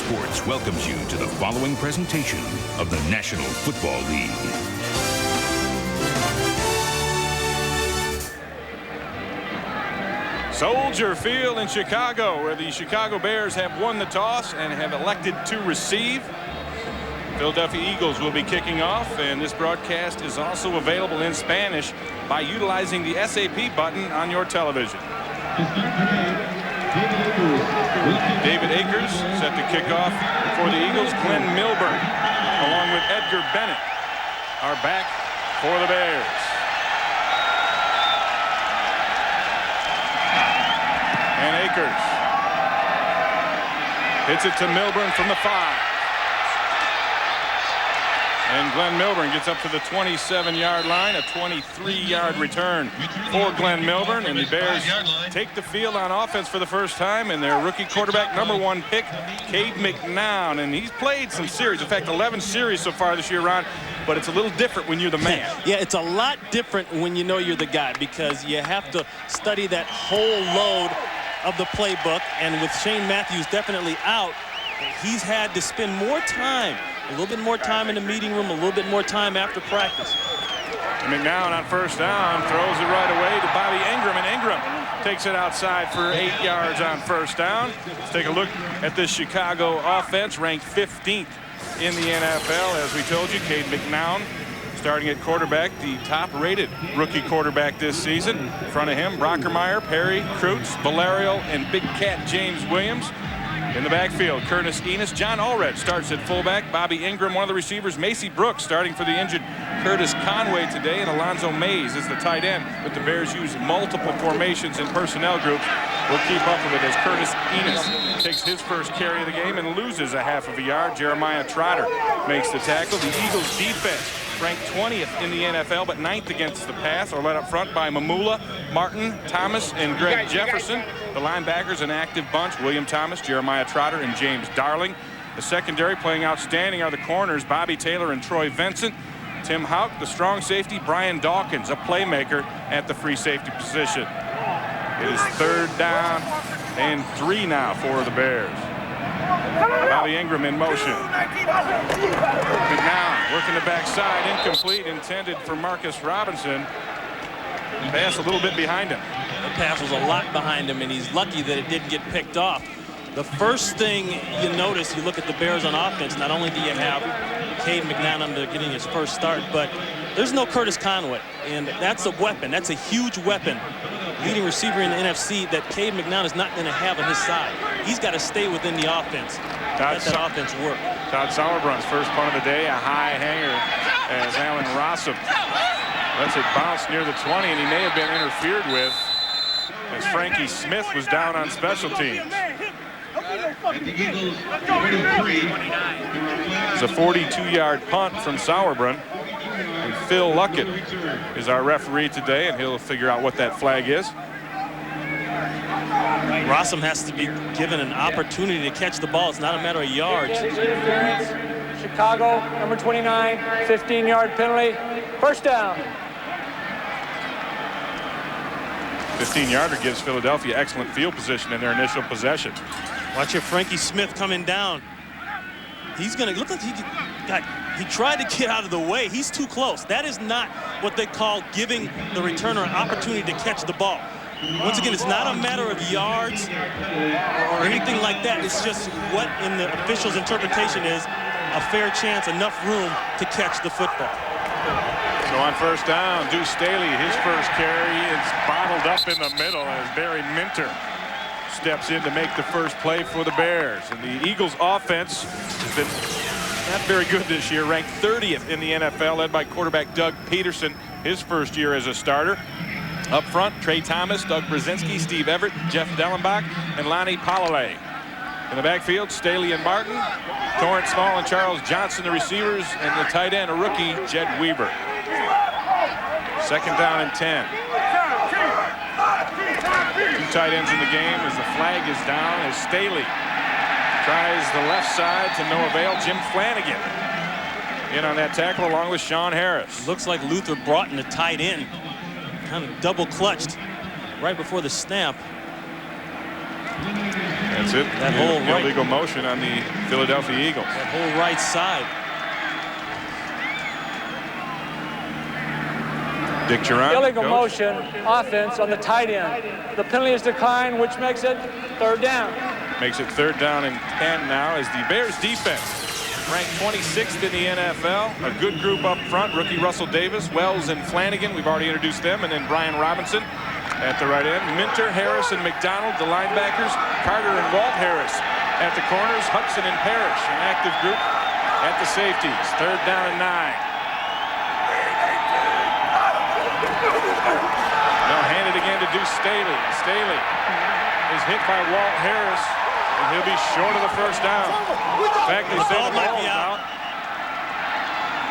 Sports welcomes you to the following presentation of the National Football League. Soldier Field in Chicago, where the Chicago Bears have won the toss and have elected to receive. Philadelphia Eagles will be kicking off, and this broadcast is also available in Spanish by utilizing the SAP button on your television. David Akers set to kick off for the Eagles. Glenn Milburn, along with Edgar Bennett, are back for the Bears. And Akers hits it to Milburn from the 5. And Glenn Milburn gets up to the 27-yard line, a 23-yard return for Glenn Milburn. And the Bears take the field on offense for the first time, and their rookie quarterback, #1 pick, Cade McNown. And he's played some series. In fact, 11 series so far this year, Ron. But it's a little different when you're the man. Yeah, it's a lot different when you know you're the guy, because you have to study that whole load of the playbook. And with Shane Matthews definitely out, he's had to spend more time, a little bit more time in the meeting room, a little bit more time after practice. And McNown on first down throws it right away to Bobby Ingram, and Ingram takes it outside for 8 yards on first down. Let's take a look at this Chicago offense, ranked 15th in the NFL. As we told you, Cade McNown starting at quarterback, the top-rated rookie quarterback this season. In front of him, Brockermeyer, Perry, Kreutz, Valerio, and Big Cat James Williams. In the backfield, Curtis Enis, John Allred starts at fullback. Bobby Ingram, one of the receivers. Macy Brooks starting for the injured Curtis Conway today. And Alonzo Mays is the tight end. But the Bears use multiple formations and personnel groups. We'll keep up with it as Curtis Enis takes his first carry of the game and loses a half of a yard. Jeremiah Trotter makes the tackle. The Eagles defense ranked 20th in the NFL, but 9th against the pass, are led up front by Mamula, Martin, Thomas, and Greg Jefferson. The linebackers, an active bunch: William Thomas, Jeremiah Trotter, and James Darling. The secondary playing outstanding are the corners, Bobby Taylor and Troy Vincent. Tim Houck, the strong safety, Brian Dawkins, a playmaker at the free safety position. It is 3rd down and 3 now for the Bears. Bobby Ingram in motion. McNown working the backside, incomplete, intended for Marcus Robinson. Pass a little bit behind him. The pass was a lot behind him, and he's lucky that it didn't get picked off. The first thing you notice, you look at the Bears on offense, not only do you have Cade McNown getting his first start, but there's no Curtis Conway, and that's a weapon. That's a huge weapon. Leading receiver in the NFC that Cade McNown is not going to have on his side. He's got to stay within the offense. Let that offense work. Todd Sauerbrun's first punt of the day, a high hanger as Allen Rossum lets it bounce near the 20, and he may have been interfered with as Frankie Smith was down on special teams. It's a 42-yard punt from Sauerbrunn. And Phil Luckett is our referee today, and he'll figure out what that flag is. Rossum has to be given an opportunity to catch the ball. It's not a matter of yards. Chicago, number 29, 15-yard penalty. First down. 15-yarder gives Philadelphia excellent field position in their initial possession. Watch your Frankie Smith coming down. He's going to look like he tried to get out of the way. He's too close. That is not what they call giving the returner an opportunity to catch the ball. Once again, it's not a matter of yards or anything like that. It's just what in the official's interpretation is a fair chance, enough room to catch the football. So on first down, Deuce Staley, his first carry is bottled up in the middle as Barry Minter steps in to make the first play for the Bears. And the Eagles offense has been not very good this year, ranked 30th in the NFL, led by quarterback Doug Peterson, his first year as a starter. Up front, Trey Thomas, Doug Brzezinski, Steve Everett, Jeff Dellenbach, and Lonnie Polalay. In the backfield, Staley and Martin, Torrance Small and Charles Johnson, the receivers, and the tight end, a rookie, Jed Weaver. 2nd down and 10. 2 tight ends in the game as the flag is down as Staley tries the left side to no avail. Jim Flanagan in on that tackle along with Sean Harris. Looks like Luther Broughton, the tight end, kind of double clutched right before the snap. As That's it. That whole right. Illegal motion on the Philadelphia Eagles. That whole right side. Dick Duran. Illegal motion, offense on the tight end. The penalty is declined, which makes it 3rd down. Makes it 3rd down and 10 now as the Bears defense ranked 26th in the NFL. A good group up front. Rookie Russell Davis, Wells and Flanagan. We've already introduced them. And then Brian Robinson at the right end. Minter, Harris, and McDonald, the linebackers. Carter and Walt Harris at the corners. Hudson and Parrish, an active group at the safeties. 3rd down and 9. Now handed again to Deuce Staley. Staley is hit by Walt Harris, and he'll be short of the 1st down. In fact, they say the ball's out.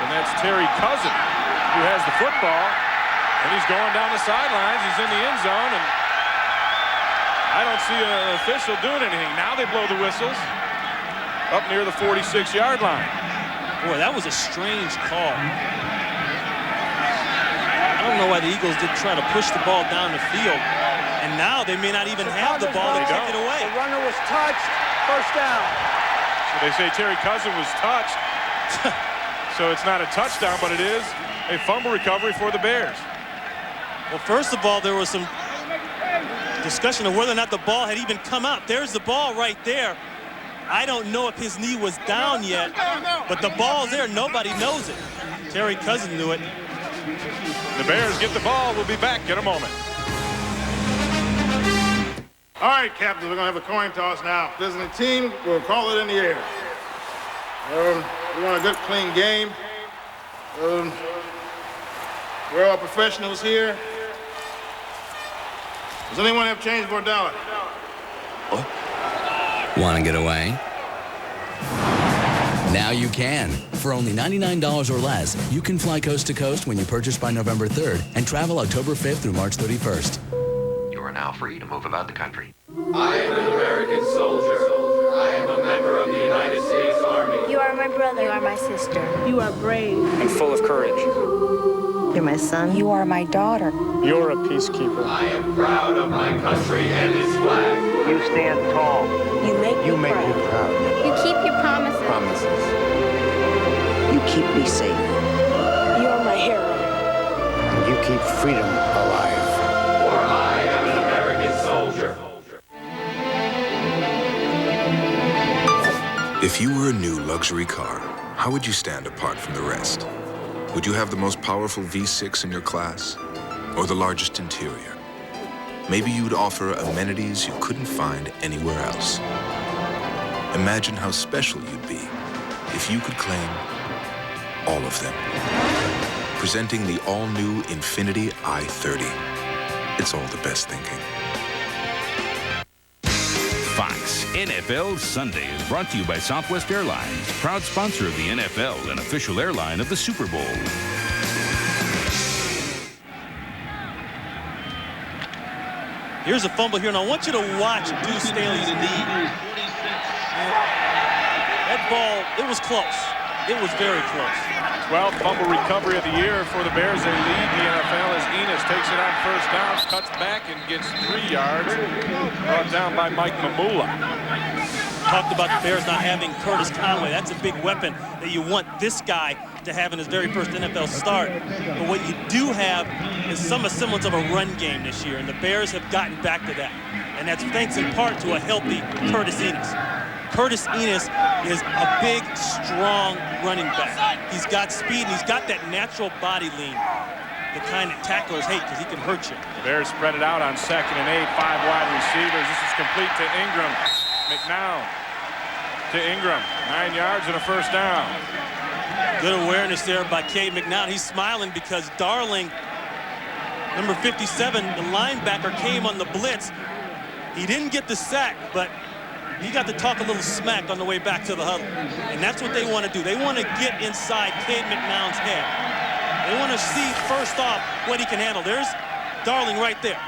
And that's Terry Cousin who has the football, and he's going down the sidelines. He's in the end zone, and I don't see an official doing anything. Now they blow the whistles up near the 46-yard line. Boy, that was a strange call. I don't know why the Eagles didn't try to push the ball down the field. And now they may not even have the ball to kick it away. The runner was touched. 1st down. So they say Terry Cousin was touched. So it's not a touchdown, but it is a fumble recovery for the Bears. Well, first of all, there was some discussion of whether or not the ball had even come out. There's the ball right there. I don't know if his knee was down yet, but the ball's there. Nobody knows it. Terry Cousin knew it. The Bears get the ball. We'll be back in a moment. All right, captains, we're going to have a coin toss now. If there's a team, we'll call it in the air. We want a good, clean game. We're all professionals here. Does anyone have change for $1? What? Want to get away? Now you can. For only $99 or less, you can fly coast to coast when you purchase by November 3rd and travel October 5th through March 31st. You are now free to move about the country. I am an American soldier. I am a member of the United States Army. You are my brother. You are my sister. You are brave and full of courage. You're my son. You are my daughter. You're a peacekeeper. I am proud of my country and its flag. You stand tall. You make me proud. You keep your promises. You keep me safe. You're my hero. And you keep freedom alive. For I am an American soldier. If you were a new luxury car, how would you stand apart from the rest? Would you have the most powerful V6 in your class? Or the largest interior? Maybe you'd offer amenities you couldn't find anywhere else. Imagine how special you'd be if you could claim all of them. Presenting the all-new Infiniti i30. It's all the best thinking. Fox NFL Sunday is brought to you by Southwest Airlines, proud sponsor of the NFL and official airline of the Super Bowl. Here's a fumble here, and I want you to watch Deuce Staley's knee. That ball, it was close. It was very close. 12th fumble recovery of the year for the Bears. They lead the NFL as Enos takes it on 1st down, cuts back and gets 3 yards. Brought down by Mike Mamula. Talked about the Bears not having Curtis Conway. That's a big weapon that you want this guy to have in his very first NFL start. But what you do have is some semblance of a run game this year, and the Bears have gotten back to that. And that's thanks in part to a healthy Curtis Enos. Curtis Enos is a big, strong running back. He's got speed, and he's got that natural body lean, the kind that tacklers hate because he can hurt you. The Bears spread it out on 2nd and 8, 5 wide receivers. This is complete to Ingram. McNown to Ingram, 9 yards and a 1st down. Good awareness there by Cade McNown. He's smiling because Darling, number 57, the linebacker, came on the blitz. He didn't get the sack, but he got to talk a little smack on the way back to the huddle. And that's what they want to do. They want to get inside Cade McNown's head. They want to see, first off, what he can handle. There's Darling right there.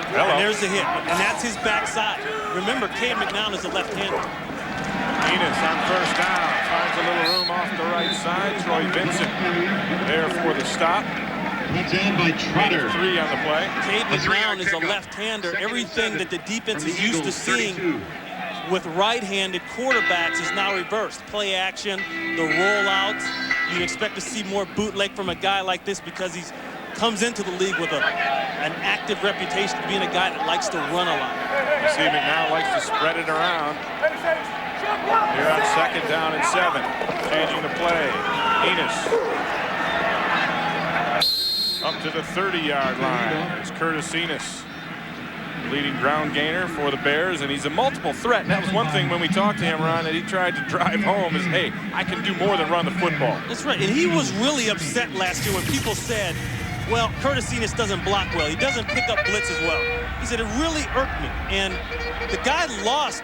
Hello. And there's the hit. And that's his backside. Remember, Cade McNown is a left-hander. Enos on 1st down. Finds a little room off the right side. Troy Vincent there for the stop. Touchdown by Trotter. 3 on the play. Cade McNown is a left-hander. Everything that the defense is used to seeing with right-handed quarterbacks is now reversed. Play action, the rollouts. You'd expect to see more bootleg from a guy like this because he comes into the league with an active reputation of being a guy that likes to run a lot. You see McNown likes to spread it around. Here on 2nd down and 7. Changing the play. Enos. Up to the 30-yard line. It's Curtis Enos, leading ground gainer for the Bears, and he's a multiple threat. And that was one thing when we talked to him, Ron, that he tried to drive home is, hey, I can do more than run the football. That's right, and he was really upset last year when people said, well, Curtis Enos doesn't block well. He doesn't pick up blitz as well. He said, it really irked me. And the guy lost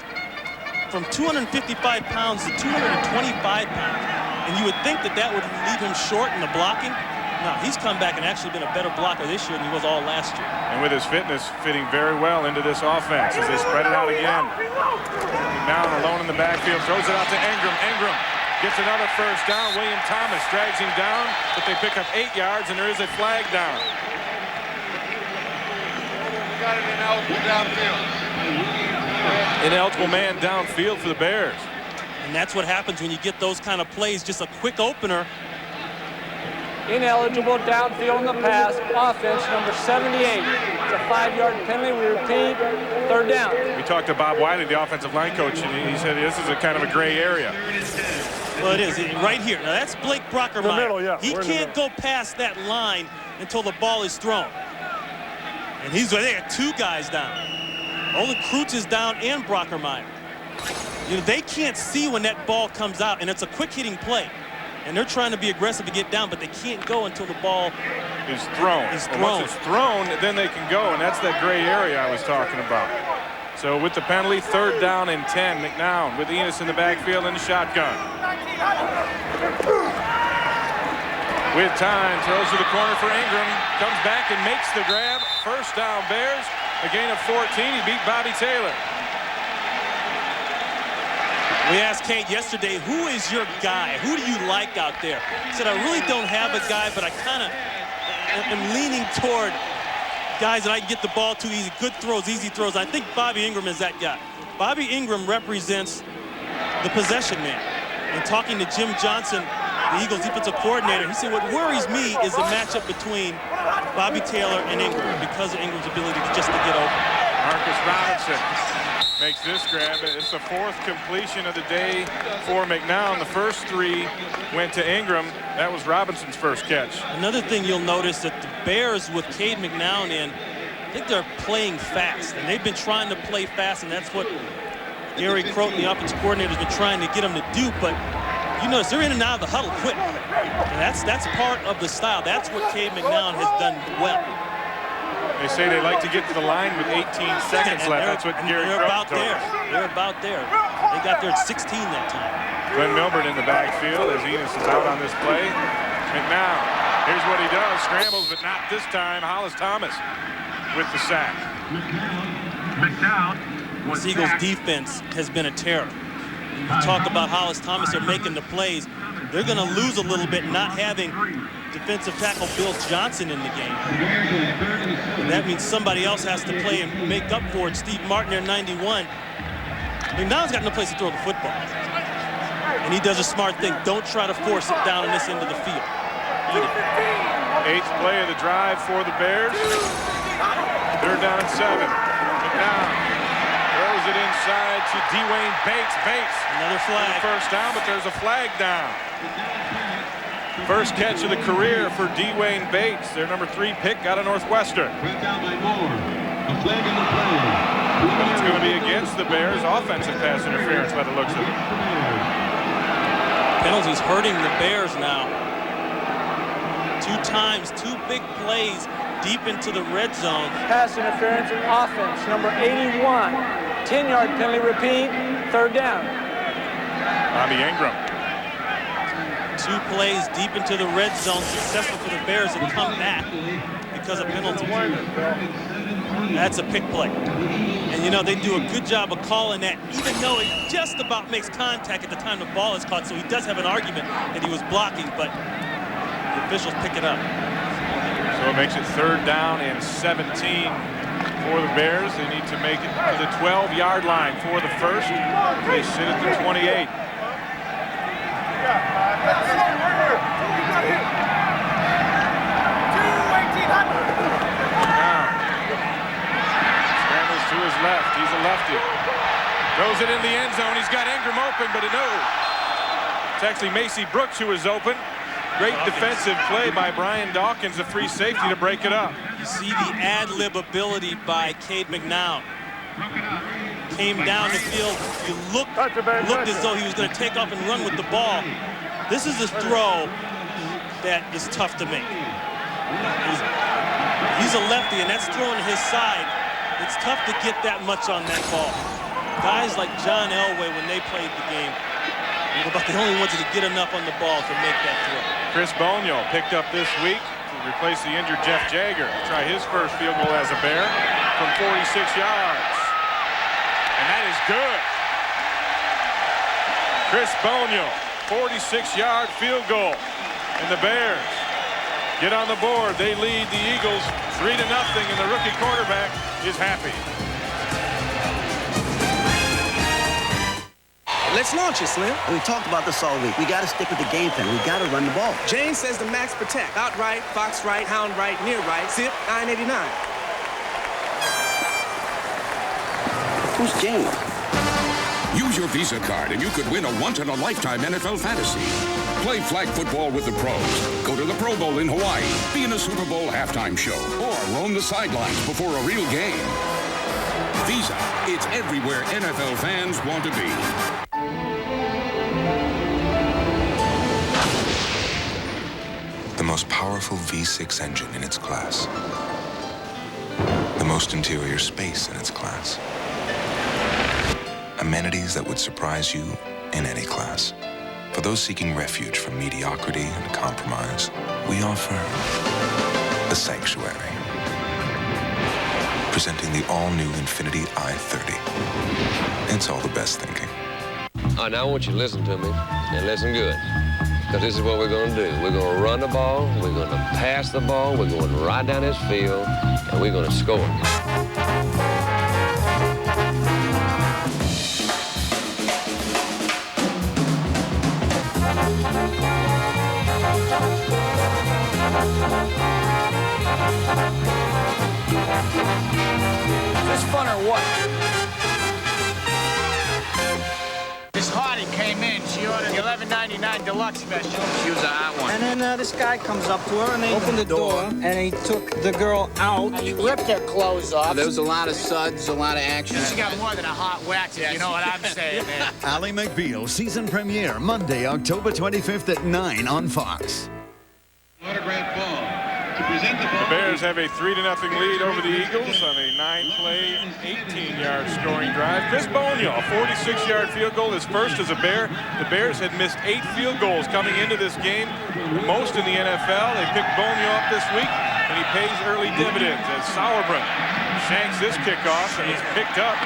from 255 pounds to 225 pounds. And you would think that that would leave him short in the blocking. No, he's come back and actually been a better blocker this year than he was all last year. And with his fitness fitting very well into this offense as they spread it out again. McNown alone in the backfield, throws it out to Ingram. Ingram gets another first down. William Thomas drags him down, but they pick up 8 yards, and there is a flag down. Got an ineligible downfield. Ineligible man downfield for the Bears. And that's what happens when you get those kind of plays, just a quick opener. Ineligible downfield in the pass. Offense number 78. It's a 5-yard penalty. We repeat, 3rd down. We talked to Bob Wiley, the offensive line coach, and he said this is a kind of a gray area. Well, it is right here. Now that's Blake Brockermeyer. The middle, yeah. He can't go past that line until the ball is thrown. And they got 2 guys down. Olin Kreutz is down and Brockermeyer. You know, they can't see when that ball comes out, and it's a quick hitting play. And they're trying to be aggressive to get down, but they can't go until the ball is thrown. Once it's thrown, then they can go, and that's that gray area I was talking about. So with the penalty, 3rd down and 10. McNown with Enos in the backfield in the shotgun. With time, throws to the corner for Ingram. Comes back and makes the grab. 1st down Bears. A gain of 14. He beat Bobby Taylor. We asked Cade yesterday, who is your guy? Who do you like out there? He said, I really don't have a guy, but I kind of am leaning toward guys that I can get the ball to easy, good throws, easy throws. I think Bobby Ingram is that guy. Bobby Ingram represents the possession man. And talking to Jim Johnson, the Eagles defensive coordinator, he said, what worries me is the matchup between Bobby Taylor and Ingram because of Ingram's ability just to get open. Marcus Robinson makes this grab. It's the 4th completion of the day for McNown. The first 3 went to Ingram. That was Robinson's first catch. Another thing you'll notice that the Bears with Cade McNown in, I think they're playing fast. And they've been trying to play fast, and that's what Gary Crowton, the offensive coordinator, has been trying to get them to do. But you notice they're in and out of the huddle quick. And that's part of the style. That's what Cade McNown has done well. They say they like to get to the line with 18 seconds left. That's what Gary Crowton told us. They're about there. They got there at 16 that time. Glenn Milburn in the backfield as Enos is out on this play. McNown, here's what he does. Scrambles, but not this time. Hollis Thomas with the sack. McNown. This Eagles defense has been a terror. You talk about Hollis Thomas, they're making the plays. They're going to lose a little bit not having defensive tackle Bill Johnson in the game. And that means somebody else has to play and make up for it. Steve Martin there, 91. McNown's got no place to throw the football. And he does a smart thing. Don't try to force it down on this end of the field. Eat it. 8th play of the drive for the Bears. 3rd down and 7. McNown throws it inside to Dwayne Bates. Bates. Another flag. First down, but there's a flag down. First catch of the career for Dwayne Bates, their number 3 pick out of Northwestern. Brought down by Moore. A flag on the play. It's going to be against the Bears' offensive pass interference by the looks of it. Penalties hurting the Bears now. 2 times, 2 big plays deep into the red zone. Pass interference and offense, number 81. 10-yard penalty, repeat, 3rd down. Bobby Ingram. 2 plays deep into the red zone, successful for the Bears and come back because of penalties. That's a pick play. And you know, they do a good job of calling that, even though it just about makes contact at the time the ball is caught. So he does have an argument that he was blocking, but the officials pick it up. So So it makes it 3rd down and 17 for the Bears. They need to make it to the 12-yard line for the first. They sit at the 28. Scrambles to his left. He's a lefty. Throws it in the end zone. He's got Ingram open, but no. It's actually Macy Brooks who is open. Great defensive play by Brian Dawkins, a free safety, to break it up. You see the ad-lib ability by Cade McNown. Came down the field. You looked as though he was going to take off and run with the ball. This is a throw that is tough to make. He's a lefty, and that's throwing to his side. It's tough to get that much on that ball. Guys like John Elway, when they played the game, were about the only ones that could get enough on the ball to make that throw. Chris Bonio picked up this week to replace the injured Jeff Jagger. Try his first field goal as a Bear from 46 yards. And that is good. Chris Bonio, 46-yard field goal. And the Bears get on the board. They lead the Eagles 3-0, and the rookie quarterback is happy. Let's launch it, Slim. We talked about this all week. We got to stick with the game plan. We got to run the ball. James says the max protect. Outright, fox right, hound right, near right. Zip, 989. Who's James? Use your Visa card and you could win a once-in-a-lifetime NFL fantasy. Play flag football with the pros. Go to the Pro Bowl in Hawaii. Be in a Super Bowl halftime show. Or roam the sidelines before a real game. Visa, it's everywhere NFL fans want to be. The most powerful V6 engine in its class. The most interior space in its class. Amenities that would surprise you in any class. For those seeking refuge from mediocrity and compromise, we offer the Sanctuary. Presenting the all-new Infiniti i30. It's all the best thinking. All right, now I want you to listen to me, and listen good. Because this is what we're going to do. We're going to run the ball, we're going to pass the ball, we're going right down this field, and we're going to score. Is this fun or what? This Hardy came in. She ordered the $11.99 deluxe special. She was a hot one. And then this guy comes up to her and they opened the door and he took the girl out. He ripped her clothes off. There was a lot of suds, a lot of action. She got more than a hot wax, if you know what I'm saying, man. Ally McBeal season premiere Monday, October 25th at 9 on Fox. Autograph ball. To present the ball. The Bears have a 3-0 lead over the Eagles on a 9-play, 18-yard scoring drive. Chris Bonio, a 46-yard field goal, his first as a Bear. The Bears had missed 8 field goals coming into this game, the most in the NFL. They picked Bonio up this week, and he pays early dividends as Sauerbrunn shanks this kickoff, and he's picked up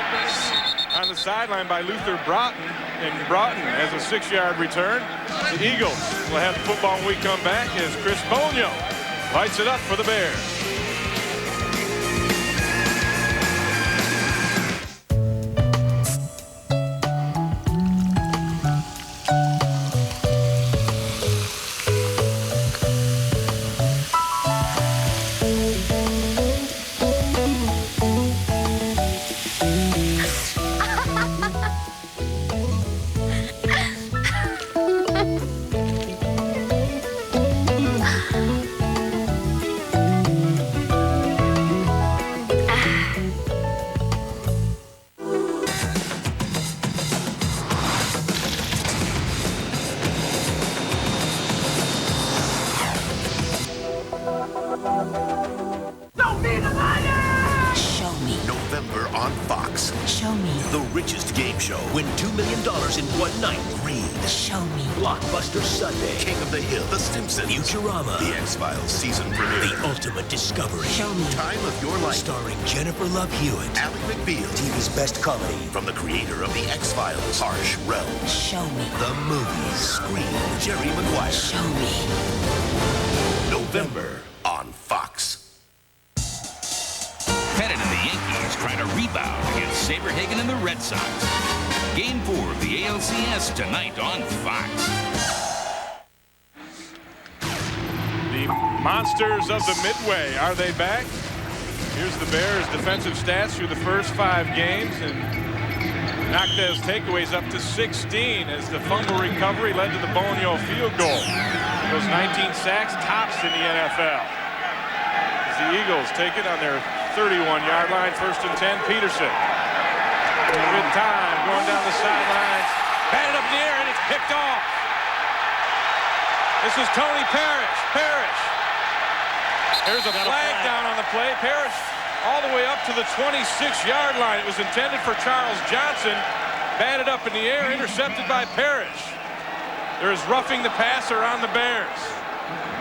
on the sideline by Luther Broughton, and Broughton has a 6-yard return. The Eagles will have the football when we come back as Chris Bonio lights it up for the Bears. Futurama, The X-Files season premiere, The Ultimate Discovery, Show Me, Time of Your Life, starring Jennifer Love Hewitt, Ally McBeal, TV's best comedy, from the creator of The X-Files, Harsh Realms, Show Me, the movies, Scream, Jerry Maguire, Show Me, November on Fox. Yankees try to rebound against Saberhagen and the Red Sox. Game 4 of the ALCS tonight on Fox. The Monsters of the Midway, are they back? Here's the Bears' defensive stats through the first 5 games, and Noctes takeaways up to 16 as the fumble recovery led to the Bonio field goal. Those 19 sacks, tops in the NFL. As the Eagles take it on their 31-yard line, 1st and 10, Peterson. Good time, going down the sidelines, batted up in the air, and it's picked off. This is Tony Parrish. There's a flag down on the play. Parrish all the way up to the 26-yard line. It was intended for Charles Johnson. Batted up in the air, intercepted by Parrish. There is roughing the passer on the Bears.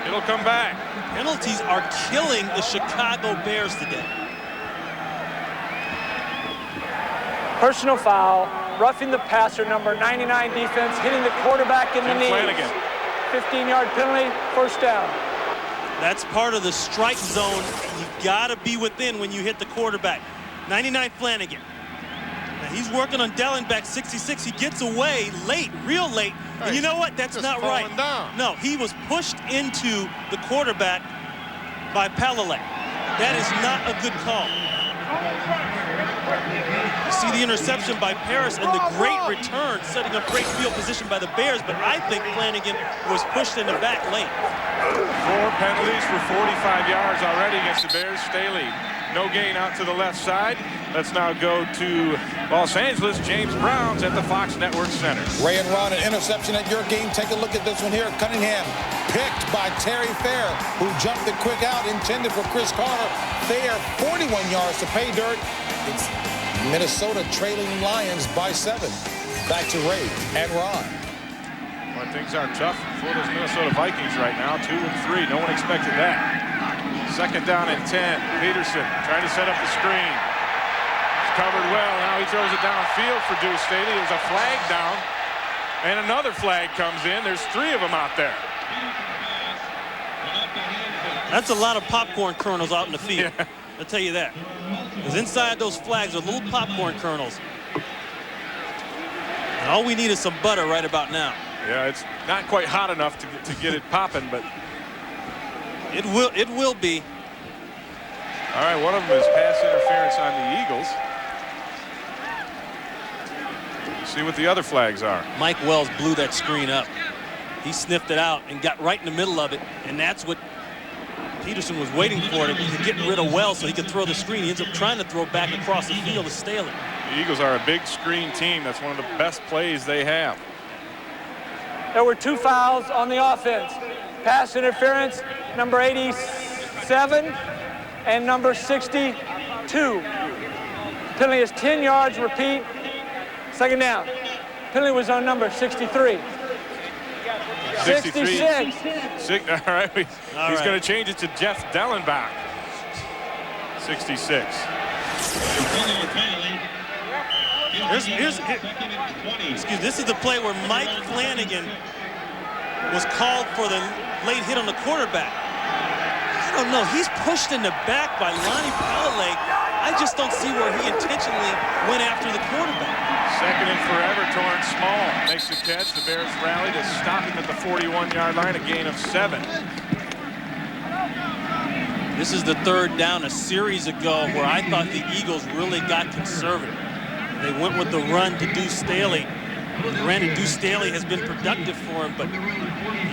It'll come back. Penalties are killing the Chicago Bears today. Personal foul, roughing the passer, number 99 defense, hitting the quarterback in the knees. Flanagan. 15-yard penalty, 1st down. That's part of the strike zone. You gotta be within when you hit the quarterback. 99 Flanagan. Now he's working on Dellenbeck, 66. He gets away late, real late. And you know what? That's not right. Down. No, he was pushed into the quarterback by Palalek. That is not a good call. You see the interception by Parrish and the great return, setting up great field position by the Bears, but I think Flanagan was pushed in the back late. 4 penalties for 45 yards already against the Bears. Staley, no gain out to the left side. Let's now go to Los Angeles. James Brown's at the Fox Network Center. Ray and Ron, an interception at your game. Take a look at this one here. Cunningham picked by Terry Fair, who jumped it quick out, intended for Chris Carter. Fair, 41 yards to pay dirt. It's Minnesota trailing Lions by 7. Back to Ray and Ron. Well, things are tough for those Minnesota Vikings right now. 2 and 3. No one expected that. 2nd down and 10. Peterson trying to set up the screen. It's covered well. Now he throws it downfield for Deuce Staley. There's a flag down. And another flag comes in. There's 3 of them out there. That's a lot of popcorn kernels out in the field. Yeah. I'll tell you that. Because inside those flags are little popcorn kernels. And all we need is some butter right about now. Yeah, it's not quite hot enough to get it popping, but it will be. All right, one of them is pass interference on the Eagles. See what the other flags are. Mike Wells blew that screen up. He sniffed it out and got right in the middle of it, and that's what Peterson was waiting for, to get rid of Wells so he could throw the screen. He ends up trying to throw back across the field to Staley. The Eagles are a big screen team. That's one of the best plays they have. There were 2 fouls on the offense. Pass interference, number 87 and number 62. Penalty is 10 yards, repeat, 2nd down. Penalty was on number 63. 66. All right, he's going to change it to Jeff Dellenbach. 66. This is the play where Mike Flanagan was called for the late hit on the quarterback. I don't know. He's pushed in the back by Lonnie Palalek. I just don't see where he intentionally went after the quarterback. 2nd and forever. Torrance Small makes the catch. The Bears rally to stop him at the 41-yard line, a gain of 7. This is the 3rd down a series ago where I thought the Eagles really got conservative. They went with the run to Deuce Staley. Granted, Deuce Staley has been productive for him, but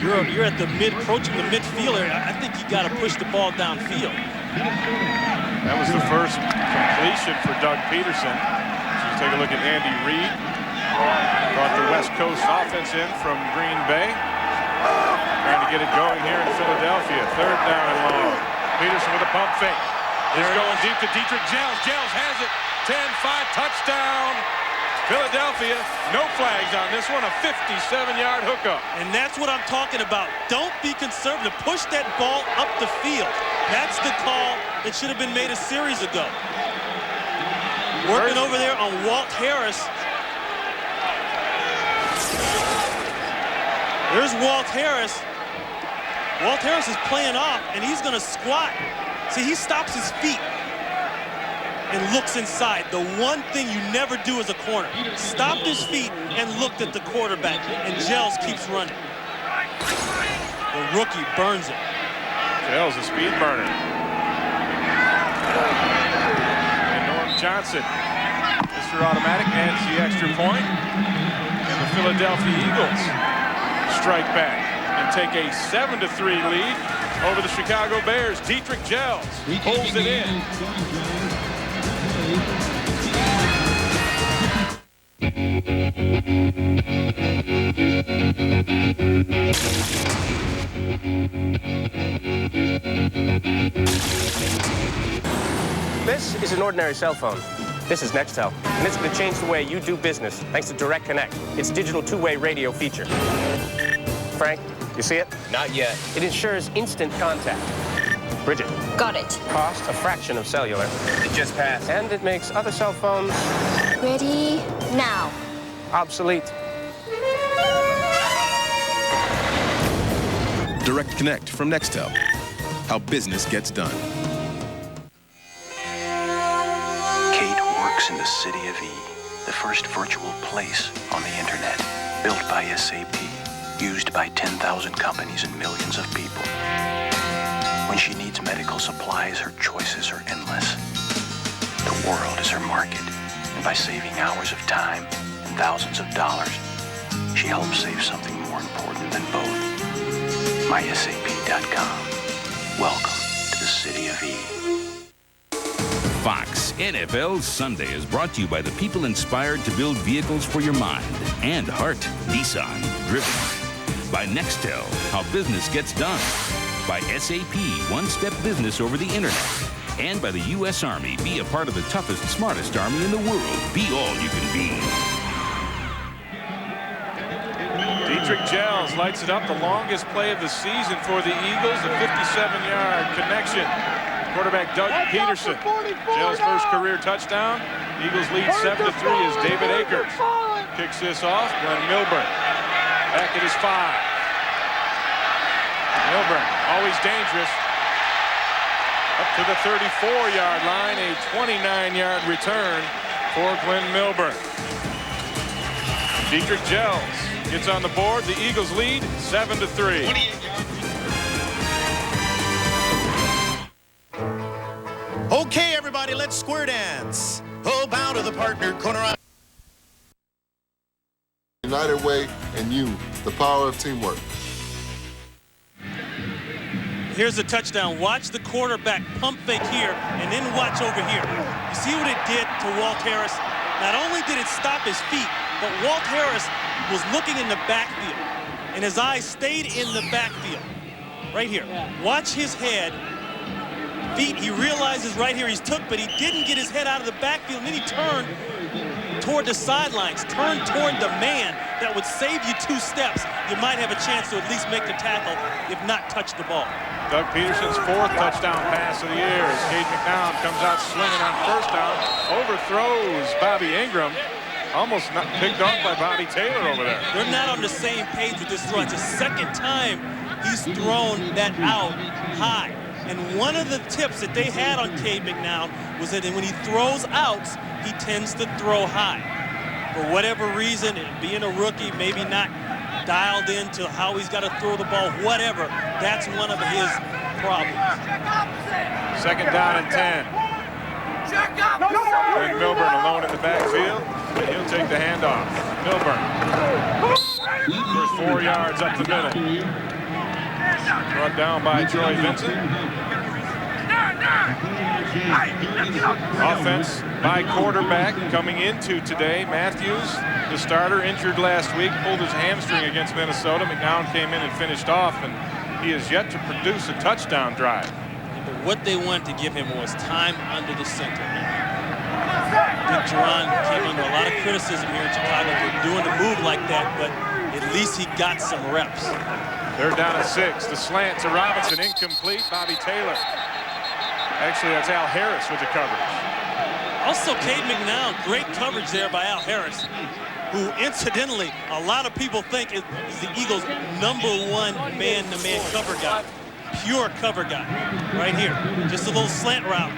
you're at the approaching the midfield area. I think you got to push the ball downfield. That was the first completion for Doug Peterson. Let's take a look at Andy Reid. Brought the West Coast offense in from Green Bay. Trying to get it going here in Philadelphia. 3rd down and long. Peterson with a pump fake. He's going deep to Dietrich Jels. Jels has it. 10-5 touchdown. Philadelphia, no flags on this one, a 57-yard hookup. And that's what I'm talking about. Don't be conservative. Push that ball up the field. That's the call that should have been made a series ago. Working over there on Walt Harris. There's Walt Harris. Walt Harris is playing off, and he's going to squat. See, he stops his feet. and looks inside. The one thing you never do as a corner. Stopped his feet and looked at the quarterback, and Gels keeps running. The rookie burns it. Gels, a speed burner. And Norm Johnson, Mr. Automatic, adds the extra point. And the Philadelphia Eagles strike back and take a 7-3 lead over the Chicago Bears. Dietrich Gels holds it in. This is an ordinary cell phone. This is Nextel, and it's going to change the way you do business thanks to Direct Connect, its digital two-way radio feature. Frank, you see it? Not yet. It ensures instant contact. Bridget. Got it. Cost a fraction of cellular. It just passed. And it makes other cell phones Ready now. obsolete. Direct Connect from Nextel. How business gets done. Kate works in the city of E, the first virtual place on the internet, built by SAP, used by 10,000 companies and millions of people. When she needs medical supplies, her choices are endless. The world is her market, and by saving hours of time and thousands of dollars, she helps save something more important than both. MySAP.com. Welcome to the city of E. Fox NFL Sunday is brought to you by the people inspired to build vehicles for your mind and heart. Nissan, driven. By Nextel, how business gets done. By SAP, one-step business over the internet. And by the U.S. Army, be a part of the toughest, smartest army in the world. Be all you can be. Dietrich Gels lights it up, the longest play of the season for the Eagles, a 57-yard connection. Quarterback Doug Peterson. Gels' first career touchdown. Eagles lead 7-3 as David Akers kicks this off. Glenn Milburn back at his 5. Milburn, always dangerous. Up to the 34-yard line, a 29-yard return for Glenn Milburn. Dietrich Gels gets on the board. The Eagles lead 7-3. Okay, everybody, let's square dance. Oh, bow to the partner, corner on. United Way and you, the power of teamwork. Here's a touchdown. Watch the quarterback pump fake here and then watch over here. You see what it did to Walt Harris? Not only did it stop his feet, but Walt Harris was looking in the backfield, and his eyes stayed in the backfield. Right here. Watch his head. Feet, he realizes right here he's took, but he didn't get his head out of the backfield, and then he turned toward the sidelines, turned toward the man that would save you 2 steps. You might have a chance to at least make the tackle, if not touch the ball. Doug Peterson's 4th touchdown pass of the year as Cade McNown comes out swinging on first down, overthrows Bobby Ingram. Almost not picked off by Bobby Taylor over there. They're not on the same page with this throw. It's the second time he's thrown that out high. And one of the tips that they had on Cade McNown was that when he throws outs, he tends to throw high. For whatever reason, being a rookie, maybe not dialed into how he's got to throw the ball, whatever, that's one of his problems. 2nd down and 10. Glenn Milburn alone in the backfield, and he'll take the handoff. Milburn. First 4 yards up the middle. Brought down by Troy Vincent. Offense by quarterback coming into today. Matthews, the starter, injured last week, pulled his hamstring against Minnesota. McNown came in and finished off, and he has yet to produce a touchdown drive. But what they wanted to give him was time under the center. Dick Jauron came under a lot of criticism here in Chicago for doing a move like that, but at least he got some reps. 3rd down and 6. The slant to Robinson, incomplete. Bobby Taylor. Actually, that's Al Harris with the coverage. Also, Cade McNown, great coverage there by Al Harris, who incidentally, a lot of people think is the Eagles' #1 man-to-man cover guy. Pure cover guy, right here. Just a little slant route.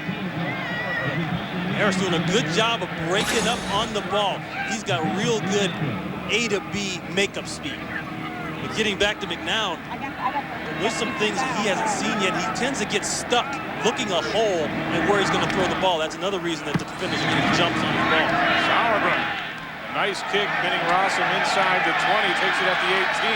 Harris doing a good job of breaking up on the ball. He's got real good A to B makeup speed. But getting back to McNown, there's some things that he hasn't seen yet. He tends to get stuck looking a hole and where he's going to throw the ball. That's another reason that the defenders are getting jumps on his ball. Sauerbrunn, nice kick, pinning Rossum inside the 20, takes it at the 18,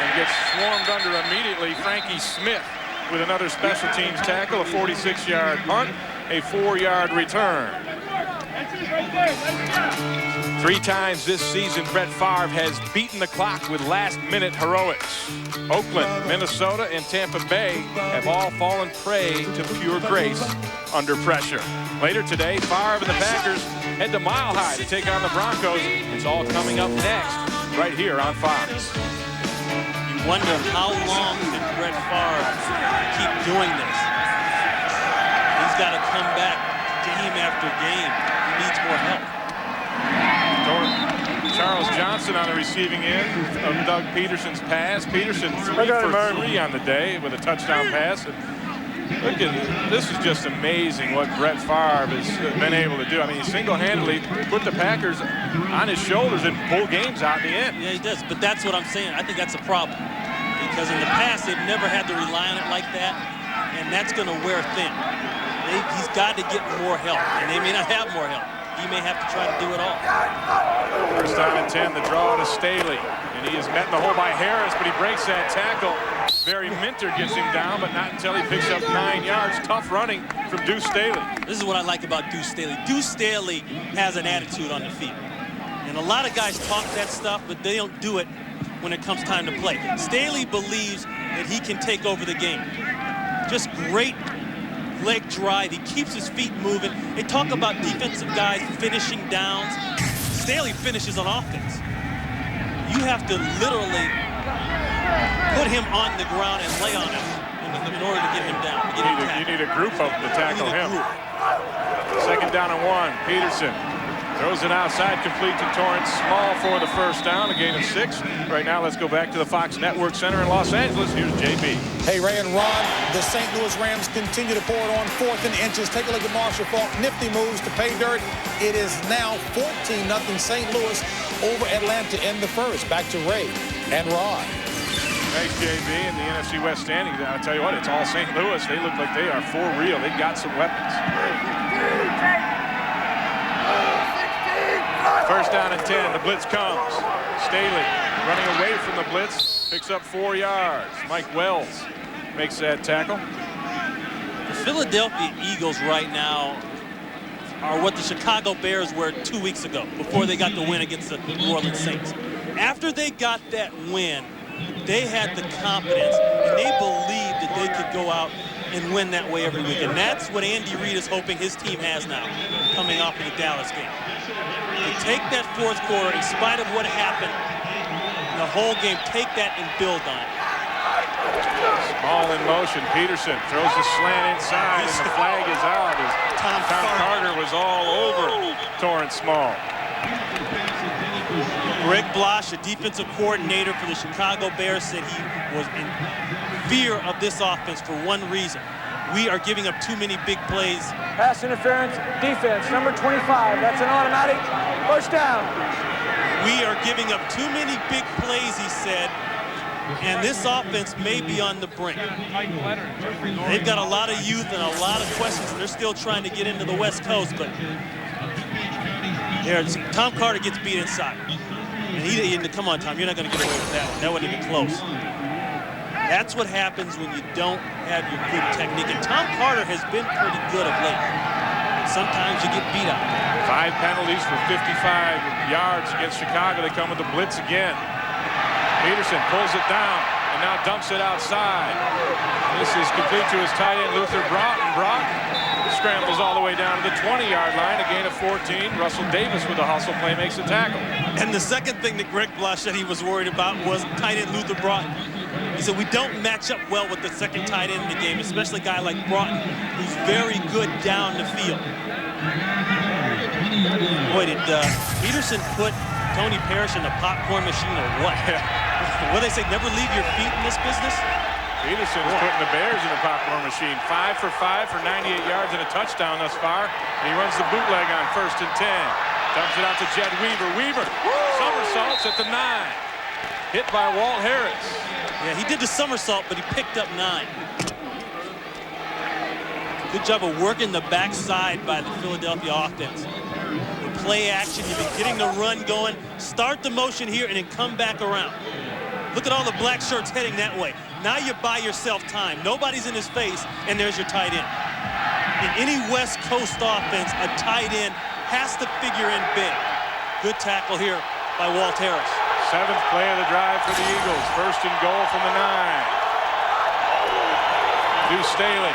and gets swarmed under immediately. Frankie Smith with another special teams tackle, a 46-yard punt, a 4-yard return. 3 times this season, Brett Favre has beaten the clock with last-minute heroics. Oakland, Minnesota, and Tampa Bay have all fallen prey to pure grace under pressure. Later today, Favre and the Packers head to Mile High to take on the Broncos. It's all coming up next, right here on Fox. You wonder how long can Brett Favre keep doing this? He's got to come back game after game. He needs more help. Charles Johnson on the receiving end of Doug Peterson's pass. Peterson 3 for 3 on the day with a touchdown pass. And look at this, is just amazing what Brett Favre has been able to do. I mean, he single-handedly put the Packers on his shoulders and pull games out in the end. Yeah, he does. But that's what I'm saying. I think that's a problem. Because in the past, they've never had to rely on it like that. And that's going to wear thin. He's got to get more help. And they may not have more help. He may have to try to do it all. First down and 10, the draw to Staley. And he is met in the hole by Harris, but he breaks that tackle. Barry Minter gets him down, but not until he picks up 9 yards. Tough running from Deuce Staley. This is what I like about Deuce Staley. Deuce Staley has an attitude on the field. And a lot of guys talk that stuff, but they don't do it when it comes time to play. Staley believes that he can take over the game. Just great leg drive. He keeps his feet moving. They talk about defensive guys finishing downs. Staley finishes on offense. You have to literally put him on the ground and lay on him in order to get him down. You need a group of them to tackle him. Second down and 1. Peterson throws it outside, complete to Torrance Small for the first down, a gain of 6. Right now, let's go back to the Fox Network Center in Los Angeles. Here's JB. Hey, Ray and Ron, the St. Louis Rams continue to pour it on 4th and inches. Take a look at Marshall Faulk. Nifty moves to pay dirt. It is now 14-0 St. Louis over Atlanta in the first. Back to Ray and Ron. Thanks, JB. In the NFC West standings, I'll tell you what, it's all St. Louis. They look like they are for real. They've got some weapons. First down and 10, the blitz comes. Staley running away from the blitz, picks up 4 yards. Mike Wells makes that tackle. The Philadelphia Eagles right now are what the Chicago Bears were 2 weeks ago, before they got the win against the New Orleans Saints. After they got that win, they had the confidence, and they believed that they could go out and win that way every week. And that's what Andy Reid is hoping his team has now, coming off of the Dallas game. To take that fourth quarter, in spite of what happened in the whole game, take that and build on it. Small in motion. Peterson throws the slant inside, and the flag is out as Tom Carter was all over Torrance Small. Greg Blasch, a defensive coordinator for the Chicago Bears, said he was in fear of this offense for one reason. We are giving up too many big plays. Pass interference, defense, number 25. That's an automatic first down. We are giving up too many big plays, he said, and this offense may be on the brink. They've got a lot of youth and a lot of questions, and they're still trying to get into the West Coast, but Tom Carter gets beat inside. And come on, Tom, you're not going to get away with that one. That wasn't even close. That's what happens when you don't have your good technique. And Tom Carter has been pretty good of late. Sometimes you get beat up. 5 penalties for 55 yards against Chicago. They come with the blitz again. Peterson pulls it down and now dumps it outside. This is complete to his tight end, Luther Broughton. Broughton scrambles all the way down to the 20-yard line, a gain of 14. Russell Davis with the hustle play makes a tackle. And the second thing that Greg Blasch said he was worried about was tight end Luther Broughton. He said we don't match up well with the second tight end in the game, especially a guy like Broughton, who's very good down the field. Boy, did Peterson put Tony Parrish in a popcorn machine or what? What do they say, never leave your feet in this business? Peterson's putting the Bears in the popcorn machine. 5 for 5 for 98 yards and a touchdown thus far. And he runs the bootleg on 1st and 10. Dumps it out to Jed Weaver. Weaver somersaults at the 9. Hit by Walt Harris. Yeah, he did the somersault, but he picked up 9. Good job of working the backside by the Philadelphia offense. The play action, you've been getting the run going. Start the motion here and then come back around. Look at all the black shirts heading that way. Now you buy yourself time. Nobody's in his face, and there's your tight end. In any West Coast offense, a tight end has to figure in big. Good tackle here by Walt Harris. 7th play of the drive for the Eagles. 1st and goal from the 9. To Staley.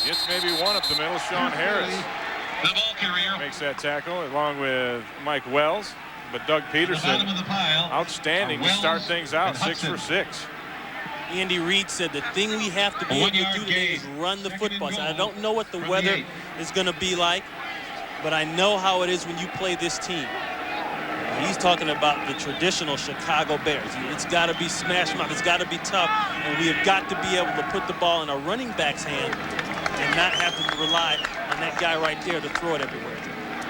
Gets maybe one up the middle. Sean Harris The ball carrier makes that tackle along with Mike Wells. But Doug Peterson, outstanding to start things out. 6 for 6. Andy Reid said the thing we have to be able to do today is run the football. So I don't know what the weather is going to be like, but I know how it is when you play this team. He's talking about the traditional Chicago Bears. It's got to be smash mouth. It's got to be tough. And we have got to be able to put the ball in a running back's hand and not have to rely on that guy right there to throw it everywhere.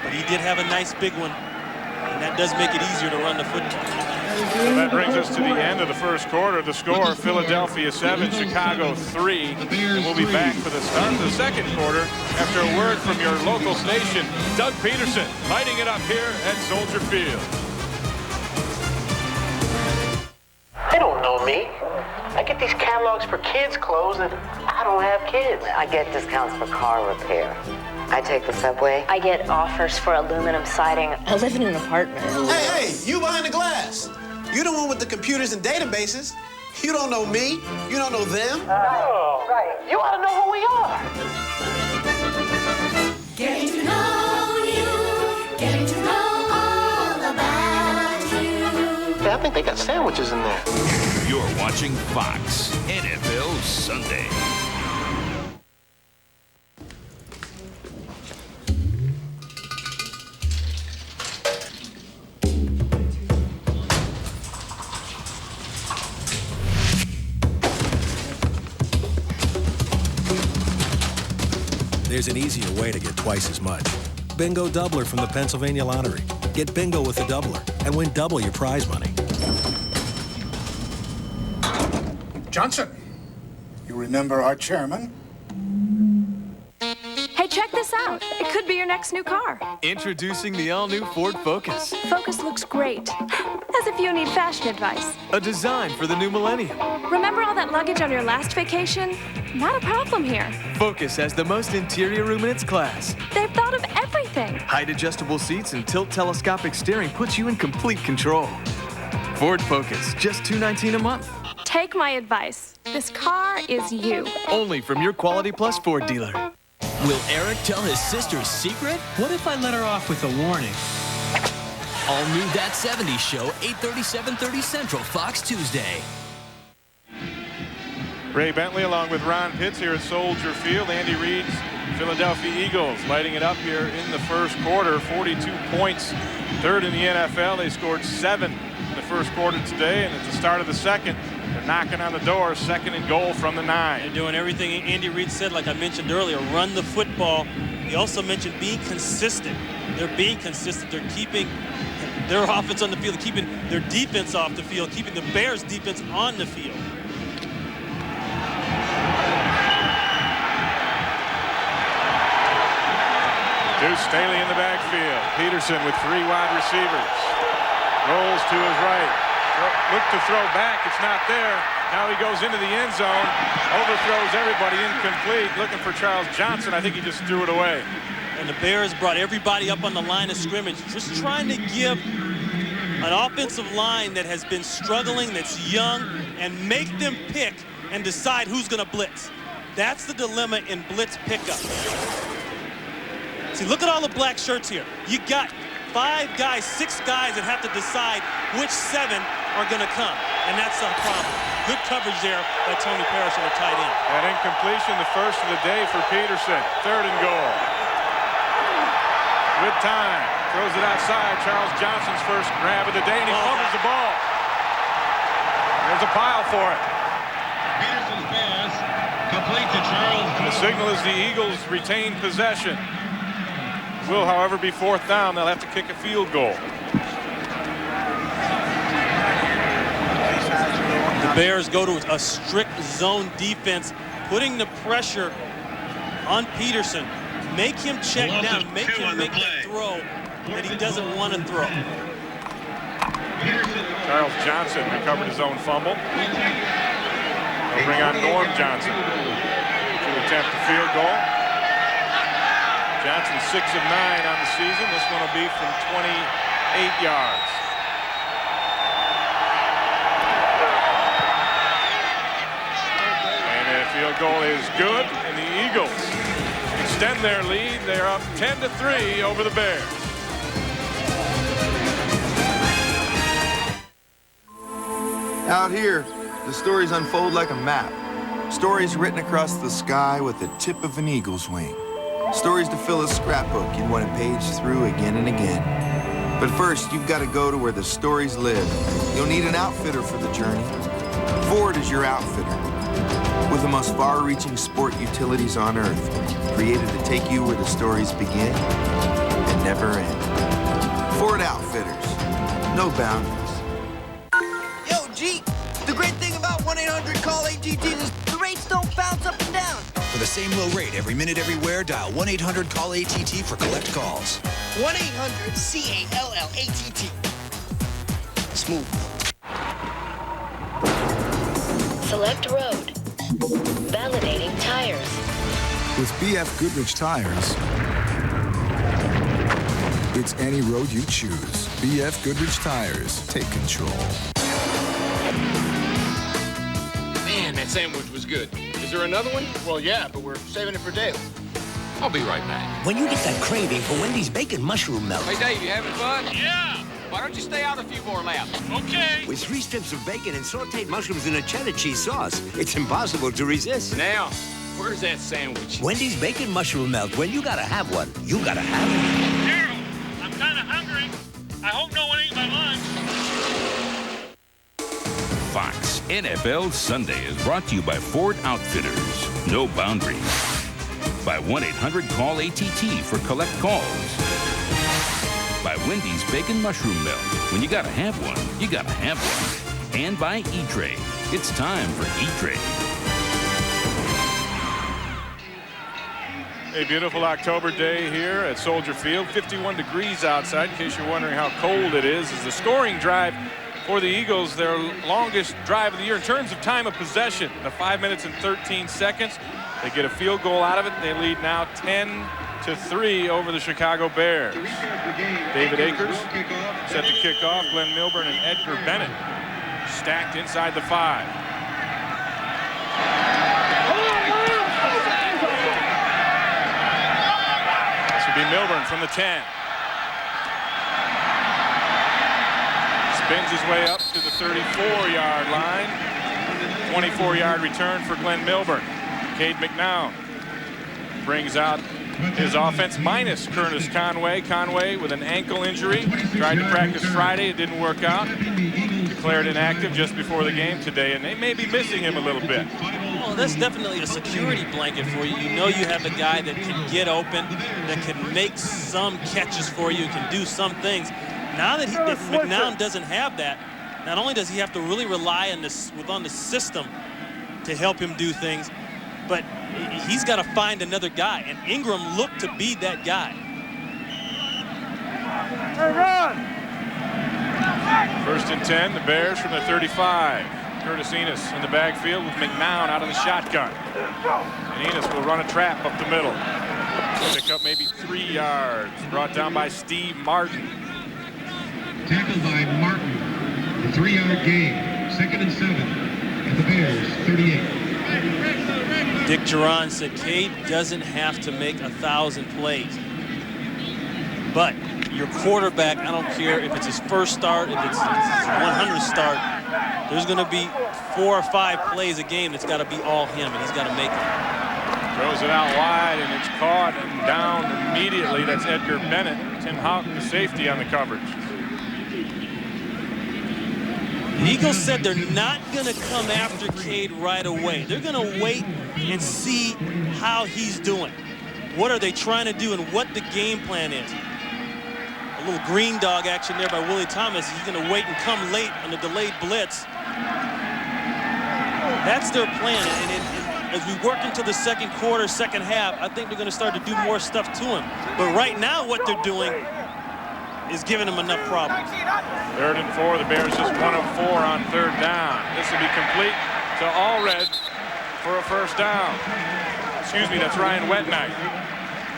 But he did have a nice big one, and that does make it easier to run the football. So that brings us to the end of the first quarter. The score, Philadelphia 7, Chicago 3. And we'll be back for the start of the second quarter after a word from your local station. Doug Peterson lighting it up here at Soldier Field. They don't know me. I get these catalogs for kids' clothes, and I don't have kids. I get discounts for car repair. I take the subway. I get offers for aluminum siding. I live in an apartment. Hey, you behind the glass. You the one with the computers and databases. You don't know me. You don't know them. Oh, right. You ought to know who we are. Getting to know you. Getting to know all about you. Yeah, I think they got sandwiches in there. You're watching Fox NFL Sunday. There's an easier way to get twice as much. Bingo Doubler from the Pennsylvania Lottery. Get bingo with the doubler and win double your prize money. Johnson, you remember our chairman? Hey, check this out. It could be your next new car. Introducing the all-new Ford Focus. Focus looks great. As if you need fashion advice. A design for the new millennium. Remember all that luggage on your last vacation? Not a problem here. Focus has the most interior room in its class. They've thought of everything. Height adjustable seats and tilt telescopic steering puts you in complete control. Ford Focus, just $219 a month. Take my advice. This car is you. Only from your Quality Plus Ford dealer. Will Eric tell his sister's secret? What if I let her off with a warning? All new That 70s Show, 8:30, 7:30 Central, Fox Tuesday. Ray Bentley along with Ron Pitts here at Soldier Field. Andy Reid's Philadelphia Eagles lighting it up here in the first quarter. 42 points, 3rd in the NFL. They scored 7 in the first quarter today, and at the start of the second, they're knocking on the door. 2nd and goal from the 9. They're doing everything Andy Reid said, like I mentioned earlier, run the football. He also mentioned being consistent. They're being consistent. They're keeping their offense on the field, keeping their defense off the field, keeping the Bears' defense on the field. Deuce Staley in the backfield. Peterson with 3 wide receivers. Rolls to his right. Look to throw back. It's not there. Now he goes into the end zone. Overthrows everybody. Incomplete. Looking for Charles Johnson. I think he just threw it away. And the Bears brought everybody up on the line of scrimmage, just trying to give an offensive line that has been struggling, that's young, and make them pick and decide who's going to blitz. That's the dilemma in blitz pickup. See, look at all the black shirts here. You got 5 guys, 6 guys that have to decide which 7 are going to come, and that's a problem. Good coverage there by Tony Parrish on the tight end. That incompletion, the first of the day for Peterson. 3rd and goal. With time, throws it outside. Charles Johnson's first grab of the day, and he fumbles the ball. There's a pile for it. Peterson's pass complete to Charles. The signal is the Eagles retain possession. Will, however, be 4th down. They'll have to kick a field goal. The Bears go to a strict zone defense, putting the pressure on Peterson. Make him check down. Make him make that throw that he doesn't want to throw. Charles Johnson recovered his own fumble. They'll bring on Norm Johnson to attempt the field goal. Johnson 6 of 9 on the season. This one will be from 28 yards. And the field goal is good, and the Eagles extend their lead. They're up 10-3 over the Bears. Out here, the stories unfold like a map. Stories written across the sky with the tip of an eagle's wing. Stories to fill a scrapbook you'd want to page through again and again. But first, you've got to go to where the stories live. You'll need an outfitter for the journey. Ford is your outfitter. With the most far-reaching sport utilities on Earth, created to take you where the stories begin and never end. Ford Outfitters. No boundaries. Yo, G, the great thing about 1-800-CALL-ATT is the rates don't bounce up and down. For the same low rate every minute, everywhere, dial 1-800-CALL-ATT for collect calls. 1-800-CALL-ATT. Smooth. Select road. Validating tires. With BF Goodrich Tires, it's any road you choose. BF Goodrich Tires. Take control. Man, that sandwich was good. Is there another one? Well, yeah, but we're saving it for Dale. I'll be right back. When you get that craving for Wendy's Bacon Mushroom Melt. Hey, Dave, you having fun? Yeah. Why don't you stay out a few more laps? Okay. With 3 strips of bacon and sauteed mushrooms in a cheddar cheese sauce, it's impossible to resist. Now, where's that sandwich? Wendy's Bacon Mushroom Melt. When you gotta have one, you gotta have it. Daryl, I'm kind of hungry. I hope no one ate my lunch. Fox NFL Sunday is brought to you by Ford Outfitters. No boundaries. By 1-800-CALL-ATT for collect calls. By Wendy's Bacon Mushroom Melt. When you gotta have one, you gotta have one. And by E-Trade. It's time for E-Trade. A beautiful October day here at Soldier Field. 51 degrees outside, in case you're wondering how cold it is the scoring drive for the Eagles, their longest drive of the year in terms of time of possession. The 5 minutes and 13 seconds. They get a field goal out of it. They lead now 10-3 over the Chicago Bears. David Akers set to kick off. Glenn Milburn and Edgar Bennett stacked inside the 5. This would be Milburn from the 10. Spins his way up to the 34-yard line. 24-yard return for Glenn Milburn. Cade McNown brings out his offense minus Curtis Conway. Conway with an ankle injury. Tried to practice Friday. It didn't work out. Declared inactive just before the game today, and they may be missing him a little bit. Well, that's definitely a security blanket for you. You know you have a guy that can get open, that can make some catches for you, can do some things. Now that McNown doesn't have that, not only does he have to really rely on the system to help him do things, but he's got to find another guy, and Ingram looked to be that guy. First and 10, the Bears from the 35. Curtis Enos in the backfield with McNown out of the shotgun. And Enos will run a trap up the middle. Pick up maybe 3 yards. Brought down by Steve Martin. Tackled by Martin. The 3-yard gain. 2nd and 7 at the Bears 38. Dick Duran said Cade doesn't have to make 1,000 plays. But your quarterback, I don't care if it's his first start, if it's his 100th start, there's going to be 4 or 5 plays a game that's got to be all him, and he's got to make them. Throws it out wide, and it's caught and down immediately. That's Edgar Bennett. Tim Houghton, the safety, on the coverage. The Eagles said they're not going to come after Cade right away. They're going to wait and see how he's doing. What are they trying to do and what the game plan is. A little green dog action there by Willie Thomas. He's going to wait and come late on the delayed blitz. That's their plan. And as we work into the second quarter, second half, I think they're going to start to do more stuff to him. But right now, what they're doing is giving him enough problems. 3rd and 4. The Bears just 1 of 4 on 3rd down. This will be complete to Allred for a first down. Excuse me, that's Ryan Wetnight.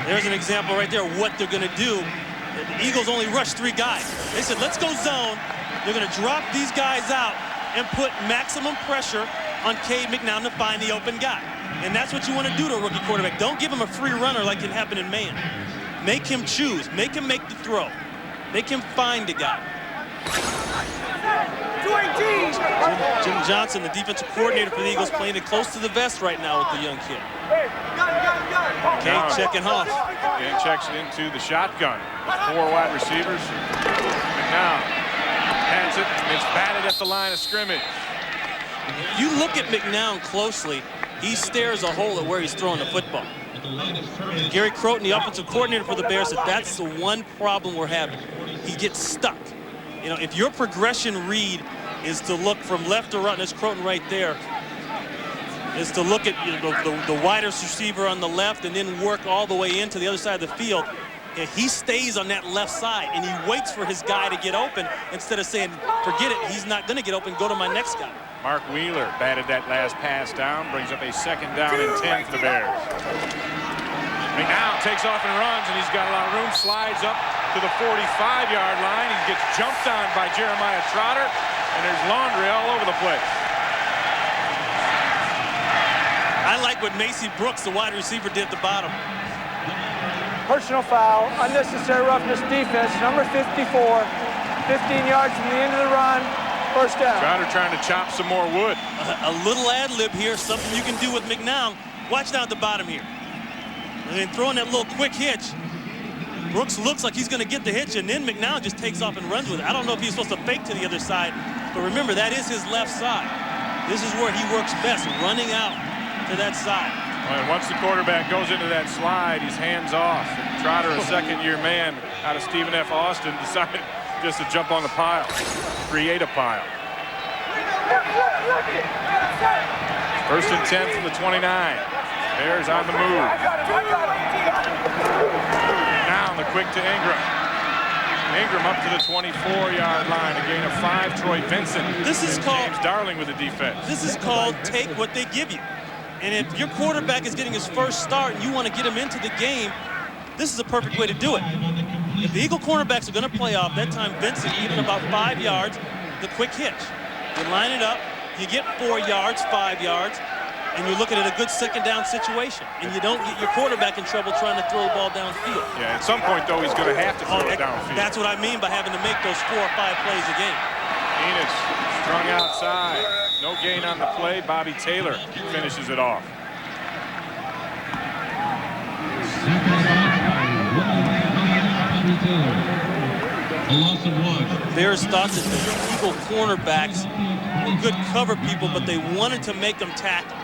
There's an example right there of what they're going to do. The Eagles only rushed 3 guys. They said, let's go zone. They're going to drop these guys out and put maximum pressure on Cade McNown to find the open guy. And that's what you want to do to a rookie quarterback. Don't give him a free runner like can happen in man. Make him choose. Make him make the throw. Make him find the guy. Jim Johnson, the defensive coordinator for the Eagles, playing it close to the vest right now with the young kid. Cade checking off. And checks into the shotgun. 4 wide receivers. McNown hands it. It's batted at the line of scrimmage. If you look at McNown closely, he stares a hole at where he's throwing the football. Gary Crowton, the offensive coordinator for the Bears, said that's the one problem we're having. He gets stuck. You know, if your progression read is to look from left to right, there's Crowton right there, is to look at the widest receiver on the left and then work all the way into the other side of the field. And he stays on that left side and he waits for his guy to get open instead of saying, forget it, he's not going to get open, go to my next guy. Mark Wheeler batted that last pass down, brings up a 2nd down and 10 for the Bears. McNown takes off and runs, and he's got a lot of room, slides up to the 45-yard line. He gets jumped on by Jeremiah Trotter, and there's laundry all over the place. I like what Macy Brooks, the wide receiver, did at the bottom. Personal foul, unnecessary roughness defense, number 54, 15 yards from the end of the run, first down. Trotter trying to chop some more wood. A little ad-lib here, something you can do with McNown. Watch down at the bottom here. And then throwing that little quick hitch. Brooks looks like he's going to get the hitch, and then McNown just takes off and runs with it. I don't know if he's supposed to fake to the other side, but remember, that is his left side. This is where he works best, running out to that side. Well, and once the quarterback goes into that slide, he's hands off. And Trotter, a second-year man out of Stephen F. Austin, decided just to jump on the pile, create a pile. 1st and 10 from the 29. Bears on the move. Now the quick to Ingram. Ingram up to the 24-yard line. A gain of 5. Troy Vincent. This is called James Darling with the defense. This is called take what they give you. And if your quarterback is getting his first start and you want to get him into the game, this is a perfect way to do it. If the Eagle cornerbacks are going to play off, that time Vincent, even about 5 yards, the quick hitch. You line it up, you get 4 yards, 5 yards, and you're looking at a good 2nd down situation. And you don't get your quarterback in trouble trying to throw the ball downfield. Yeah, at some point, though, he's going to have to throw it downfield. That's what I mean by having to make those 4 or 5 plays a game. Enos strung outside. No gain on the play. Bobby Taylor finishes it off. A loss of 1. Bears thought that the Eagle cornerbacks could cover people, but they wanted to make them tackle.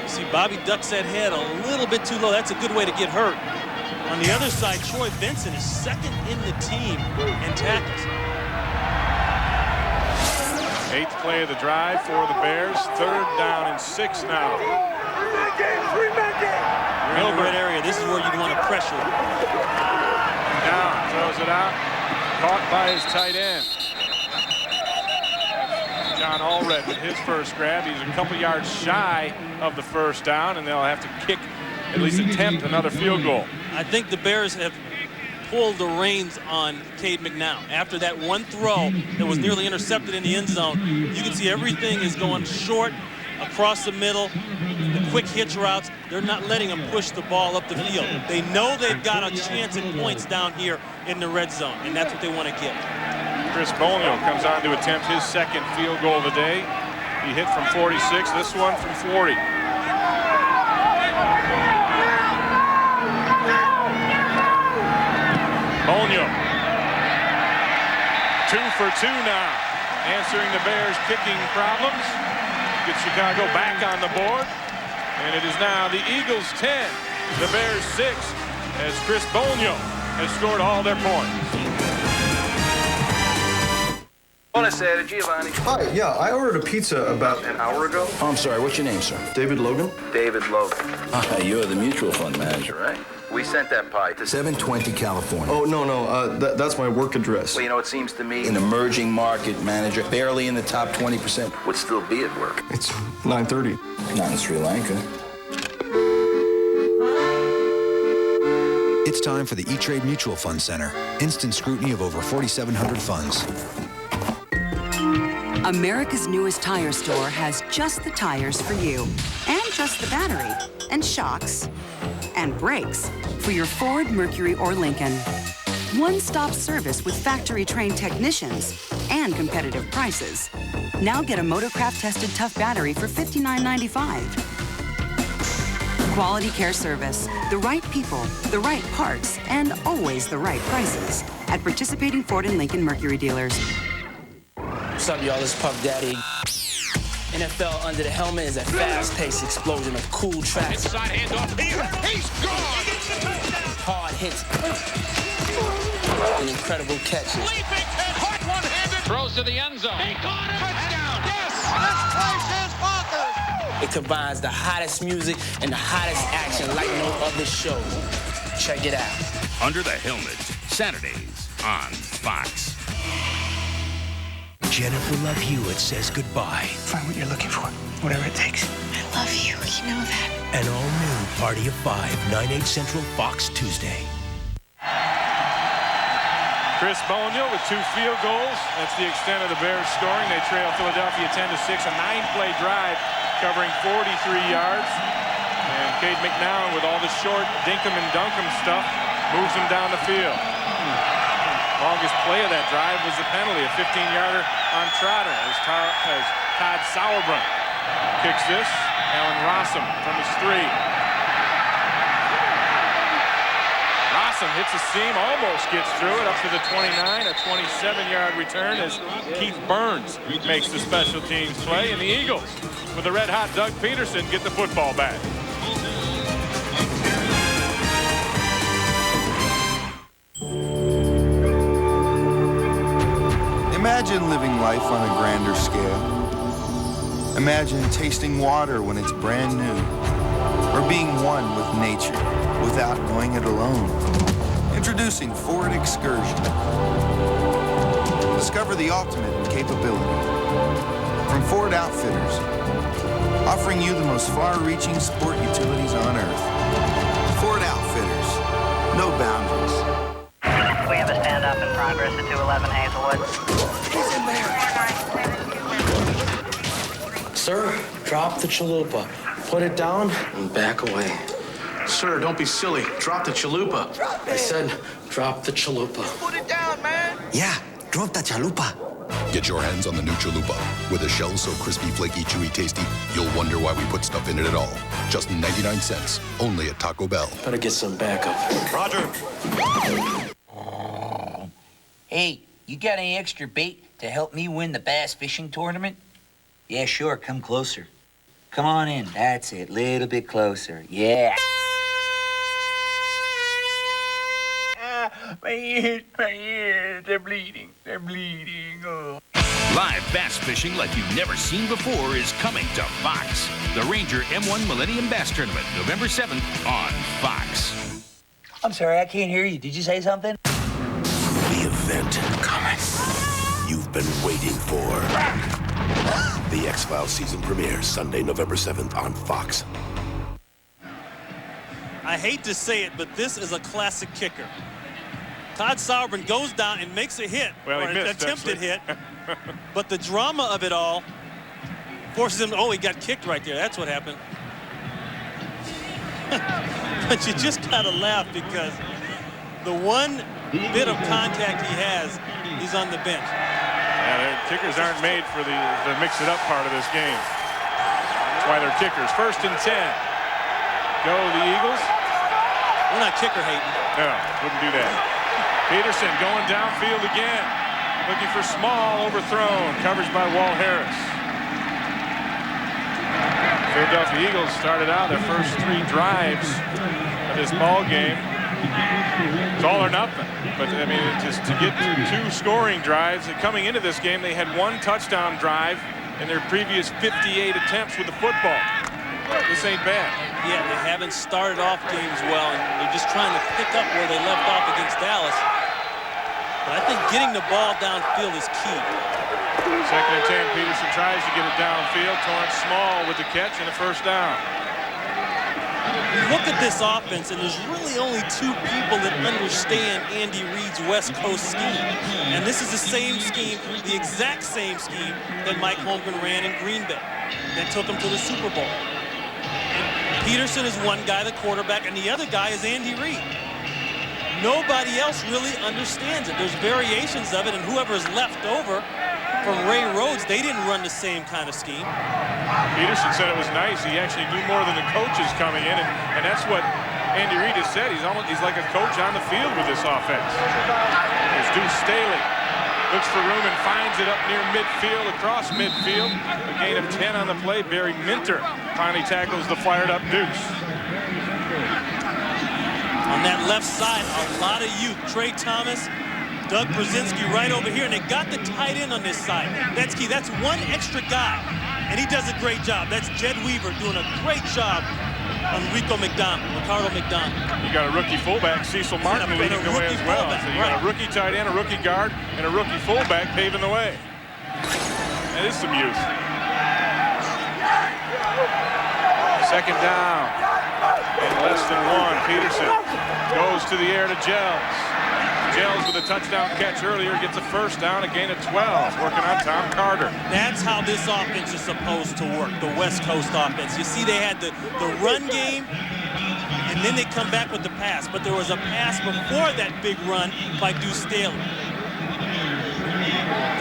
You see, Bobby ducks that head a little bit too low. That's a good way to get hurt. On the other side, Troy Vincent is 2nd in the team in tackles. 8th play of the drive for the Bears. 3rd down and 6 now. You're in the red area. This is where you'd want to pressure. Down, throws it out. Caught by his tight end. John Allred with his first grab. He's a couple yards shy of the first down, and they'll have to kick, at least attempt another field goal. I think the Bears have pulled the reins on Cade McNown. After that one throw that was nearly intercepted in the end zone, you can see everything is going short, across the middle, the quick hitch routes. They're not letting him push the ball up the field. They know they've got a chance at points down here in the red zone, and that's what they want to get. Chris Bonio comes on to attempt his 2nd field goal of the day. He hit from 46, this one from 40. Bonio 2 for 2 now, answering the Bears' kicking problems. Get Chicago back on the board. And it is now the Eagles 10, the Bears 6, as Chris Bonio has scored all their points. Buonasera, Giovanni. Hi, yeah, I ordered a pizza about an hour ago. Oh, I'm sorry, what's your name, sir? David Logan? David Logan. You're the mutual fund manager, Right? We sent that pie to 720 California. Oh, no, that's my work address. Well, you know, it seems to me An emerging market manager, barely in the top 20%. would still be at work. It's 9:30. Not in Sri Lanka. It's time for the E-Trade Mutual Fund Center. Instant scrutiny of over 4,700 funds. America's newest tire store has just the tires for you, and just the battery, and shocks, and brakes for your Ford, Mercury, or Lincoln. One-stop service with factory-trained technicians and competitive prices. Now get a Motorcraft-tested tough battery for $59.95. Quality care service, the right people, the right parts, and always the right prices at participating Ford and Lincoln Mercury dealers. What's up, y'all? It's Puff Daddy. NFL Under the Helmet is a fast-paced explosion of cool tracks. Inside handoff here. He's gone. Hard hits. And incredible catches. Leaping catch. Hard one-handed. Throws to the end zone. He caught it. Touchdown. Yes. This place is bonkers. It combines the hottest music and the hottest action like no other show. Check it out. Under the Helmet, Saturdays on Fox. Jennifer Love Hewitt says goodbye. Find what you're looking for, whatever it takes. I love you, you know that. An all-new Party of 5, 9/8 Central, Fox Tuesday. Chris Bonio with 2 field goals. That's the extent of the Bears scoring. They trail Philadelphia 10-6, a 9-play drive covering 43 yards. And Cade McNown with all the short dinkum and dunkum stuff moves him down the field. Longest play of that drive was the penalty, a 15-yarder on Trotter as Todd Sauerbrunn kicks this. Alan Rossum from his 3. Rossum hits a seam, almost gets through it up to the 29, a 27-yard return as Keith Burns makes the special teams play. And the Eagles, with the red-hot Doug Peterson, get the football back. Imagine living life on a grander scale. Imagine tasting water when it's brand new, or being one with nature without going it alone. Introducing Ford Excursion. Discover the ultimate in capability. From Ford Outfitters, offering you the most far-reaching sport utilities on Earth. Ford Outfitters, no boundaries. We have a stand-up in progress at 211 Hazelwood. He's in there. Sir, drop the chalupa. Put it down and back away. Sir, don't be silly. Drop the chalupa. I said, drop the chalupa. Put it down, man. Yeah, drop the chalupa. Get your hands on the new chalupa. With a shell so crispy, flaky, chewy, tasty, you'll wonder why we put stuff in it at all. Just 99 cents, only at Taco Bell. Better get some backup. Roger. Hey, you got any extra bait to help me win the bass fishing tournament? Yeah, sure, come closer. Come on in, that's it, little bit closer, yeah. My ears, they're bleeding, oh. Live bass fishing like you've never seen before is coming to Fox. The Ranger M1 Millennium Bass Tournament, November 7th on Fox. I'm sorry, I can't hear you. Did you say something? The event coming you've been waiting for. The X-Files season premieres Sunday, November 7th on Fox. I hate to say it, but this is a classic kicker. Todd Sauerbrunn goes down and makes a hit, well, or he missed, an attempted hit, but the drama of it all forces him, he got kicked right there. That's what happened. But you just gotta laugh because the one bit of contact he has, he's on the bench. Yeah, kickers aren't made for the mix-it-up part of this game. That's why they're kickers. 1st and 10. Go the Eagles. We're not kicker hating. No, wouldn't do that. Peterson going downfield again. looking for Small, overthrown. Coverage by Walt Harris. Philadelphia Eagles started out their first 3 drives of this ball game. It's all or nothing. But, I mean, just to get 2 scoring drives. And coming into this game, they had 1 touchdown drive in their previous 58 attempts with the football. This ain't bad. Yeah, they haven't started off games well, and they're just trying to pick up where they left off against Dallas. But I think getting the ball downfield is key. 2nd and 10. Peterson tries to get it downfield. Torrance Small with the catch and a first down. You look at this offense, and there's really only 2 people that understand Andy Reid's West Coast scheme. And this is the same scheme, the exact same scheme that Mike Holmgren ran in Green Bay that took him to the Super Bowl. And Peterson is one guy, the quarterback, and the other guy is Andy Reid. Nobody else really understands it. There's variations of it, and whoever is left over from Ray Rhodes, they didn't run the same kind of scheme. Peterson said it was nice. He actually knew more than the coaches coming in, and that's what Andy Reid has said. He's like a coach on the field with this offense. There's Deuce Staley. Looks for room and finds it up near midfield, across midfield. A gain of 10 on the play. Barry Minter finally tackles the fired-up Deuce. On that left side, a lot of youth. Trey Thomas, Doug Brzezinski right over here, and they got the tight end on this side. That's key. That's 1 extra guy, and he does a great job. That's Jed Weaver doing a great job on Ricardo McDonald. You got a rookie fullback, Cecil Martin, leading the way as well. So you got a rookie tight end, a rookie guard, and a rookie fullback paving the way. That is some youth. 2nd down. In less than 1, Peterson goes to the air to Gels. Gels with a touchdown catch earlier gets a first down, a gain of 12, working on Tom Carter. That's how this offense is supposed to work, the West Coast offense. You see, they had the run game, and then they come back with the pass. But there was a pass before that big run by Deuce Staley.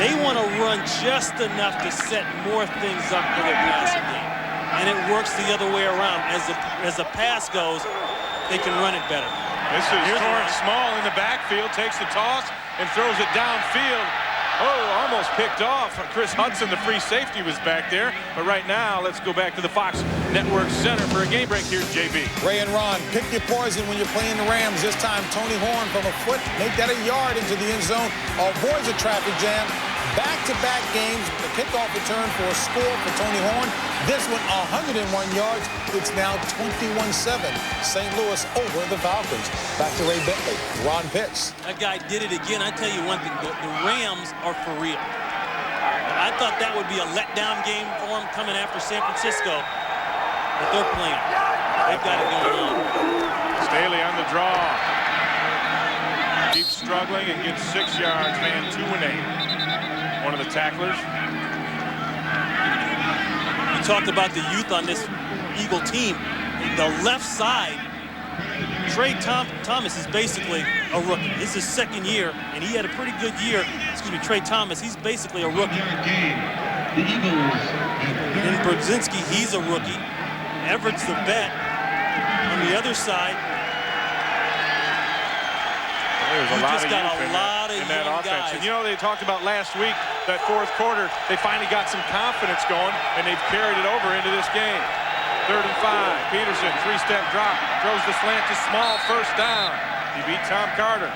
They want to run just enough to set more things up for their passing game. And it works the other way around. As the pass goes, they can run it better. This is Torrance Small in the backfield, takes the toss and throws it downfield. Oh, almost picked off. Chris Hudson, the free safety, was back there. But right now, let's go back to the Fox Network Center for a game break. Here's JB. Ray and Ron, pick your poison when you're playing the Rams. This time, Tony Horn from a foot, make that a yard into the end zone. Avoids a traffic jam. Back-to-back games, the kickoff return for a score for Tony Horn. This one, 101 yards. It's now 21-7. St. Louis over the Falcons. Back to Ray Bentley. Ron Pitts. That guy did it again. I tell you one thing, the Rams are for real. I thought that would be a letdown game for them coming after San Francisco, but they're playing. They've got it going on. Staley on the draw. Keeps struggling and gets 6 yards, man, 2 and 8. One of the tacklers. You talked about the youth on this Eagle team. The left side, Trey Thomas is basically a rookie. This is his 2nd year, and he had a pretty good year. Excuse me, Trey Thomas, he's basically a rookie. The Eagles. And Brzezinski, he's a rookie. Everett's the vet. On the other side, there's a lot of youth in that offense. guys. And you know, they talked about last week, that 4th quarter, they finally got some confidence going, and they've carried it over into this game. 3rd and 5. Peterson, 3-step drop, throws the slant to Small, first down. He beat Tom Carter.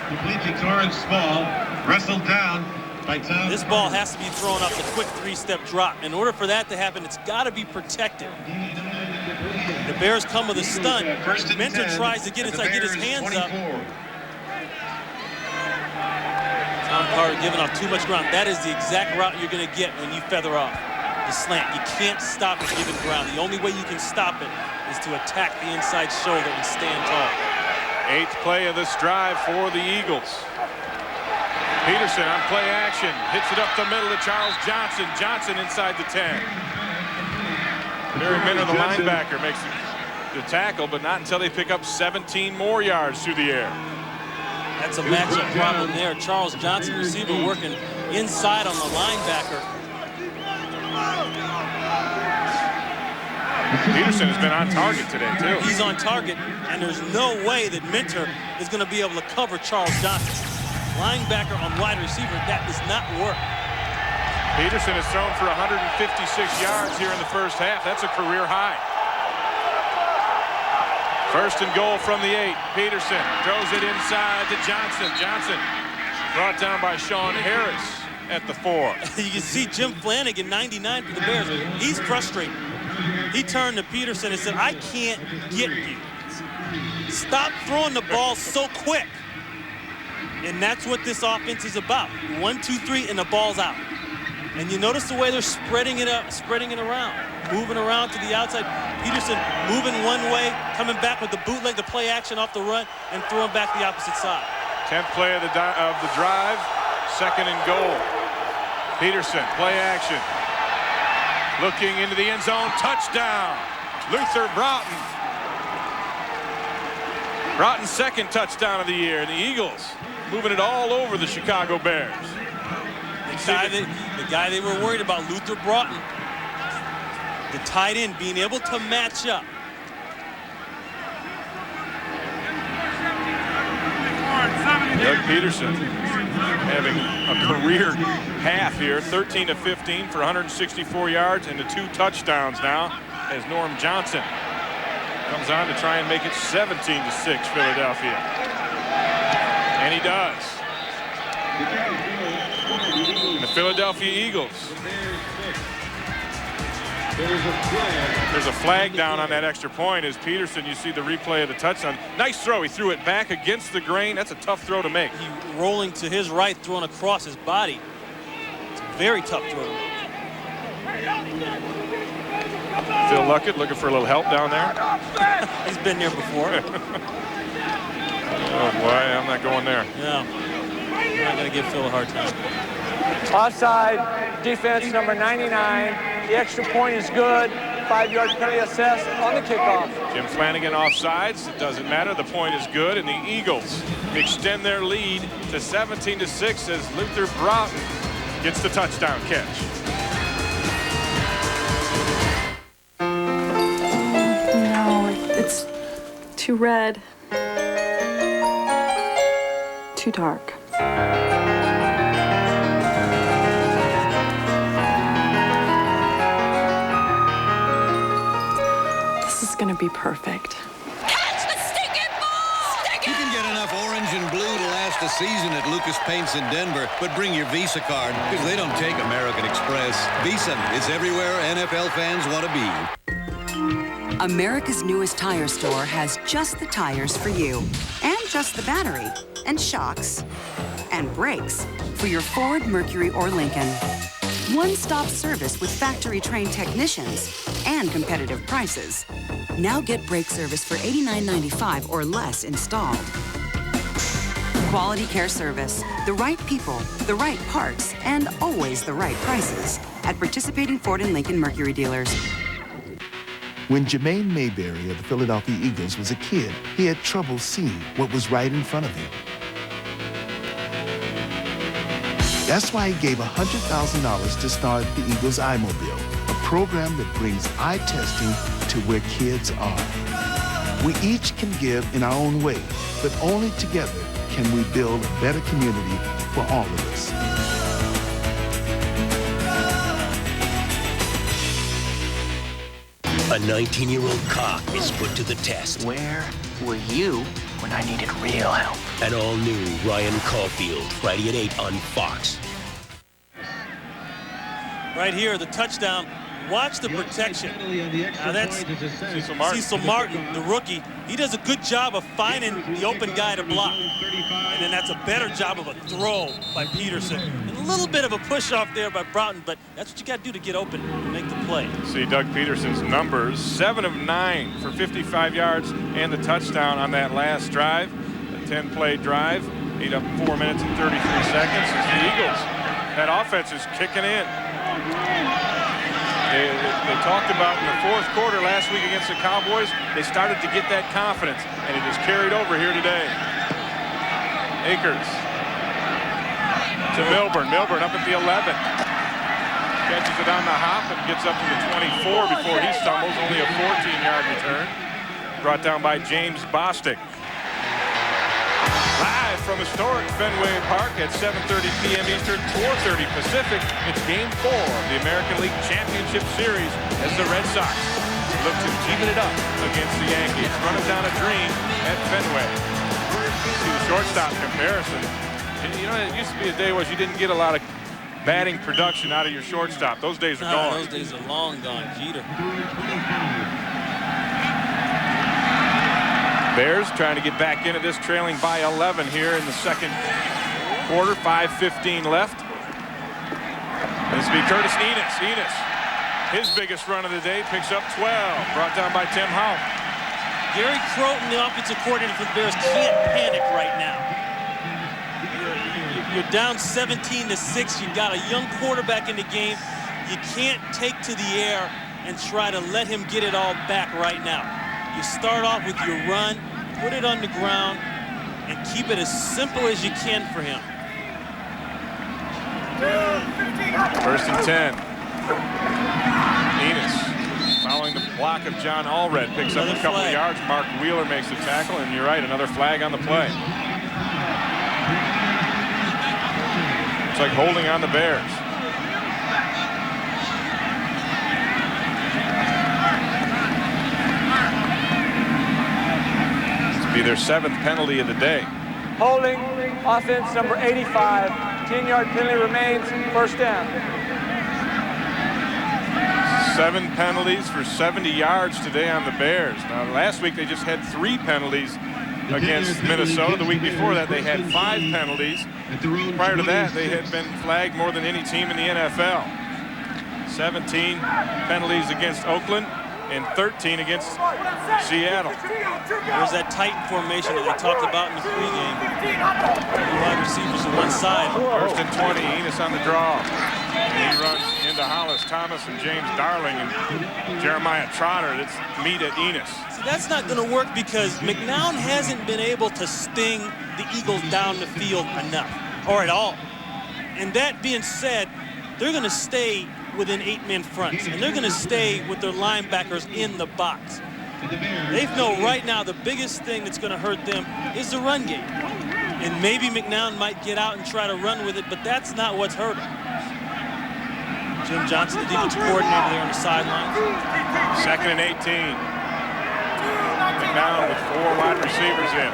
Complete to Torrance Small, wrestled down by Tom. This ball has to be thrown off the quick 3-step drop. In order for that to happen, it's got to be protected. The Bears come with a stunt. Minter tries to get inside, get his hands up. Tom Carter giving off too much ground. That is the exact route you're going to get when you feather off the slant. You can't stop it giving ground. The only way you can stop it is to attack the inside shoulder and stand tall. 8th play of this drive for the Eagles. Peterson on play action, hits it up the middle to Charles Johnson. Johnson inside the 10. Barry Minter, the linebacker, makes the tackle, but not until they pick up 17 more yards through the air. That's a matchup problem there. Charles Johnson, receiver, working inside on the linebacker. Peterson has been on target today, too. He's on target, and there's no way that Minter is going to be able to cover Charles Johnson. linebacker on wide receiver, that does not work. Peterson has thrown for 156 yards here in the first half. That's a career high. First and goal from the 8. Peterson throws it inside to Johnson. Johnson brought down by Sean Harris at the 4. You can see Jim Flanagan, 99 for the Bears. He's frustrated. He turned to Peterson and said, I can't get you. Stop throwing the ball so quick. And that's what this offense is about. 1, 2, 3, and the ball's out. And you notice the way they're spreading it around, moving around to the outside. Peterson moving one way, coming back with the bootleg, the play action off the run, and throwing back the opposite side. 10th play of the drive, second and goal. Peterson, play action. Looking into the end zone, touchdown. Luther Broughton. Broughton's second touchdown of the year, and the Eagles moving it all over the Chicago Bears. The guy they were worried about, Luther Broughton, the tight end, being able to match up. Doug Peterson having a career half here, 13 of 15 for 164 yards and the 2 touchdowns now as Norm Johnson comes on to try and make it 17-6 Philadelphia. And he does. And the Philadelphia Eagles. There's a flag down on that extra point as Peterson, you see the replay of the touchdown. Nice throw. He threw it back against the grain. That's a tough throw to make. He rolling to his right, throwing across his body. It's a very tough throw to make. Phil Luckett looking for a little help down there. He's been there before. Oh boy, I'm not going there. No, I'm not going to give Phil a hard time. Offside, defense number 99. The extra point is good. 5-yard penalty assessed on the kickoff. Jim Flanagan offsides. It doesn't matter. The point is good, and the Eagles extend their lead to 17-6 as Luther Broughton gets the touchdown catch. No, it's too red. Too dark. Gonna be perfect. Catch the stinking ball! You can get enough orange and blue to last a season at Lucas Paints in Denver, but bring your Visa card because they don't take American Express. Visa is everywhere NFL fans want to be. America's newest tire store has just the tires for you, and just the battery, and shocks, and brakes for your Ford, Mercury, or Lincoln. One-stop service with factory-trained technicians and competitive prices. Now get brake service for $89.95 or less installed. Quality care service, the right people, the right parts, and always the right prices at participating Ford and Lincoln Mercury dealers. When Jermaine Mayberry of the Philadelphia Eagles was a kid, he had trouble seeing what was right in front of him. That's why he gave $100,000 to start the Eagles iMobile, a program that brings eye testing to where kids are. We each can give in our own way, but only together can we build a better community for all of us. A 19-year-old cop is put to the test. Where were you when I needed real help? An all-new Ryan Caulfield, Friday at 8 on Fox. Right here, the touchdown. Watch the protection. Now that's Cecil Martin, the rookie. He does a good job of finding the open guy to block. And then that's a better job of a throw by Peterson. And a little bit of a push off there by Broughton, but that's what you got to do to get open and make the play. See Doug Peterson's numbers, 7 of 9 for 55 yards and the touchdown on that last drive. The 10-play drive, ate up 4 minutes and 33 seconds as the Eagles. That offense is kicking in. They talked about in the fourth quarter last week against the Cowboys, they started to get that confidence, and it is carried over here today. Akers to Milburn. Milburn up at the 11. Catches it on the hop and gets up to the 24 before he stumbles. Only a 14-yard return. Brought down by James Bostic. Live from historic Fenway Park at 7:30 p.m. Eastern, 4:30 Pacific. It's Game 4 of the American League Championship Series as the Red Sox look to even it up against the Yankees. Running down a dream at Fenway. See the shortstop comparison. You know, it used to be a day where you didn't get a lot of batting production out of your shortstop. Those days are gone. Those days are long gone, Jeter. Bears trying to get back into this, trailing by 11 here in the second quarter. 5:15 left. This will be Curtis Enos. Enos, his biggest run of the day, picks up 12. Brought down by Tim Houck. Gary Crowton, the offensive coordinator for the Bears, can't panic right now. You're down 17-6. You've got a young quarterback in the game. You can't take to the air and try to let him get it all back right now. You start off with your run, put it on the ground, and keep it as simple as you can for him. 1st and 10. Enos, following the block of John Allred, picks up a couple of yards. Mark Wheeler makes the tackle, and you're right, another flag on the play. It's like holding on the Bears. Be their 7th penalty of the day. Holding, offense number 85. 10-yard penalty remains, 1st down. 7 penalties for 70 yards today on the Bears. Now, last week they just had 3 penalties against Minnesota. The week before that they had 5 penalties. Prior to that they had been flagged more than any team in the NFL. 17 penalties against Oakland and 13 against Seattle. There's that tight formation that they talked about in the pregame. Wide receivers to one side. 1st and 20, Enos on the draw. And he runs into Hollis Thomas and James Darling and Jeremiah Trotter. That's meet at Enos. See, that's not going to work because McNown hasn't been able to sting the Eagles down the field enough, or at all. And that being said, they're going to stay within 8-man fronts, and they're going to stay with their linebackers in the box. They know right now the biggest thing that's going to hurt them is the run game. And maybe McNown might get out and try to run with it, but that's not what's hurt him. Jim Johnson, the defensive coordinator there on the sidelines. 2nd and 18. McNown with 4 wide receivers in.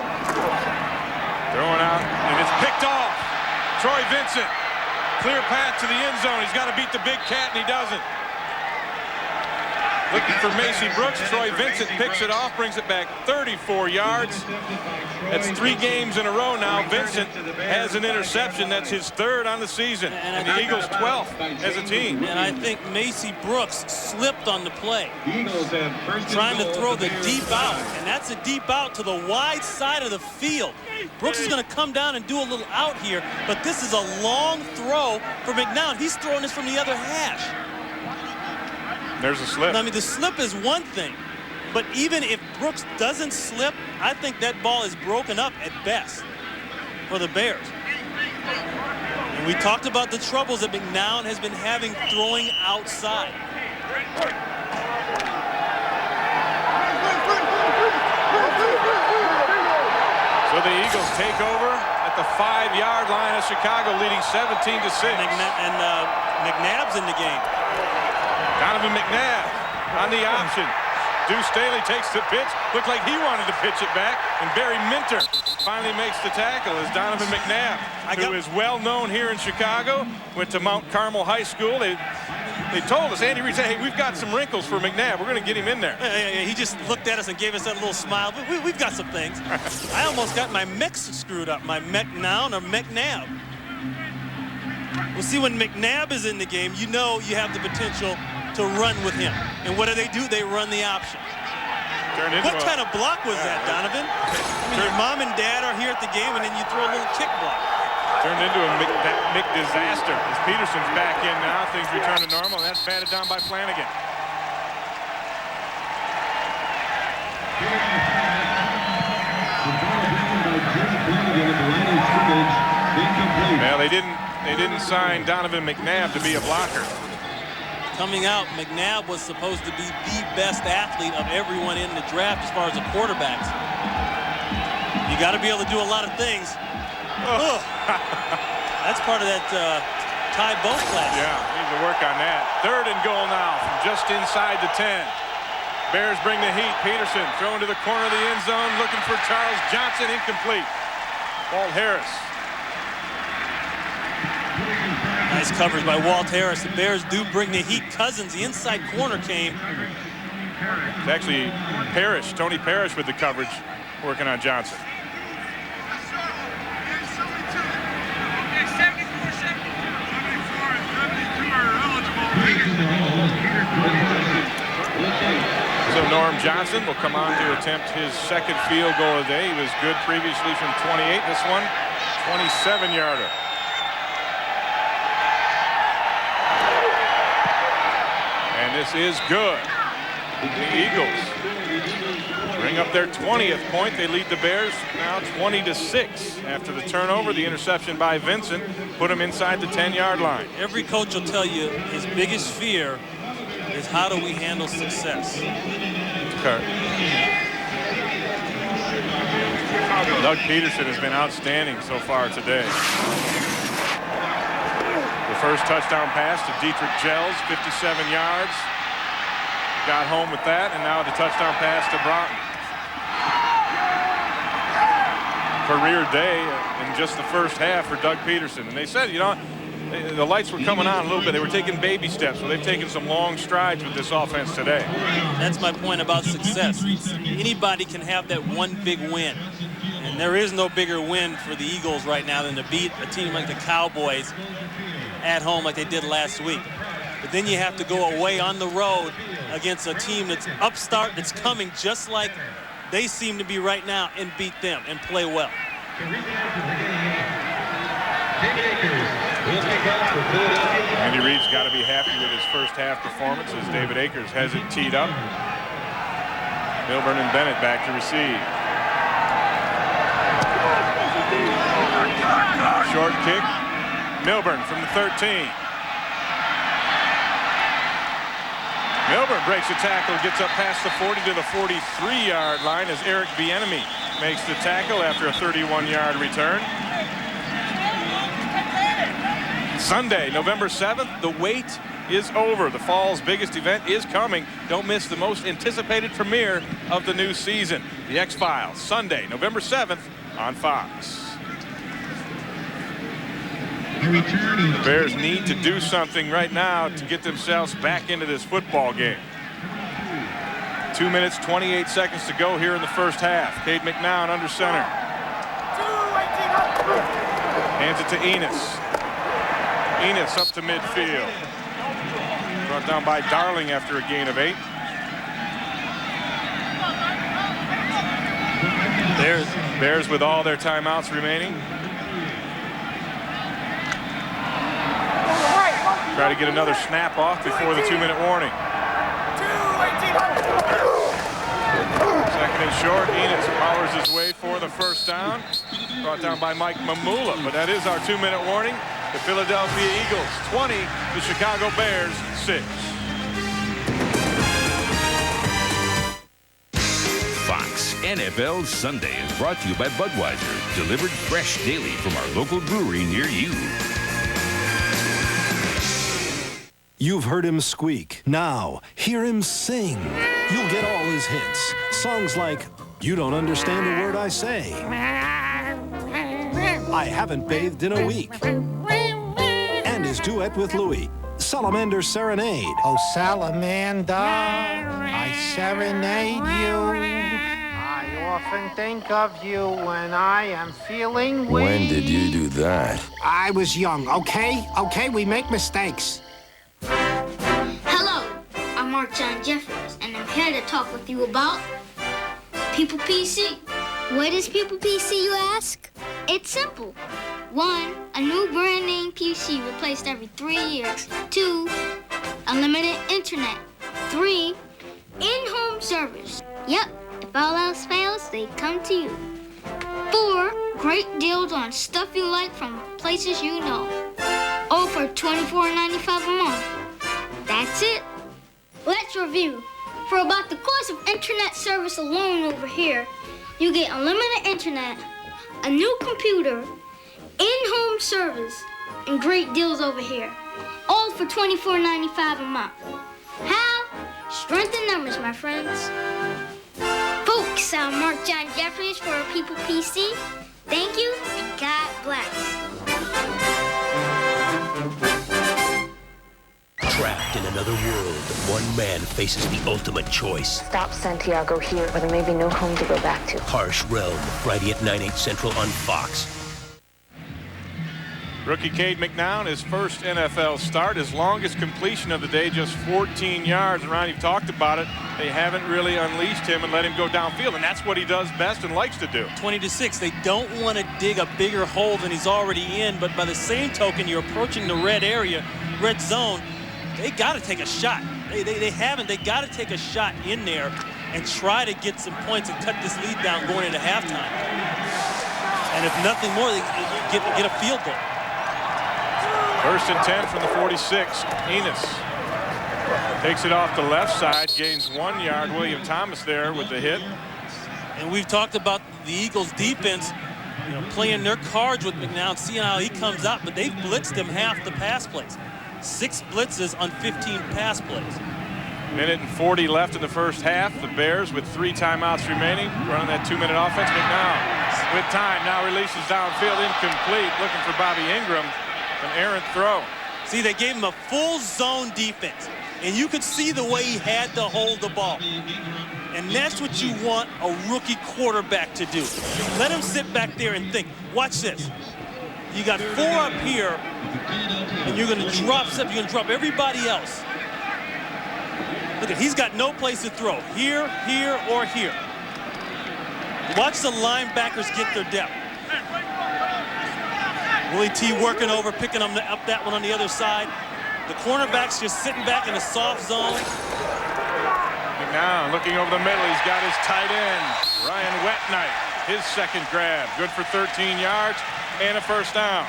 Throwing out, and it's picked off. Troy Vincent. Clear path to the end zone. He's got to beat the big cat, and he doesn't. Looking for Macy Brooks. Troy Vincent picks it off, brings it back 34 yards. That's 3 games in a row now. Vincent has an interception. That's his 3rd on the season. And the Eagles 12th as a team. And I think Macy Brooks slipped on the play. Trying to throw the deep out. And that's a deep out to the wide side of the field. Brooks is going to come down and do a little out here, but this is a long throw for McNown. He's throwing this from the other hash. There's a slip. I mean, the slip is one thing, but even if Brooks doesn't slip, I think that ball is broken up at best for the Bears. And we talked about the troubles that McNown has been having throwing outside. So the Eagles take over at the 5-yard line of Chicago, leading 17-6. And McNabb's in the game. Donovan McNabb on the option. Deuce Staley takes the pitch. Looked like he wanted to pitch it back. And Barry Minter finally makes the tackle as Donovan McNabb, who is well known here in Chicago, went to Mount Carmel High School. They told us, Andy Reid said, hey, we've got some wrinkles for McNabb. We're going to get him in there. He just looked at us and gave us that little smile. But we've got some things. I almost got my mix screwed up, my McNown or McNabb. Well, see, when McNabb is in the game, you know you have the potential to run with him. And what do? They run the option. What kind of block was that, Donovan? I mean, your mom and dad are here at the game, and then you throw a little kick block. Turned into a Mick disaster. As Peterson's back in now, things return to normal, and that's batted down by Flanagan. Well, they didn't sign Donovan McNabb to be a blocker. Coming out, McNabb was supposed to be the best athlete of everyone in the draft as far as the quarterbacks. You got to be able to do a lot of things. Oh. That's part of that Ty Bo class. Yeah, need to work on that. 3rd and goal now from just inside the 10. Bears bring the heat. Peterson throwing to the corner of the end zone, looking for Charles Johnson, incomplete. Walt Harris. Nice coverage by Walt Harris. The Bears do bring the heat. Cousins, the inside corner came. It's actually Parrish, Tony Parrish with the coverage, working on Johnson. So Norm Johnson will come on to attempt his 2nd field goal of the day. He was good previously from 28. This one, 27-yarder. And this is good. The Eagles bring up their 20th point. They lead the Bears now 20-6 after the turnover. The interception by Vincent put them inside the 10-yard line. Every coach will tell you his biggest fear is how do we handle success. Okay. Doug Peterson has been outstanding so far today. The first touchdown pass to Dietrich Gels, 57 yards. Got home with that, and now the touchdown pass to Broughton. Career day in just the first half for Doug Peterson. And they said, you know, the lights were coming on a little bit. They were taking baby steps. Well, they've taken some long strides with this offense today. That's my point about success. Anybody can have that one big win. And there is no bigger win for the Eagles right now than to beat a team like the Cowboys at home like they did last week. But then you have to go away on the road against a team that's upstart, that's coming just like they seem to be right now, and beat them and play well. Andy Reid's got to be happy with his first half performance as David Akers has it teed up. Milburn and Bennett back to receive. Short kick. Milburn from the 13. Milburn breaks a tackle, gets up past the 40 to the 43-yard line as Eric Bieniemy makes the tackle after a 31-yard return. Sunday, November 7th, the wait is over. The fall's biggest event is coming. Don't miss the most anticipated premiere of the new season. The X-Files, Sunday, November 7th on Fox. The Bears need to do something right now to get themselves back into this football game. 2 minutes, 28 seconds to go here in the first half. Cade McNown under center. Hands it to Enos. Enos up to midfield. Brought down by Darling after a gain of 8. Bears with all their timeouts remaining. Try to get another snap off before the 2-minute warning. 2nd and short. Enos powers his way for the first down. Brought down by Mike Mamula, but that is our 2-minute warning. The Philadelphia Eagles 20, the Chicago Bears 6. Fox NFL Sunday is brought to you by Budweiser, delivered fresh daily from our local brewery near you. You've heard him squeak. Now, hear him sing. You'll get all his hits. Songs like, You Don't Understand a Word I Say. I Haven't Bathed in a Week. And his duet with Louis, Salamander Serenade. Oh, Salamander, I serenade you. I often think of you when I am feeling weak. When did you do that? I was young, okay? Okay, we make mistakes. Hello, I'm Mark John Jeffers, and I'm here to talk with you about People PC. What is People PC, you ask? It's simple. 1, a new brand name PC replaced every 3 years. 2, unlimited internet. 3, in-home service. Yep, if all else fails, they come to you. 4, great deals on stuff you like from places you know. All for $24.95 a month. That's it. Let's review. For about the cost of internet service alone over here, you get unlimited internet, a new computer, in-home service, and great deals over here. All for $24.95 a month. How? Strength in numbers, my friends. Folks, I'm Mark John Jeffries for People PC. Thank you, and God bless. Trapped in another world, one man faces the ultimate choice. Stop Santiago here, or there may be no home to go back to. Harsh Realm, Friday at 9, 8 Central on Fox. Rookie Cade McNown, his first NFL start, his longest completion of the day, just 14 yards. And Ron, you've talked about it. They haven't really unleashed him and let him go downfield, and that's what he does best and likes to do. 20-6. They don't want to dig a bigger hole than he's already in, but by the same token, you're approaching the red area, red zone. They got to take a shot. They haven't. They got to take a shot in there and try to get some points and cut this lead down going into halftime. And if nothing more, they get a field goal. First and 10 from the 46. Enos takes it off the left side, gains 1 yard. William Thomas there with the hit. And we've talked about the Eagles defense, playing their cards with McNown, seeing how he comes out, but they've blitzed him half the pass plays. 6 blitzes on 15 pass plays. Minute and 40 left in the first half. The Bears with 3 timeouts remaining, running that 2-minute offense. McNown with time now releases downfield, incomplete, looking for Bobby Ingram. An errant throw. See, they gave him a full zone defense, and you could see the way he had to hold the ball. And that's what you want a rookie quarterback to do. Let him sit back there and think. Watch this. You got 4 up here, and you're going to drop stuff. You're going to drop everybody else. Look at, he's got no place to throw. Here, here, or here. Watch the linebackers get their depth. Willie T working over, picking up that one on the other side. The cornerback's just sitting back in a soft zone. McNown looking over the middle. He's got his tight end, Ryan Wetnight. His second grab, good for 13 yards and a first down.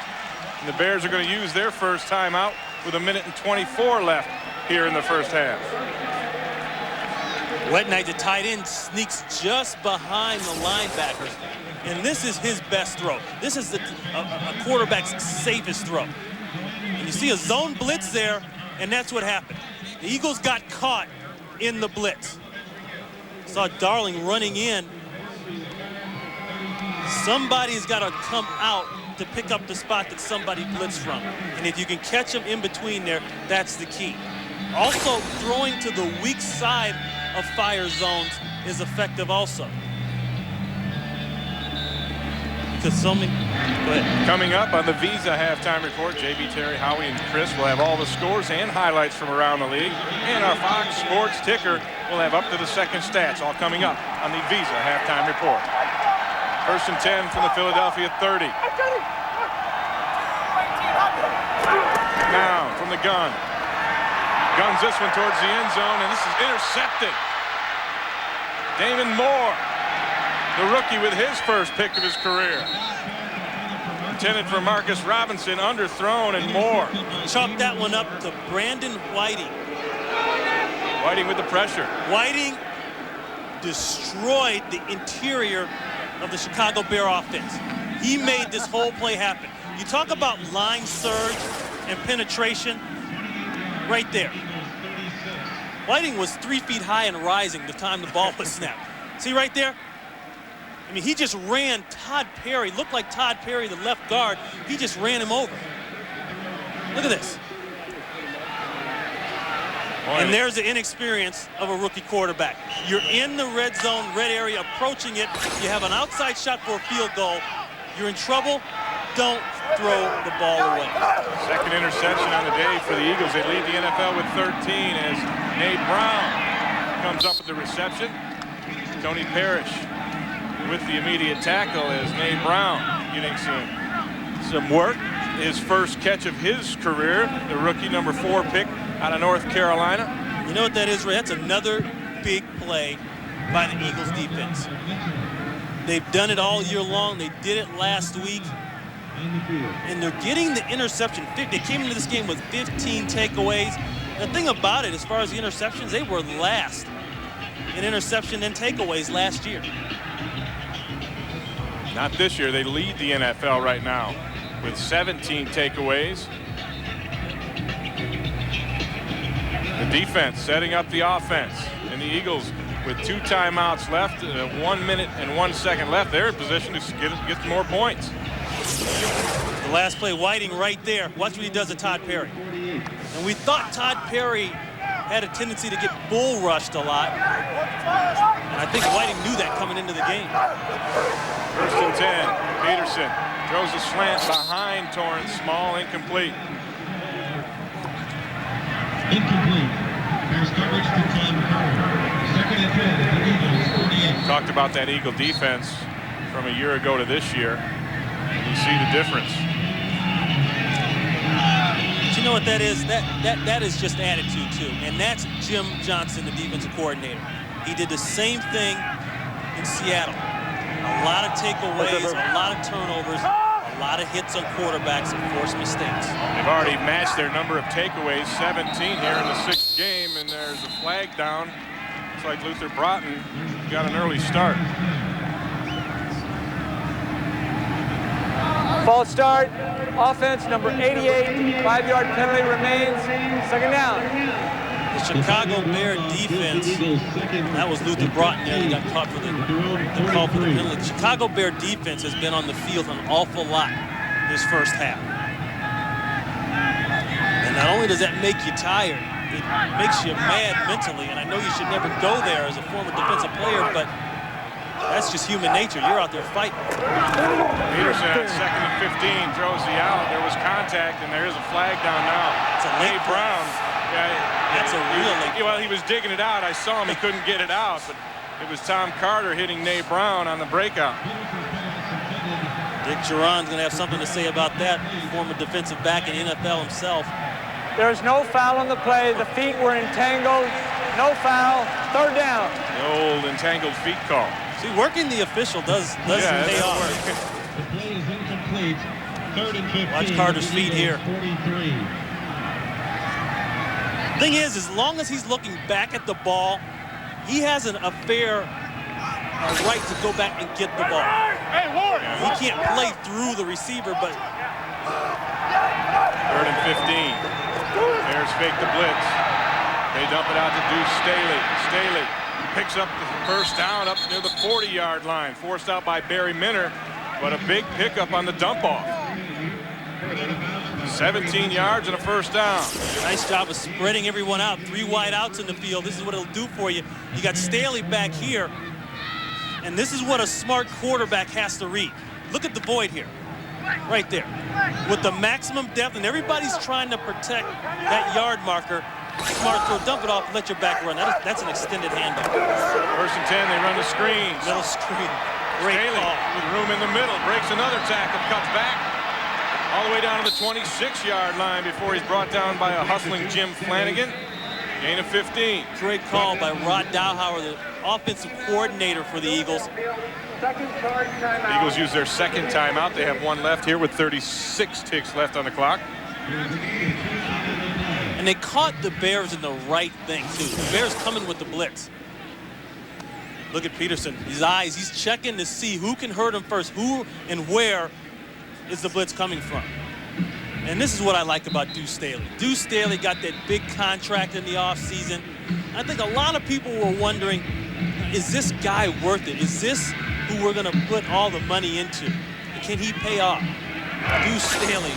And the Bears are going to use their first timeout with 1 minute and 24 left here in the first half. Wetnight, the tight end, sneaks just behind the linebackers. And this is his best throw. This is a quarterback's safest throw. And you see a zone blitz there, and that's what happened. The Eagles got caught in the blitz. Saw Darling running in. Somebody's got to come out to pick up the spot that somebody blitzed from. And if you can catch them in between there, that's the key. Also, throwing to the weak side of fire zones is effective also. Go ahead. Coming up on the Visa halftime report, JB, Terry, Howie, and Chris will have all the scores and highlights from around the league. And our Fox Sports ticker will have up to the second stats, all coming up on the Visa halftime report. First and 10 from the Philadelphia 30. Now from the gun. Guns this one towards the end zone, and this is intercepted. Damon Moore, the rookie with his first pick of his career. Intended for Marcus Robinson, underthrown, and Moore. Chalk that one up to Brandon Whiting. Whiting with the pressure. Whiting destroyed the interior of the Chicago Bear offense. He made this whole play happen. You talk about line surge and penetration right there. Whiting was 3 feet high and rising the time the ball was snapped. See right there? I mean, he just ran Todd Perry. Looked like Todd Perry, the left guard. He just ran him over. Look at this. And there's the inexperience of a rookie quarterback. You're in the red zone, red area, approaching it. You have an outside shot for a field goal. You're in trouble. Don't throw the ball away. Second interception on the day for the Eagles. They lead the NFL with 13 as Nate Brown comes up with the reception. Tony Parrish with the immediate tackle as Nate Brown getting some work. His first catch of his career, the rookie number 4 pick out of North Carolina. You know what that is, Ray? That's another big play by the Eagles defense. They've done it all year long. They did it last week. And they're getting the interception. They came into this game with 15 takeaways. The thing about it, as far as the interceptions, they were last in interception and takeaways last year. Not this year. They lead the NFL right now with 17 takeaways. The defense setting up the offense, and the Eagles with 2 timeouts left, 1 minute and 1 second left. They're in position to get more points. The last play, Whiting right there. Watch what he does to Todd Perry. And we thought Todd Perry had a tendency to get bull rushed a lot. And I think Whiting knew that coming into the game. 1st and 10. Peterson throws a slant behind Torrance. Small, incomplete. Incomplete. There's coverage to Tom Carter. 2nd and 10 at the Eagles, 48. Talked about that Eagle defense from a year ago to this year. You see the difference. But you know what that is? That is just attitude too. And that's Jim Johnson, the defensive coordinator. He did the same thing in Seattle. A lot of takeaways, a lot of turnovers, a lot of hits on quarterbacks and forced mistakes. They've already matched their number of takeaways, 17 here in the 6th game, and there's a flag down. Looks like Luther Broughton got an early start. False start. Offense number 88. 5-yard penalty remains. 2nd down. The Chicago Bear defense, that was Luther Broughton there that got caught for the call for the penalty. The Chicago Bear defense has been on the field an awful lot this first half. And not only does that make you tired, it makes you mad mentally. And I know you should never go there as a former defensive player, but that's just human nature. You're out there fighting. Peterson on 2nd and 15 throws the out. There was contact, and there is a flag down now. It's a late Brown. That's a real late. Well, he was digging it out. I saw him. He couldn't get it out, but it was Tom Carter hitting Nate Brown on the breakout. Dick Geron's going to have something to say about that. Former defensive back in the NFL himself. There's no foul on the play. The feet were entangled. No foul. 3rd down. The old entangled feet call. See, working the official doesn't pay off. The play is incomplete. 3rd and 15. Watch Carter's feet here. 43. Thing is, as long as he's looking back at the ball, he has a fair right to go back and get the ball. He can't play through the receiver, but 3rd and 15. Bears fake the blitz. They dump it out to Deuce Staley. Staley picks up the 1st down up near the 40-yard line. Forced out by Barry Minner, but a big pickup on the dump-off. 17 yards and a 1st down. Nice job of spreading everyone out. 3 wide outs in the field. This is what it'll do for you. You got Staley back here, and this is what a smart quarterback has to read. Look at the void here, right there, with the maximum depth, and everybody's trying to protect that yard marker. Smart throw, dump it off, and let your back run. That's an extended handoff. 1st and 10, they run the screens. Middle screen. Great Staley call. with room in the middle, breaks another tackle, cuts back all the way down to the 26-yard line before he's brought down by a hustling Jim Flanagan. Gain of 15. Great call by Rod Dowhauer, the offensive coordinator for the Eagles. The Eagles use their 2nd timeout. They have 1 left here with 36 ticks left on the clock. And they caught the Bears in the right thing, too. The Bears coming with the blitz. Look at Peterson. His eyes, he's checking to see who can hurt him first, who and where is the blitz coming from. And this is what I like about Deuce Staley. Deuce Staley got that big contract in the offseason. I think a lot of people were wondering, is this guy worth it? Is this who we're going to put all the money into? Can he pay off? Deuce Staley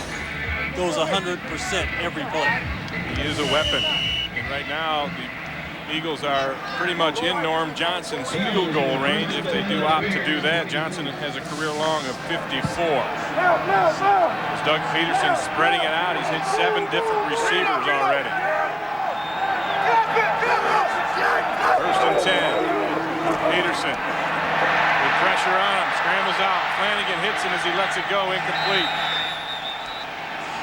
goes 100% every play. He is a weapon. And right now, the Eagles are pretty much in Norm Johnson's field goal range. If they do opt to do that, Johnson has a career long of 54. As Doug Peterson spreading it out, he's hit 7 different receivers already. 1st and 10. Peterson with pressure on him, scrambles out. Flanagan hits him as he lets it go, incomplete.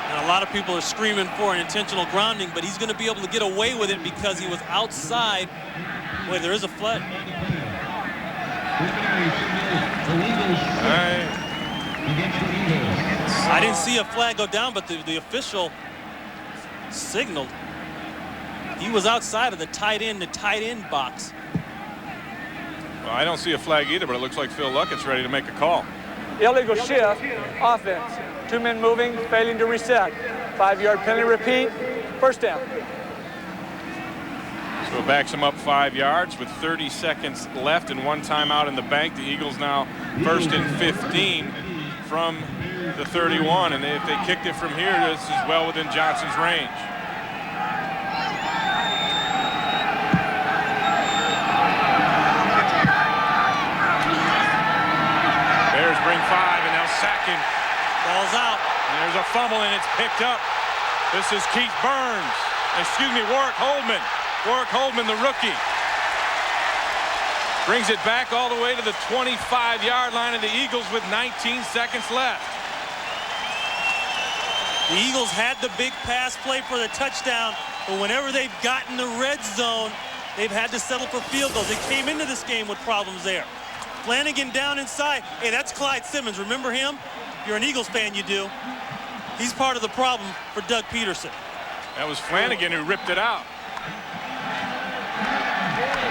And a lot of people are screaming for an intentional grounding, but he's going to be able to get away with it because he was outside. Wait, there is a flag. I didn't see a flag go down, but the official signaled. He was outside of the tight end box. Well, I don't see a flag either, but it looks like Phil Luckett's ready to make a call. Illegal shift, offense. 2 men moving, failing to reset. 5-yard penalty, repeat, first down. So it backs them up 5 yards with 30 seconds left and 1 timeout in the bank. The Eagles now first and 15 from the 31, and if they kicked it from here, this is well within Johnson's range. Bears bring 5, and they'll sack him. Ball's out. And there's a fumble, and it's picked up. This is Keith Burns. Excuse me, Warwick Holdman. Warwick Holdman, the rookie. Brings it back all the way to the 25-yard line of the Eagles with 19 seconds left. The Eagles had the big pass play for the touchdown, but whenever they've gotten the red zone, they've had to settle for field goals. They came into this game with problems there. Flanagan down inside. Hey, that's Clyde Simmons. Remember him? If you're an Eagles fan, you do. He's part of the problem for Doug Peterson. That was Flanagan who ripped it out.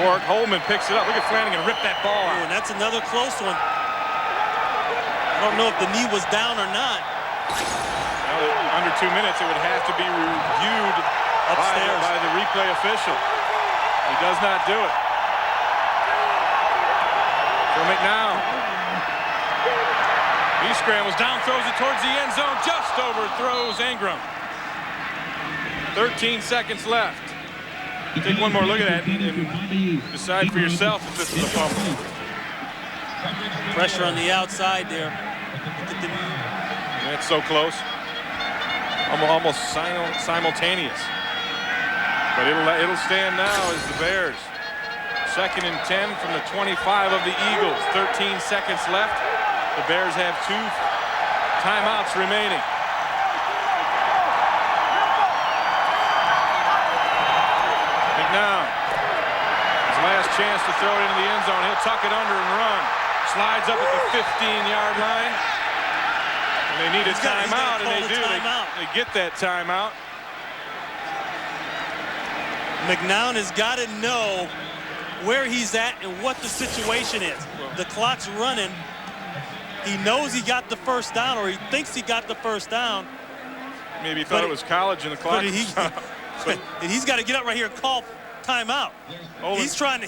Warwick Holdman picks it up. Look at Flanagan rip that ball out. And that's another close one. I don't know if the knee was down or not. Well, under 2 minutes, it would have to be reviewed upstairs by the replay official. He does not do it. So McNown. He scrambles down, throws it towards the end zone, just overthrows Ingram. 13 seconds left. Take one more look at that and decide for yourself if this is a fumble. Pressure on the outside there. That's so close. Almost simultaneous. But it'll stand now as the Bears. 2nd and 10 from the 25 of the Eagles. 13 seconds left. The Bears have 2 timeouts remaining. McNown, his last chance to throw it into the end zone. He'll tuck it under and run. Slides up at the 15-yard line. And they need a timeout, and they do. They get that timeout. McNown has got to know where he's at and what the situation is. The clock's running. He knows he got the first down, or he thinks he got the first down. Maybe he thought it was college and the clock. And he's got to get up right here and call timeout. He's trying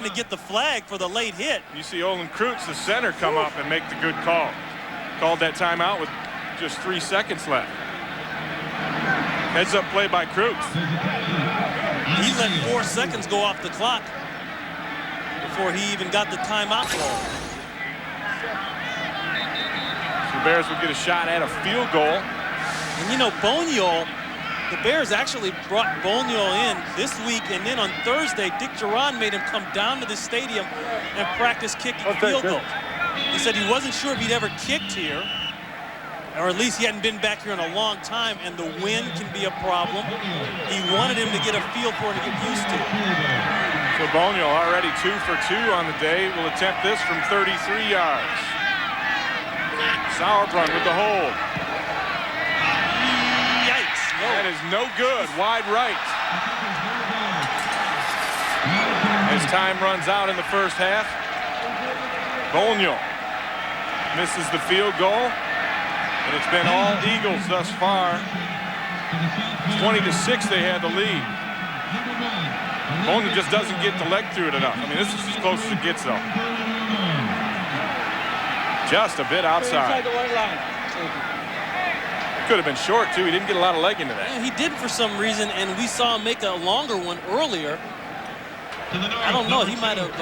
to get the flag for the late hit. You see Olin Kreutz, the center, come up and make the good call. Called that timeout with just 3 seconds left. Heads up play by Kreutz. He let 4 seconds go off the clock before he even got the timeout call. The Bears will get a shot at a field goal. And you know, Boniol, the Bears actually brought Boniol in this week, and then on Thursday, Dick Duran made him come down to the stadium and practice kicking field goals. He said he wasn't sure if he'd ever kicked here, or at least he hadn't been back here in a long time, and the wind can be a problem. He wanted him to get a feel for it to get used to. So Boniol already 2 for 2 on the day. Will attempt this from 33 yards. Sauerbrunn with the hold. Yikes. No. That is no good. Wide right. As time runs out in the first half, Boniol misses the field goal. And it's been all Eagles thus far. 20-6 they had the lead. Boniol just doesn't get the leg through it enough. I mean, this is as close as it gets, though. Just a bit outside. Could have been short, too. He didn't get a lot of leg into that. Yeah, he did for some reason, and we saw him make a longer one earlier. I don't know. He might have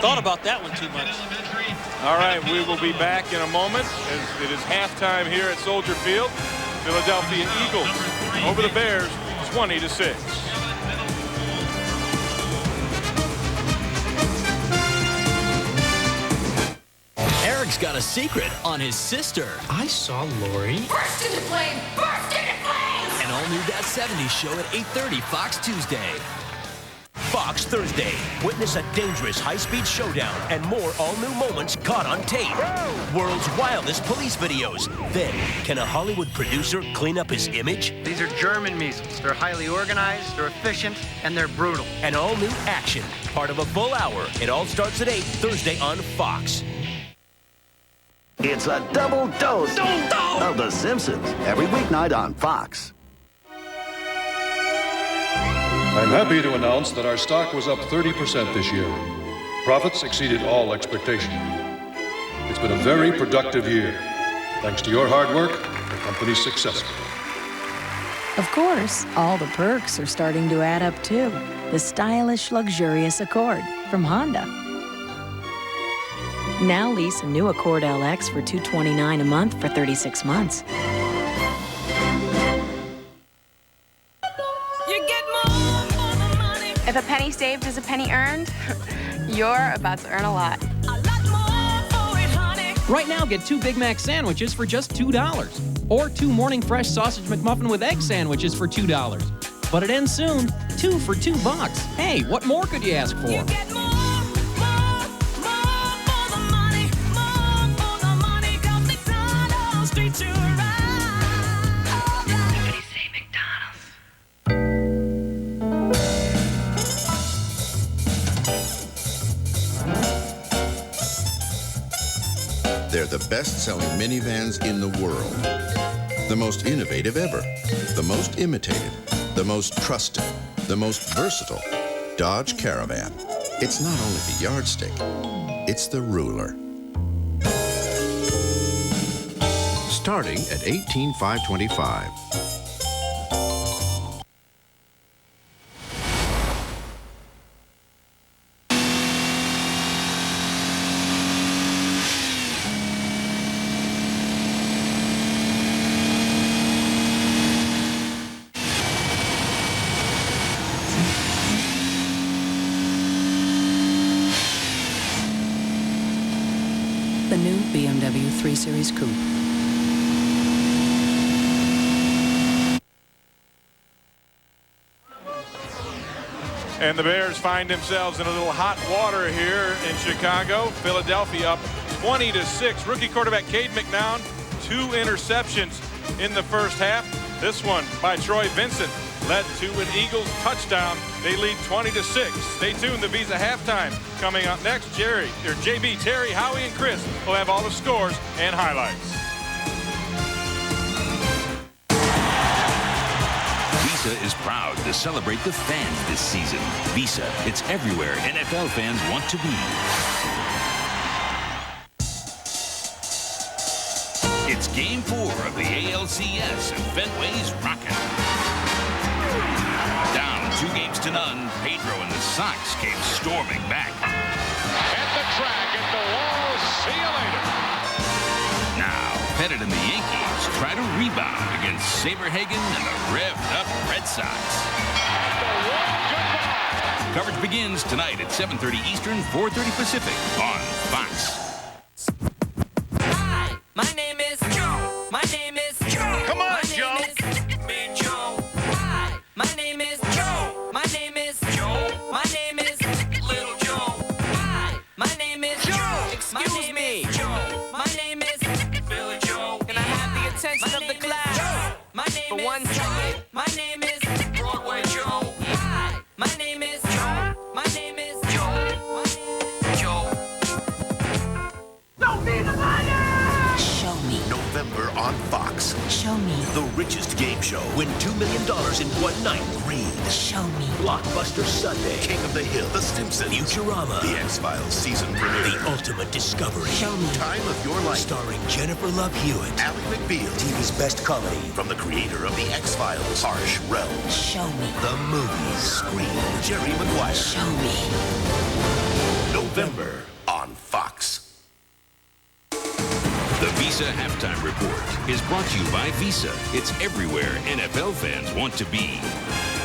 thought about that one too much. All right, we will be back in a moment as it is halftime here at Soldier Field. Philadelphia Eagles over the Bears, 20-6. Eric's got a secret on his sister. I saw Lori. Burst into flame! Burst into flame! An all-new That 70s show at 8:30 Fox Tuesday. Fox Thursday. Witness a dangerous high-speed showdown and more all-new moments caught on tape. World's wildest police videos. Then, can a Hollywood producer clean up his image? These are German measles. They're highly organized, they're efficient, and they're brutal. An all-new action. Part of a full hour. It all starts at 8 Thursday on Fox. It's a double dose of The Simpsons every weeknight on Fox. I'm happy to announce that our stock was up 30% this year. Profits exceeded all expectation. It's been a very productive year. Thanks to your hard work, the company's successful. Of course, all the perks are starting to add up too. The stylish, luxurious Accord from Honda. Now lease a new Accord LX for $229 a month for 36 months. If a penny saved is a penny earned, you're about to earn a lot. Right now, get 2 Big Mac sandwiches for just $2. Or 2 Morning Fresh Sausage McMuffin with egg sandwiches for $2. But it ends soon. 2 for $2. Hey, what more could you ask for? They're the best-selling minivans in the world. The most innovative ever. The most imitated. The most trusted. The most versatile. Dodge Caravan. It's not only the yardstick, it's the ruler. Starting at $18,525. The new BMW 3 Series Coupe. And the Bears find themselves in a little hot water here in Chicago. Philadelphia up 20-6. Rookie quarterback Cade McNown, 2 interceptions in the first half. This one by Troy Vincent led to an Eagles touchdown. They lead 20-6. Stay tuned. The Visa halftime coming up next. JB, Terry, Howie, and Chris will have all the scores and highlights. Visa is proud to celebrate the fans this season. Visa, it's everywhere NFL fans want to be. It's Game 4 of the ALCS, and Fenway's rocking. Down 2-0. Pedro and the Sox came storming back. At the track, at the wall, see you later. Now, Pettit and the Yankees try to rebound against Saberhagen and the revved-up Red Sox. Coverage begins tonight at 7:30 Eastern, 4:30 Pacific on Fox. Hi, my name is Joe. My name is Joe. Come on, my Joe. Name is Big Joe. Hi, my name is Joe. My name is Joe. My name is Little Joe. Hi, my name is Joe. Excuse me. Joe. My name is Billy Joe. Can I have the attention of the class? My name is one second. My name is Broadway Joe. Hi, my name is Joe. My name is Joe. My name is Joe. Don't be the money! Show me. November on Fox. Show me. The richest game show. Win $2 million in one night. Read. Show me. Blockbuster Sunday. King of the Hill. The Simpsons. Futurama. The X-Files season premiere. The Ultimate Discovery. Show me. Time of Your Life. Starring Jennifer Love Hewitt. Ally McBeal. TV's best comedy. From the creator of The X-Files. Harsh Realm. Show me. The movies. Scream. Jerry Maguire. Show me. November on Fox. The Visa Halftime Report is brought to you by Visa. It's everywhere NFL fans want to be.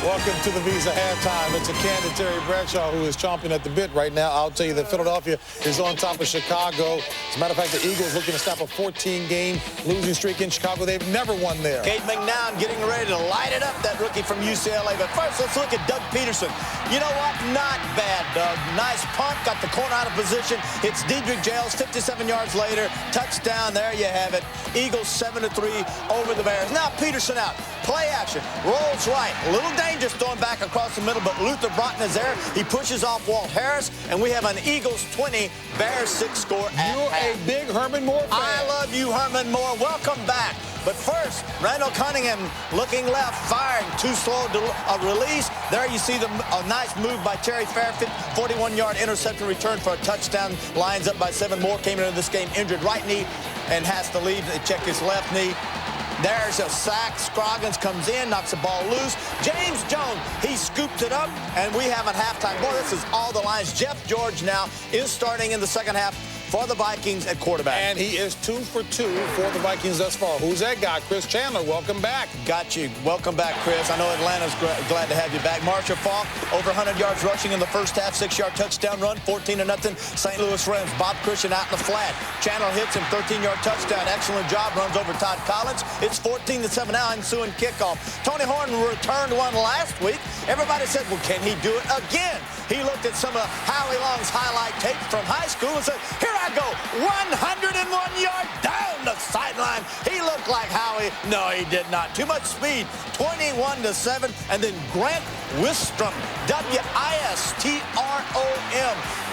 Welcome to the Visa Halftime. It's a candid Terry Bradshaw who is chomping at the bit right now. I'll tell you that Philadelphia is on top of Chicago. As a matter of fact, the Eagles looking to stop a 14-game losing streak in Chicago. They've never won there. Cade McNown getting ready to light it up, that rookie from UCLA. But first, let's look at Doug Peterson. You know what? Not bad, Doug. Nice pump, got the corner out of position. It's Dedrick Jails 57 yards later. Touchdown, there you have it. Eagles 7-3 over the Bears. Now Peterson out. Play action. Rolls right. A little dangerous throwing back across the middle, but Luther Broughton is there. He pushes off Walt Harris, and we have an Eagles 20, Bears 6 score at half. You're a big Herman Moore fan. I love you, Herman Moore. Welcome back. But first, Randall Cunningham looking left, firing. Too slow a release. There you see a nice move by Terry Fairfield. 41-yard interception return for a touchdown. Lions up by 7. Moore came into this game injured right knee and has to leave. They check his left knee. There's a sack. Scroggins comes in, knocks the ball loose. James Jones, he scooped it up, and we have at halftime. Boy, this is all the Lions. Jeff George now is starting in the second half for the Vikings at quarterback. And he is 2 for 2 for the Vikings thus far. Who's that guy? Chris Chandler, welcome back. Got you. Welcome back, Chris. I know Atlanta's glad to have you back. Marshall Faulk, over 100 yards rushing in the first half, 6-yard touchdown run, 14-0. St. Louis Rams. Bob Christian out in the flat. Chandler hits him, 13-yard touchdown. Excellent job, runs over Todd Collins. It's 14-7 now, ensuing kickoff. Tony Horn returned one last week. Everybody said, well, can he do it again? He looked at some of Howie Long's highlight tape from high school and said, here I go, 101 yard down the sideline. He looked like Howie. No, he did not. Too much speed. 21-7. And then Grant Wistrom, W-I-S-T-R-O-M,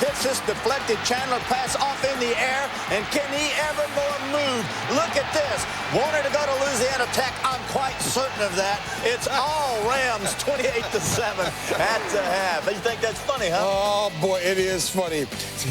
hits this deflected Chandler pass off in the air. And can he ever move? Look at this. Wanted to go to Louisiana Tech. I'm quite certain of that. It's all Rams, 28-7 at the half. You think that's funny, huh? Oh, boy, it is funny.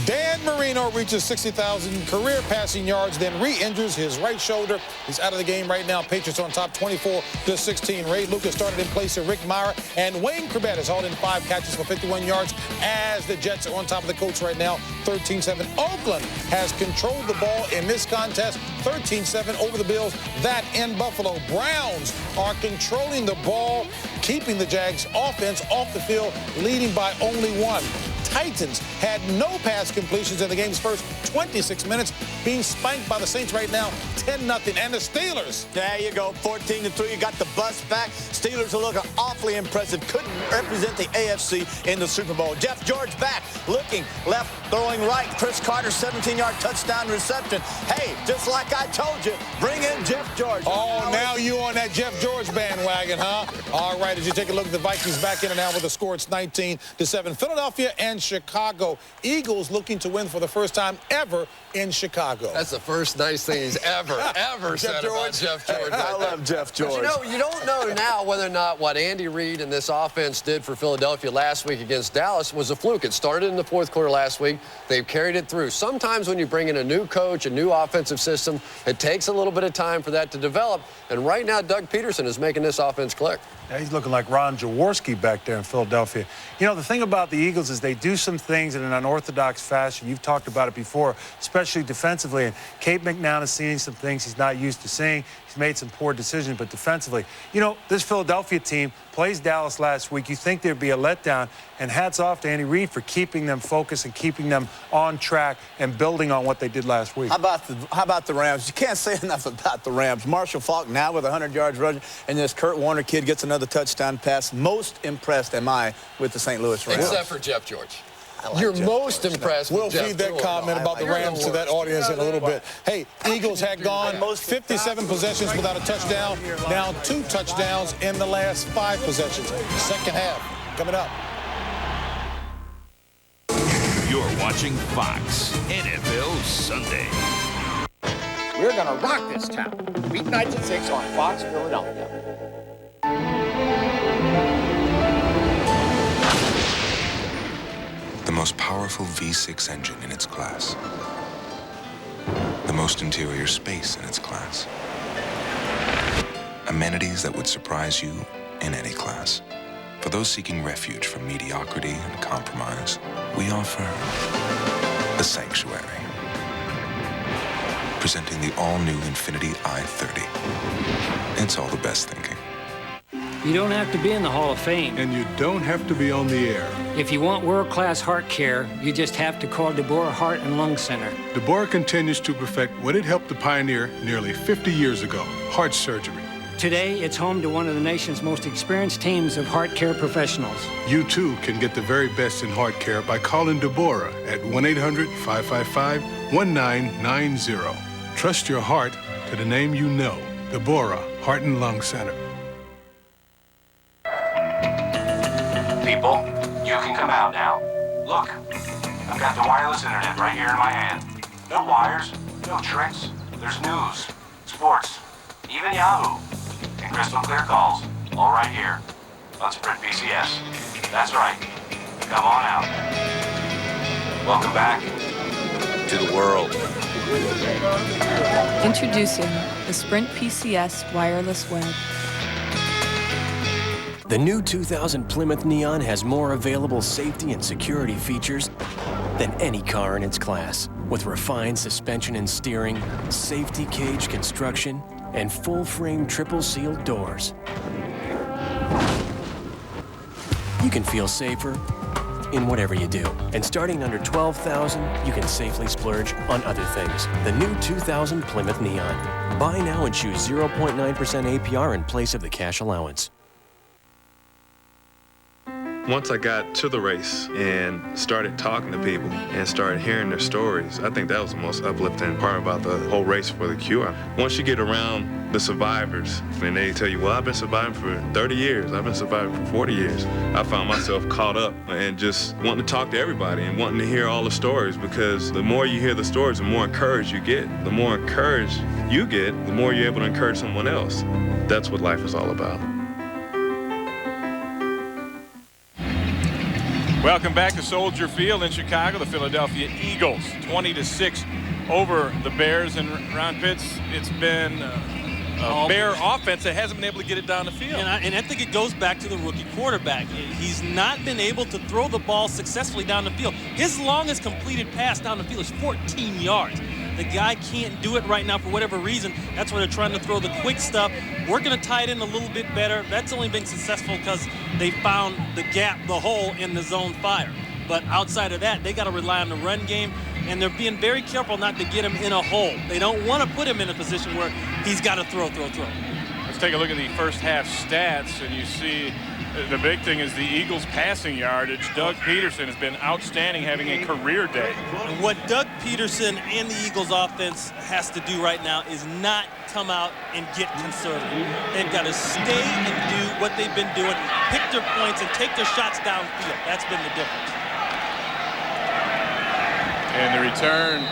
Dan Marino reaches 60,000 career passing yards, then re-injures his right shoulder. He's out of the game right now. Patriots on top 24-16. Ray Lucas started in place of Rick Meyer, and Wayne Corbett has hauled in 5 catches for 51 yards as the Jets are on top of the Colts right now, 13-7. Oakland has controlled the ball in this contest, 13-7 over the Bills. That in Buffalo. Browns are controlling the ball, keeping the Jags offense off the field, leading by only 1. Titans had no pass completions in the game's first 26 minutes, being spanked by the Saints right now, 10-0. And the Steelers. There you go, 14-3. You got the bus back. Steelers are looking awfully impressive. Couldn't represent the AFC in the Super Bowl. Jeff George back, looking left, throwing right. Chris Carter, 17-yard touchdown reception. Hey, just like I told you, bring in Jeff George. Oh, now you on that Jeff George bandwagon, huh? All right, as you take a look at the Vikings back in and out with a score, it's 19-7. Philadelphia and Chicago. Eagles looking to win for the first time ever in Chicago. That's the first nice thing he's ever said about Jeff George. I love Jeff George. But you know, you don't know now whether or not what Andy Reid and this offense did for Philadelphia last week against Dallas was a fluke. It started in the fourth quarter last week. They've carried it through. Sometimes when you bring in a new coach, a new offensive system, it takes a little bit of time for that to develop. And right now, Doug Peterson is making this offense click. Yeah, he's looking like Ron Jaworski back there in Philadelphia. You know, the thing about the Eagles is they do some things in an unorthodox fashion. You've talked about it before, especially defensively. And Cade McNown is seeing some things he's not used to seeing. He's made some poor decisions, but defensively, you know, this Philadelphia team plays Dallas last week. You think there'd be a letdown, and hats off to Andy Reid for keeping them focused and keeping them on track and building on what they did last week. How about the Rams? You can't say enough about the Rams. Marshall Faulk now with 100 yards rushing, and this Kurt Warner kid gets another touchdown pass. Most impressed am I with the St. Louis Rams. Except for Jeff George. Like You're most impressed with Jeff We'll feed that George. comment about the Rams to that audience in a little bit. Hey, Eagles had gone 57 possessions without a touchdown. Now 2 touchdowns in the last 5 possessions. Second half coming up. You're watching Fox NFL Sunday. We're going to rock this town. Weeknights at 6 on Fox Philadelphia. The most powerful V6 engine in its class. The most interior space in its class. Amenities that would surprise you in any class. For those seeking refuge from mediocrity and compromise, we offer the Sanctuary. Presenting the all-new Infiniti i30. It's all the best thinking. You don't have to be in the Hall of Fame. And you don't have to be on the air. If you want world-class heart care, you just have to call Deborah Heart and Lung Center. Deborah continues to perfect what it helped to pioneer nearly 50 years ago, heart surgery. Today, it's home to one of the nation's most experienced teams of heart care professionals. You, too, can get the very best in heart care by calling Deborah at 1-800-555-1990. Trust your heart to the name you know, Deborah Heart and Lung Center. people, you can come out now. Look, I've got the wireless internet right here in my hand. No wires, no tricks. There's news, sports, even Yahoo, and crystal clear calls, all right here on Sprint PCS. That's right. Come on out. Welcome back to the world. Introducing the Sprint PCS wireless web. The new 2000 Plymouth Neon has more available safety and security features than any car in its class, with refined suspension and steering, safety cage construction, and full-frame triple-sealed doors. You can feel safer in whatever you do. And starting under $12,000, you can safely splurge on other things. The new 2000 Plymouth Neon. Buy now and choose 0.9% APR in place of the cash allowance. Once I got to the race and started talking to people and started hearing their stories, I think that was the most uplifting part about the whole race for the Q. Once you get around the survivors and they tell you, well, I've been surviving for 30 years, I've been surviving for 40 years, I found myself caught up and just wanting to talk to everybody and wanting to hear all the stories, because the more you hear the stories, the more encouraged you get. The more encouraged you get, the more you're able to encourage someone else. That's what life is all about. Welcome back to Soldier Field in Chicago. The Philadelphia Eagles 20-6 over the Bears. And Ron Pitts, it's been a Bear offense that hasn't been able to get it down the field. And I think it goes back to the rookie quarterback. He's not been able to throw the ball successfully down the field. His longest completed pass down the field is 14 yards. The guy can't do it right now for whatever reason. That's why they're trying to throw the quick stuff. We're going to tie it in a little bit better. That's only been successful because they found the gap, the hole in the zone fire. But outside of that, they got to rely on the run game, and they're being very careful not to get him in a hole. They don't want to put him in a position where he's got to throw. Let's take a look at the first half stats, and you see the big thing is the Eagles' passing yardage. Doug Peterson has been outstanding, having a career day. And what Doug Peterson and the Eagles' offense has to do right now is not come out and get conservative. They've got to stay and do what they've been doing, pick their points and take their shots downfield. That's been the difference. And the return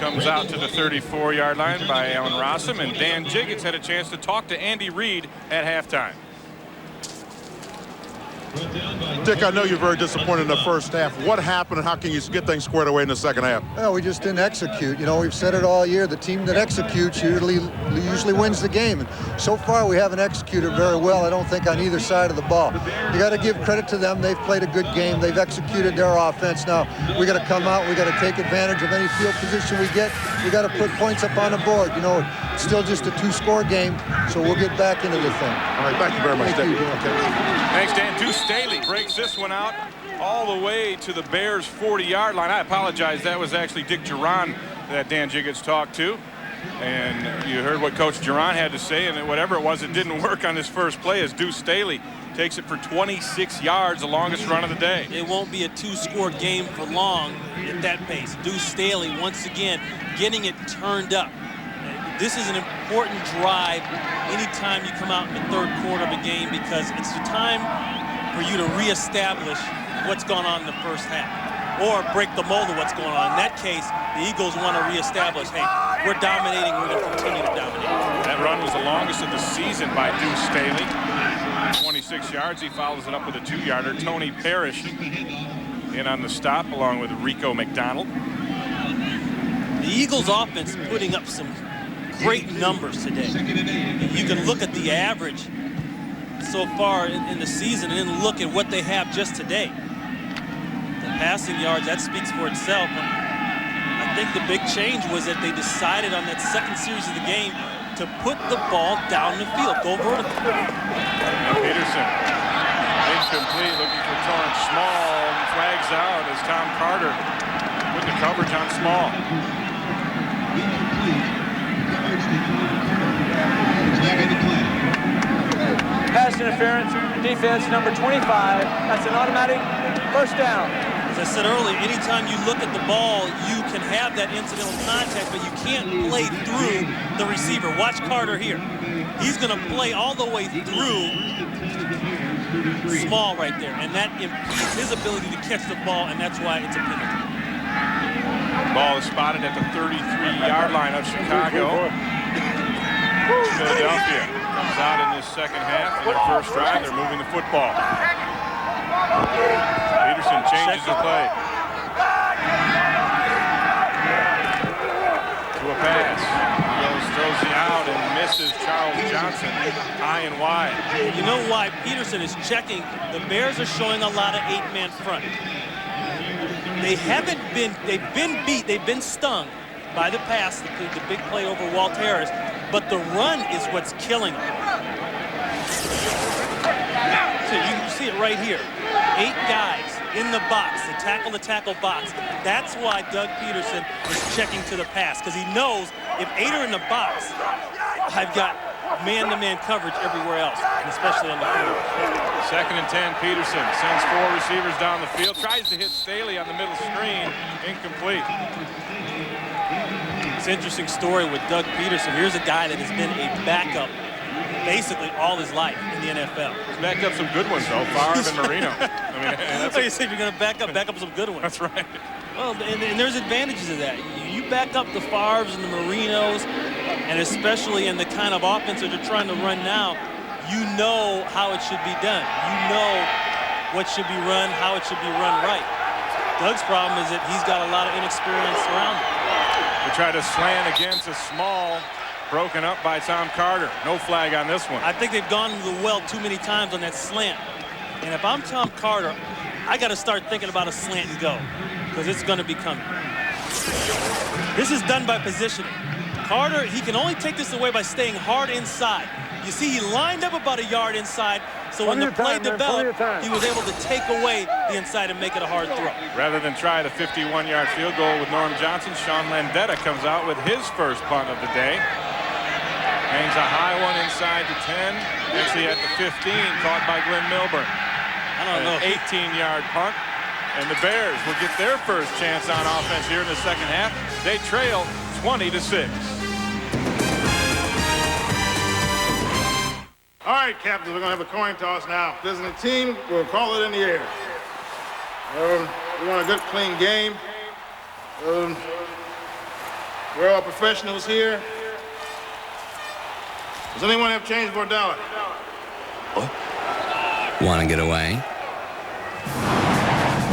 comes out to the 34-yard line by Allen Rossum, and Dan Jiggets had a chance to talk to Andy Reid at halftime. Dick, I know you're very disappointed in the first half. What happened, and how can you get things squared away in the second half? Well, we just didn't execute. You know, we've said it all year. The team that executes usually wins the game. And so far, we haven't executed very well, I don't think, on either side of the ball. You got to give credit to them. They've played a good game. They've executed their offense. Now, we got to come out. We got to take advantage of any field position we get. We got to put points up on the board. You know, it's still just a two-score game, so we'll get back into the thing. All right, thank you very much, Dick. Thanks, Dan. Deuce Staley breaks this one out all the way to the Bears' 40-yard line. I apologize. That was actually Dick Duran that Dan Jiggets talked to. And you heard what Coach Duran had to say, and whatever it was, it didn't work on his first play as Deuce Staley takes it for 26 yards, the longest run of the day. It won't be a two-score game for long at that pace. Deuce Staley, once again, getting it turned up. This is an important drive anytime you come out in the third quarter of a game, because it's the time for you to reestablish what's going on in the first half or break the mold of what's going on. In that case, the Eagles want to reestablish, hey, we're dominating, we're going to continue to dominate. That run was the longest of the season by Deuce Staley. 26 yards. He follows it up with a 2-yarder. Tony Parrish in on the stop along with Rico McDonald. The Eagles offense putting up some great numbers today. You can look at the average so far in the season and then look at what they have just today. The passing yards, that speaks for itself. I think the big change was that they decided on that second series of the game to put the ball down the field, go vertical. And Peterson, incomplete, looking for Torrance Small, and flags out as Tom Carter putting the coverage on Small. Pass interference, defense number 25. That's an automatic first down. As I said earlier, anytime you look at the ball, you can have that incidental contact, but you can't play through the receiver. Watch Carter here. He's going to play all the way through small right there, and that impedes his ability to catch the ball, and that's why it's a penalty. Ball is spotted at the 33-yard line of Chicago. Philadelphia comes out in this second half. In their first drive, they're moving the football. Peterson changes the play. To a pass. He throws it out and misses Charles Johnson high and wide. You know why Peterson is checking? The Bears are showing a lot of 8-man front. They've been beat, they've been stung by the pass, the big play over Walt Harris, but the run is what's killing them. So you see it right here. 8 guys in the box, the tackle box. That's why Doug Peterson is checking to the pass, because he knows if 8 are in the box, I've got man-to-man coverage everywhere else, and especially on the field. 2nd and 10, Peterson sends 4 receivers down the field, tries to hit Staley on the middle screen, incomplete. It's an interesting story with Doug Peterson. Here's a guy that has been a backup basically all his life in the NFL. He's backed up some good ones, though, Favre and Marino. I mean, that's what you say. If you're going to back up some good ones. That's right. Well, and there's advantages of that. You back up the Favres and the Marinos, and especially in the kind of offense that you're trying to run now, you know how it should be done. You know what should be run, how it should be run right. Doug's problem is that he's got a lot of inexperience around him. They try to slant against a small, broken up by Tom Carter. No flag on this one. I think they've gone to the well too many times on that slant. And if I'm Tom Carter, I got to start thinking about a slant and go, because it's going to be coming. This is done by positioning. Carter, he can only take this away by staying hard inside. You see, he lined up about a yard inside, so when the play developed, he was able to take away the inside and make it a hard throw. Rather than try the 51-yard field goal with Norm Johnson, Sean Landeta comes out with his first punt of the day. Hangs a high one inside the 10, actually at the 15, caught by Glenn Milburn. I don't know. An 18-yard punt, and the Bears will get their first chance on offense here in the second half. They trail 20-6. All right, captains, we're going to have a coin toss now. If there's a team, we'll call it in the air. We want a good, clean game. We're all professionals here. Does anyone have change for $1? Want to get away?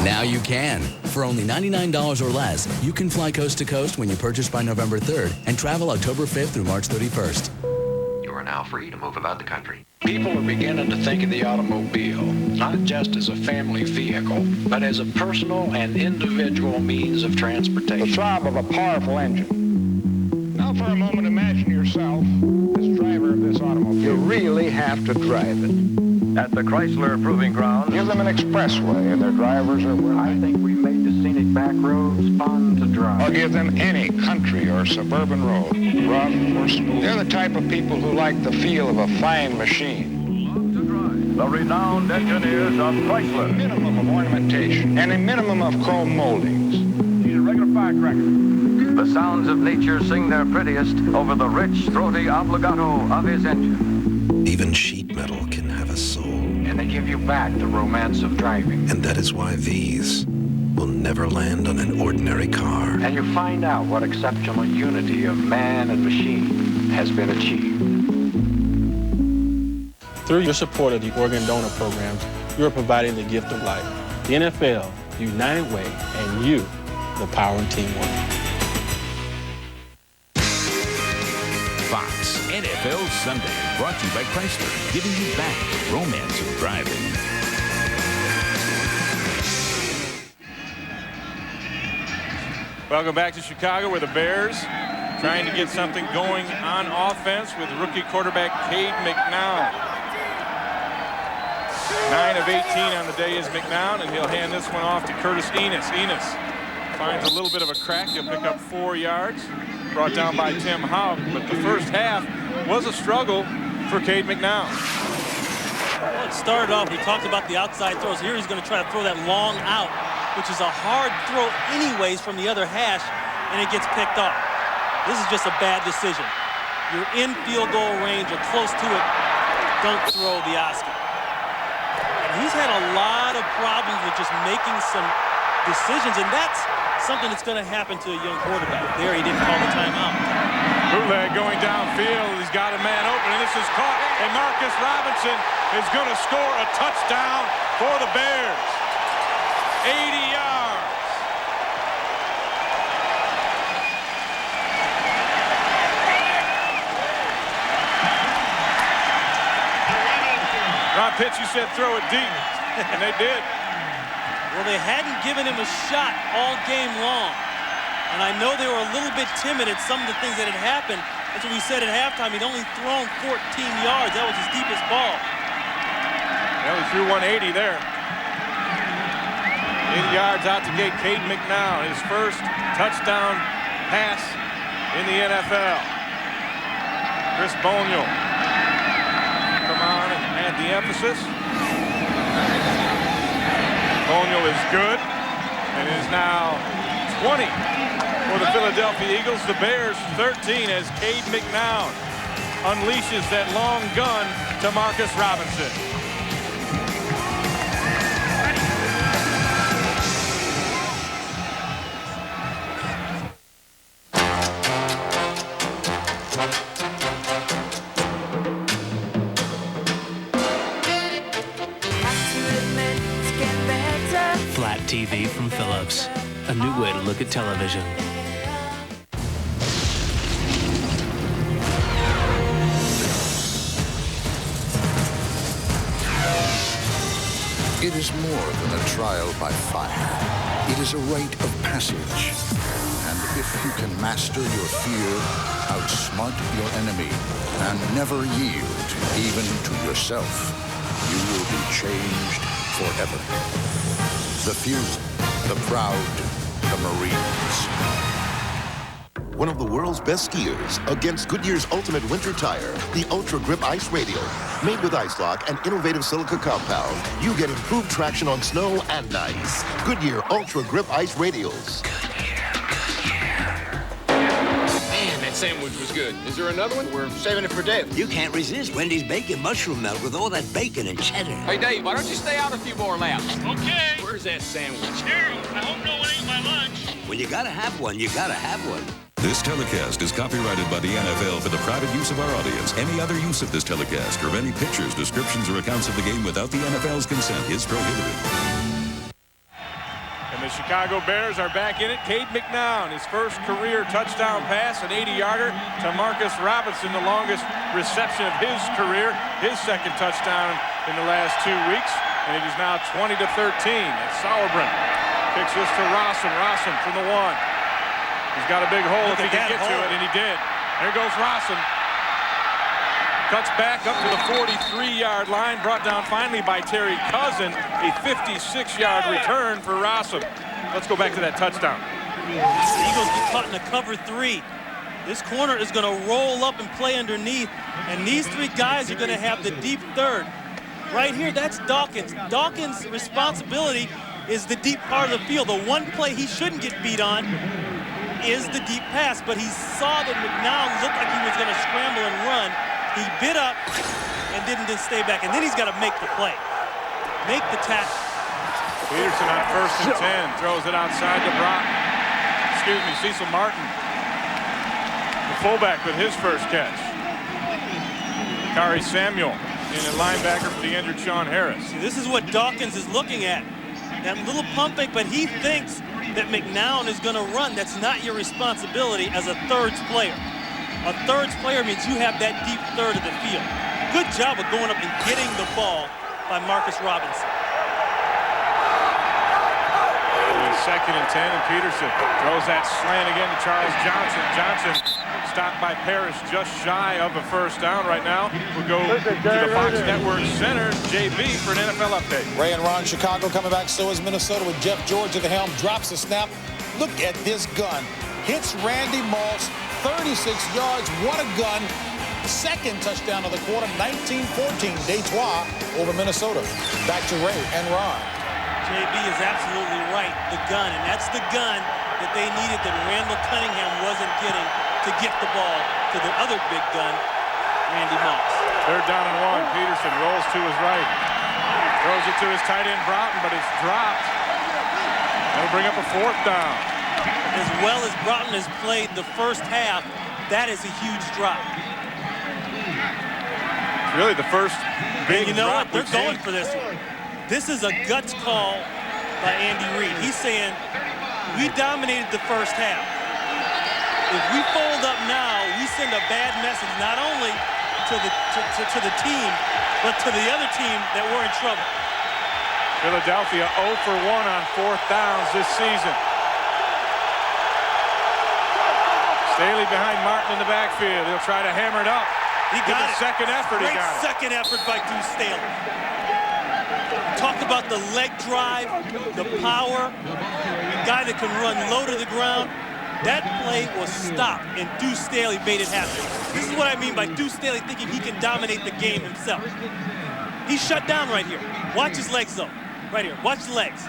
Now you can. For only $99 or less, you can fly coast to coast when you purchase by November 3rd and travel October 5th through March 31st. You are now free to move about the country. People are beginning to think of the automobile not just as a family vehicle, but as a personal and individual means of transportation. The throb of a powerful engine. Now for a moment, imagine yourself as driver of this automobile. You really have to drive it. At the Chrysler Proving Ground, Give them an expressway and their drivers are willing. I think we made the scenic back roads fun to drive. I'll give them any country or suburban road, rough or smooth. They're the type of people who like the feel of a fine machine. The renowned engineers of Chrysler. A minimum of ornamentation and a minimum of chrome moldings. Need a regular firecracker. The sounds of nature sing their prettiest over the rich, throaty obligato of his engine. Even sheet metal can have a soul. And they give you back the romance of driving. And that is why these will never land on an ordinary car. And you find out what exceptional unity of man and machine has been achieved. Through your support of the organ donor programs, you are providing the gift of life. The NFL, the United Way, and you, the power of teamwork. Fox NFL Sunday, brought to you by Chrysler, giving you back the romance of driving. Welcome back to Chicago, where the Bears trying to get something going on offense with rookie quarterback Cade McNown. 9 of 18 on the day is McNown, and he'll hand this one off to Curtis Enis. Enis finds a little bit of a crack. He'll pick up 4 yards. Brought down by Tim Houck, but the first half was a struggle for Cade McNown. Well, it started off, we talked about the outside throws. Here he's going to try to throw that long out, which is a hard throw anyways from the other hash, and it gets picked off. This is just a bad decision. You're in field goal range or close to it. Don't throw the Oscar. He's had a lot of problems with just making some decisions, and that's something that's going to happen to a young quarterback. There, he didn't call the timeout. Bootleg going downfield. He's got a man open, and this is caught. And Marcus Robinson is going to score a touchdown for the Bears. 80 yards. Ron Pitts, you said throw it deep, and they did. Well, they hadn't given him a shot all game long. And I know they were a little bit timid at some of the things that had happened. That's what we said at halftime. He'd only thrown 14 yards. That was his deepest ball. Well, he threw 180 there. 80 yards out to gate. Cade McNown, his first touchdown pass in the NFL. Chris Bonial, come on and add the emphasis. Bonial is good, and is now 20 for the Philadelphia Eagles. The Bears 13 as Cade McNown unleashes that long gun to Marcus Robinson. Flat TV from Philips. A new way to look at television. It is more than a trial by fire. It is a rite of passage. And if you can master your fear, outsmart your enemy, and never yield even to yourself, you will be changed forever. The few, the proud, the Marines. One of the world's best skiers against Goodyear's ultimate winter tire, the Ultra Grip Ice Radial. Made with Ice-Lock and innovative silica compound, you get improved traction on snow and ice. Goodyear Ultra Grip Ice Radials. Man, that sandwich was good. Is there another one? We're saving it for Dave. You can't resist Wendy's bacon mushroom melt with all that bacon and cheddar. Hey, Dave, why don't you stay out a few more laps? Okay. Where's that sandwich? Here, I hope no one ate my lunch. When you gotta have one, you gotta have one. This telecast is copyrighted by the NFL for the private use of our audience. Any other use of this telecast or any pictures, descriptions, or accounts of the game without the NFL's consent is prohibited. And the Chicago Bears are back in it. Cade McNown, his first career touchdown pass, an 80-yarder to Marcus Robinson, the longest reception of his career, his second touchdown in the last 2 weeks. And it is now 20-13 as Sauerbrunn kicks this to Rossum. Rossum from the 1. He's got a big hole if he can get to it, and he did. There goes Rossum. Cuts back up to the 43-yard line, brought down finally by Terry Cousin. A 56-yard return for Rossum. Let's go back to that touchdown. The Eagles get caught in a cover 3. This corner is going to roll up and play underneath, and these 3 guys are going to have the deep third. Right here, that's Dawkins. Dawkins' responsibility is the deep part of the field. The one play he shouldn't get beat on is the deep pass, but he saw that McNown looked like he was going to scramble and run. He bit up and didn't stay back, and then he's got to make the play. Make the tackle. Peterson on 1st and 10, throws it outside to Cecil Martin. The fullback with his first catch. Kari Samuel in a linebacker for the injured Sean Harris. See, this is what Dawkins is looking at. That little pump fake, but he thinks that McNown is going to run. That's not your responsibility as a thirds player. A thirds player means you have that deep third of the field. Good job of going up and getting the ball by Marcus Robinson. 2nd and 10, and Peterson throws that slant again to Charles Johnson. Johnson stopped by Parrish just shy of a first down right now. We'll go to the Fox Network Center. JB for an NFL update. Ray and Ron, Chicago coming back. So is Minnesota with Jeff George at the helm. Drops the snap. Look at this gun. Hits Randy Moss. 36 yards. What a gun. Second touchdown of the quarter. 19-14. Detroit over Minnesota. Back to Ray and Ron. JB is absolutely right. The gun. And that's the gun that they needed that Randall Cunningham wasn't getting to get the ball to the other big gun, Randy Moss. 3rd down and 1. Peterson rolls to his right. Throws it to his tight end, Broughton, but it's dropped. That'll bring up a 4th down. As well as Broughton has played the first half, that is a huge drop. It's really the first big you know drop what? They're going for this one. This is a guts call by Andy Reid. He's saying, we dominated the first half. If we fold up now, we send a bad message not only to the team, but to the other team that we're in trouble. Philadelphia 0 for 1 on 4th downs this season. Staley behind Martin in the backfield. He'll try to hammer it up. He got it. Second effort. Great he got it. Second effort by Deuce Staley. Talk about the leg drive, the power, the guy that can run low to the ground. That play was stopped, and Deuce Staley made it happen. This is what I mean by Deuce Staley thinking he can dominate the game himself. He's shut down right here. Watch his legs, though. Right here. Watch the legs.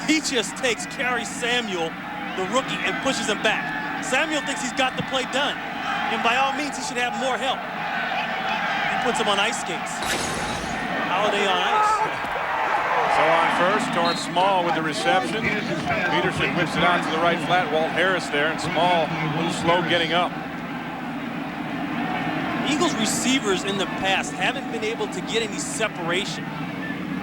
He just takes Kerry Samuel, the rookie, and pushes him back. Samuel thinks he's got the play done, and by all means, he should have more help. He puts him on ice skates. Holiday on ice. So on first, Torrance Small with the reception. Peterson whips it out to the right flat. Walt Harris there, and Small a little slow getting up. Eagles receivers in the past haven't been able to get any separation.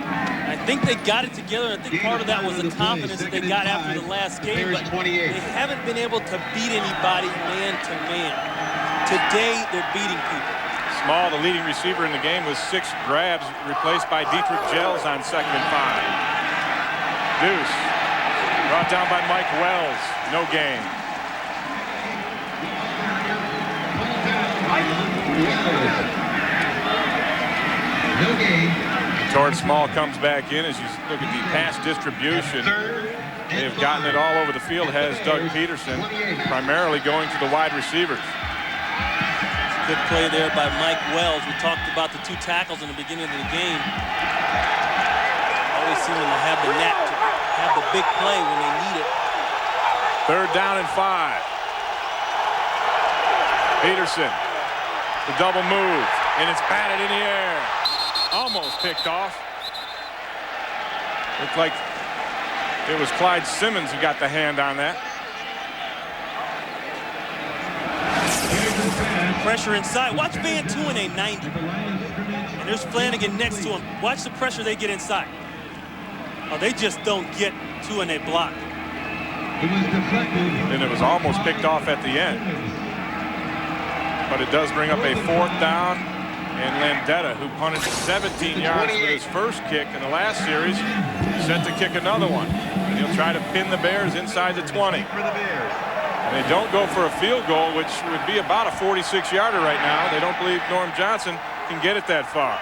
I think they got it together, and I think part of that was the confidence that they got after the last game, but they haven't been able to beat anybody man to man. Today, they're beating people. Small, the leading receiver in the game, with 6 grabs, replaced by Dietrich Gels on 2nd and 5. Deuce brought down by Mike Wells. No gain. No gain. Torrance Small comes back in. As you look at the pass distribution, they have gotten it all over the field, has Doug Peterson, primarily going to the wide receivers. Good play there by Mike Wells. We talked about the 2 tackles in the beginning of the game. Always seeming to have the knack to have the big play when they need it. 3rd down and 5. Peterson, the double move, and it's batted in the air. Almost picked off. Looked like it was Clyde Simmons who got the hand on that. Pressure inside. Watch Van Tuinen 90. And there's Flanagan next to him. Watch the pressure they get inside. Oh, they just don't get Tuinen blocked. And it was almost picked off at the end. But it does bring up a 4th down. And Landeta, who punted 17 yards with his first kick in the last series, set to kick another one. And he'll try to pin the Bears inside the 20. And they don't go for a field goal, which would be about a 46-yarder right now. They don't believe Norm Johnson can get it that far.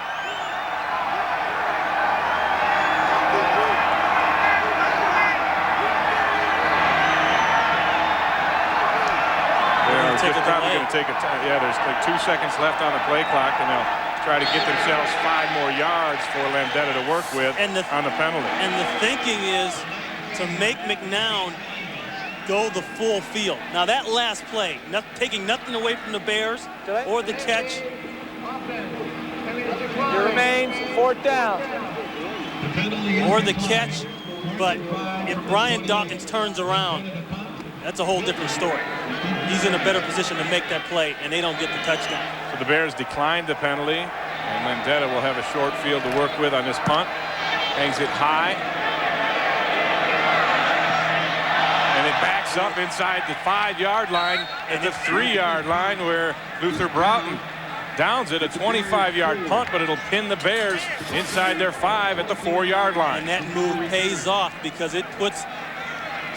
They're probably going to take a time. Yeah, there's like 2 seconds left on the play clock, and they'll try to get themselves 5 more yards for Landeta to work with on the penalty. And the thinking is to make McNown go the full field. Now that last play, taking nothing away from the Bears or the catch. It remains 4th down. Or the catch, but if Brian Dawkins turns around, that's a whole different story. He's in a better position to make that play, and they don't get the touchdown. So the Bears declined the penalty, and Landeta will have a short field to work with on this punt. Hangs it high. And it backs up inside the 5-yard line at the 3-yard line, where Luther Broughton downs it, a 25-yard punt, but it'll pin the Bears inside their 5 at the 4-yard line. And that move pays off because it puts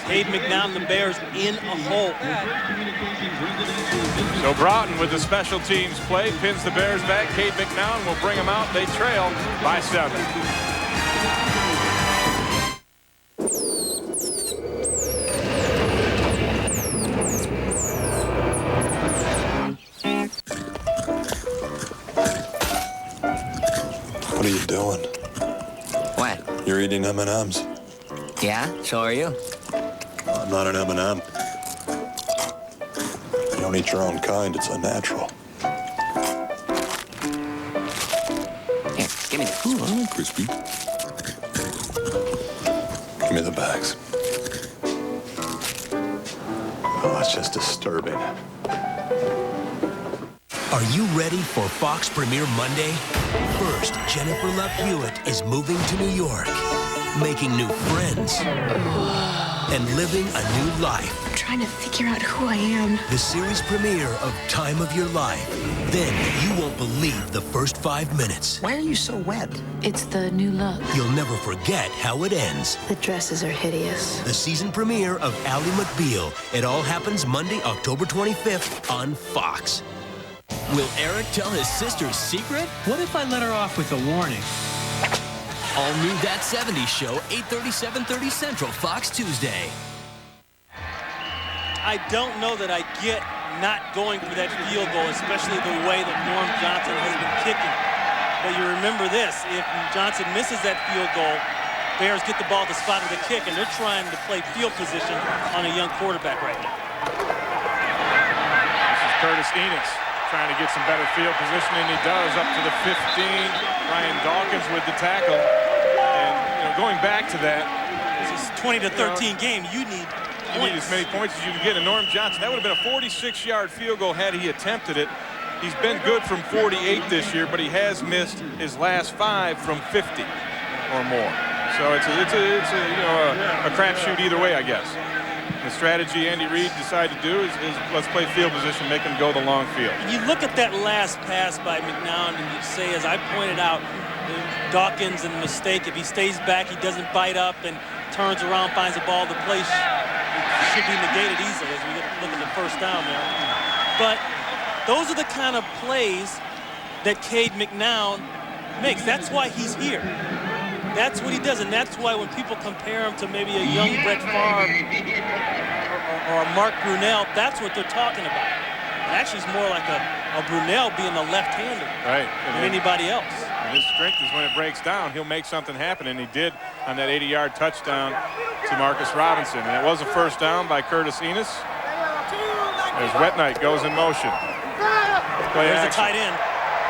Cade McNown, the Bears, in a hole. So Broughton with the special teams play pins the Bears back. Cade McNown will bring them out. They trail by 7. What are you doing? What? You're eating M&Ms. Yeah, so are you. I'm not an M&M. You don't eat your own kind. It's unnatural. Here, Give me this. Ooh, I like crispy. Give me the bags. Oh, that's just disturbing. Are you ready for Fox Premiere Monday? First, Jennifer Love Hewitt is moving to New York, making new friends, and living a new life. I'm trying to figure out who I am. The series premiere of Time of Your Life. Then you won't believe the first 5 minutes. Why are you so wet? It's the new look. You'll never forget how it ends. The dresses are hideous. The season premiere of Ally McBeal. It all happens Monday, October 25th on Fox. Will Eric tell his sister's secret? What if I let her off with a warning? All new That 70s Show, 8:30, 7:30 Central, Fox Tuesday. I don't know that I get not going for that field goal, especially the way that Norm Johnson has been kicking. But you remember this, if Johnson misses that field goal, Bears get the ball at the spot of the kick, and they're trying to play field position on a young quarterback right now. This is Curtis Enis trying to get some better field position, and he does up to the 15. Ryan Dawkins with the tackle. And, going back to that. This is 20 to 13 game. You need as many points as you can get. And Norm Johnson, that would have been a 46-yard field goal had he attempted it. He's been good from 48 this year, but he has missed his last 5 from 50 or more. So it's a crapshoot either way, I guess. The strategy Andy Reid decided to do is let's play field position, make him go the long field. You look at that last pass by McNown, and you say, as I pointed out, Dawkins and the mistake. If he stays back, he doesn't bite up and turns around, finds the ball. The play should be negated easily as we look at the first down there. But those are the kind of plays that Cade McNown makes. That's why he's here. That's what he does, and that's why when people compare him to maybe a young Brett Favre or Mark Brunell, that's what they're talking about. And actually, it's more like a Brunell being a left-hander than anybody else. And his strength is when it breaks down, he'll make something happen, and he did on that 80-yard touchdown to Marcus Robinson. And it was a first down by Curtis Enis. As Wet Knight goes in motion. There's a tight end.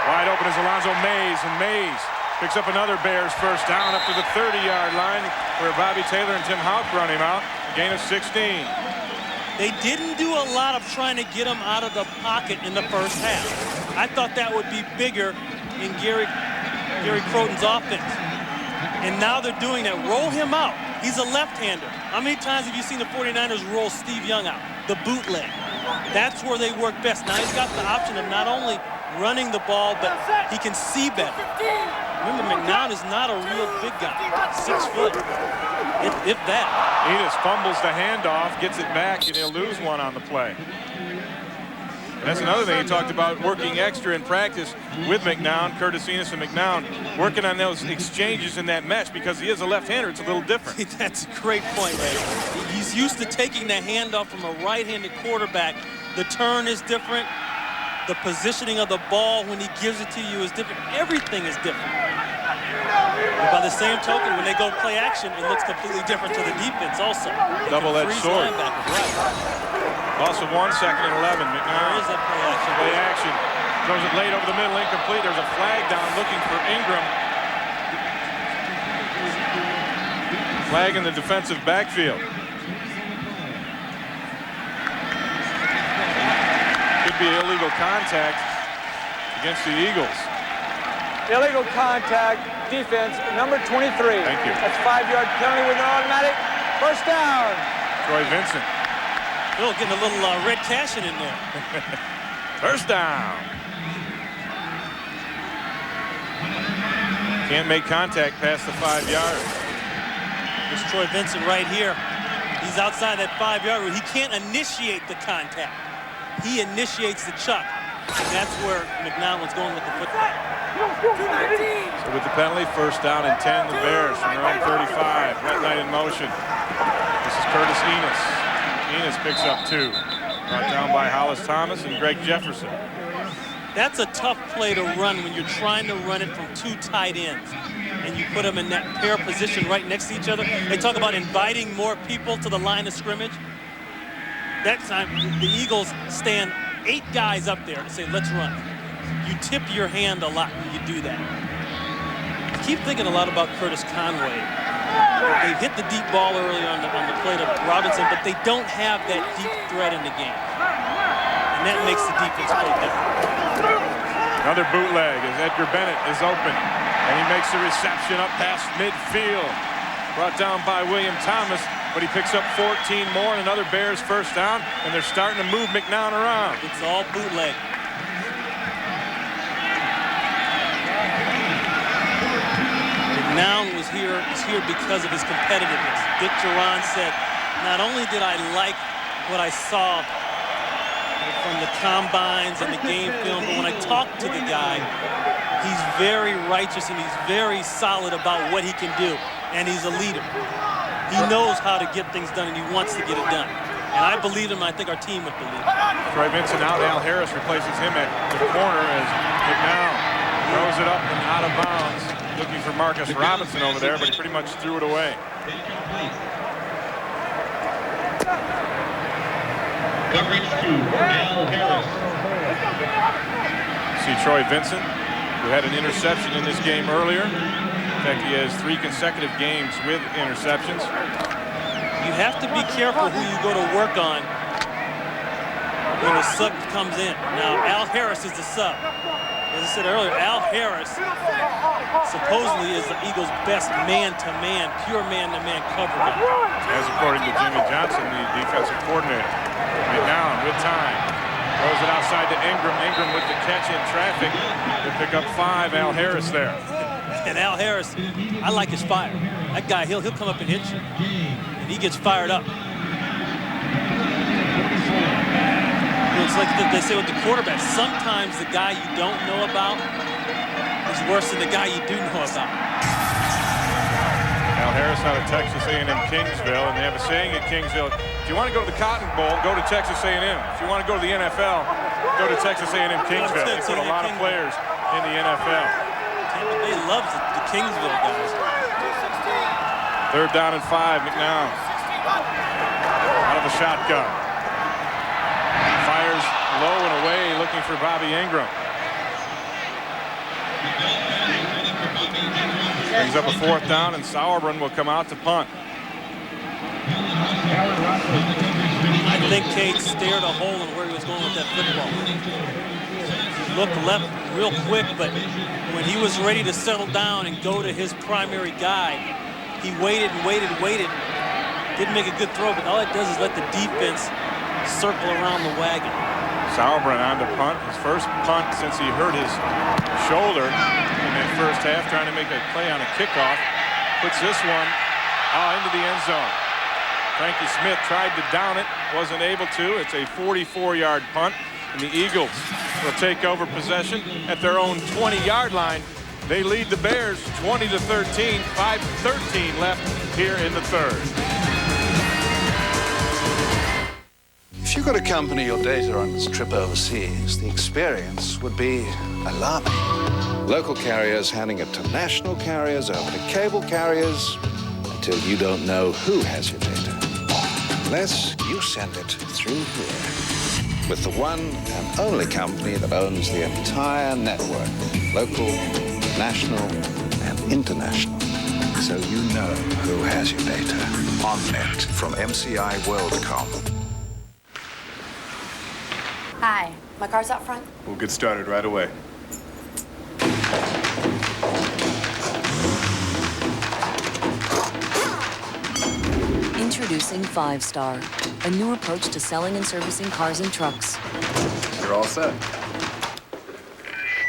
Wide open is Alonzo Mays, and Mays picks up another Bears first down up to the 30-yard line where Bobby Taylor and Tim Houck run him out. A gain of 16. They didn't do a lot of trying to get him out of the pocket in the first half. I thought that would be bigger in Gary Crowton's offense. And now they're doing that. Roll him out. He's a left-hander. How many times have you seen the 49ers roll Steve Young out? The bootleg. That's where they work best. Now he's got the option of not only running the ball, but he can see better. Remember, McNown is not a real big guy. 6 foot, if that. Enis fumbles the handoff, gets it back, and he'll lose one on the play. And that's another thing he talked about, working extra in practice with McNown, Curtis Enis and McNown, working on those exchanges in that mesh because he is a left-hander. It's a little different. That's a great point, man. He's used to taking the handoff from a right-handed quarterback. The turn is different. The positioning of the ball when he gives it to you is different. Everything is different. And by the same token, when they go play action, it looks completely different to the defense also. Double-edged sword. Loss of 1 second and 11. McNown is that play action. Play action. Throws it late over the middle, incomplete. There's a flag down looking for Ingram. Flag in the defensive backfield. Could be illegal contact against the Eagles. Illegal contact, defense, number 23. Thank you. That's 5-yard penalty with an automatic first down. Troy Vincent. Bill getting a little red cashing in there. First down. Can't make contact past the 5 yards. There's Troy Vincent right here. He's outside that 5-yard where he can't initiate the contact. He initiates the chuck. And that's where McNown was going with the football. So with the penalty, first down and 10, the Bears from their own 35. Wet Knight in motion. This is Curtis Enis. Enis picks up 2. Brought down by Hollis Thomas and Greg Jefferson. That's a tough play to run when you're trying to run it from 2 tight ends. And you put them in that pair position right next to each other. They talk about inviting more people to the line of scrimmage. That time, the Eagles stand 8 guys up there to say, let's run. You tip your hand a lot when you do that. keep thinking a lot about Curtis Conway. They hit the deep ball early on the plate of Robinson, but they don't have that deep threat in the game. And that makes the defense play different. Another bootleg as Edgar Bennett is open. And he makes the reception up past midfield. Brought down by William Thomas, but he picks up 14 more and another Bears first down, and they're starting to move McNown around. It's all bootleg. McNown is here because of his competitiveness. Dick Duran said, not only did I like what I saw from the combines and the game film, but when I talked to the guy, he's very righteous and he's very solid about what he can do, and he's a leader. He knows how to get things done, and he wants to get it done. And I believe him. I think our team would believe him. Troy Vincent out. Al Harris replaces him at the corner as McNown throws it up and out of bounds. Looking for Marcus Robinson over there, but he pretty much threw it away. Coverage 2, Al Harris. See Troy Vincent, who had an interception in this game earlier. In fact, he has 3 consecutive games with interceptions. You have to be careful who you go to work on when a sub comes in. Now, Al Harris is the sub. As I said earlier, Al Harris supposedly is the Eagles' best man-to-man, pure man-to-man cover guy. As according to Jimmy Johnson, the defensive coordinator. McNown with time. Throws it outside to Ingram. Ingram with the catch in traffic to pick up 5. Al Harris there. And Al Harris, I like his fire. That guy, he'll come up and hit you. And he gets fired up. It's like they say with the quarterback, sometimes the guy you don't know about is worse than the guy you do know about. Al Harris out of Texas A&M Kingsville, and they have a saying at Kingsville, if you want to go to the Cotton Bowl, go to Texas A&M. If you want to go to the NFL, go to Texas A&M Kingsville. They put a lot of players in the NFL. Tampa Bay loves the Kingsville guys. 3rd down and 5, McNown. Out of the shotgun. Fires low and away, looking for Bobby Ingram. Brings up a 4th down, and Sauerbrunn will come out to punt. I think Cade stared a hole in where he was going with that football. He looked left real quick, but when he was ready to settle down and go to his primary guy, he waited and waited and waited. Didn't make a good throw, but all it does is let the defense circle around the wagon. Sauerbrunn on to punt. His first punt since he hurt his shoulder in that first half, trying to make a play on a kickoff. Puts this one into the end zone. Frankie Smith tried to down it, wasn't able to. It's a 44-yard punt, and the Eagles will take over possession at their own 20-yard line. They lead the Bears 20-13, 5:13 left here in the 3rd. If you could accompany your data on this trip overseas, the experience would be alarming. Local carriers handing it to national carriers, over to cable carriers, until you don't know who has your data. Unless you send it through here, with the one and only company that owns the entire network, local, national, and international. So you know who has your data. OnNet from MCI WorldCom. Hi, my car's out front. We'll get started right away. Introducing 5-Star, a new approach to selling and servicing cars and trucks. You're all set.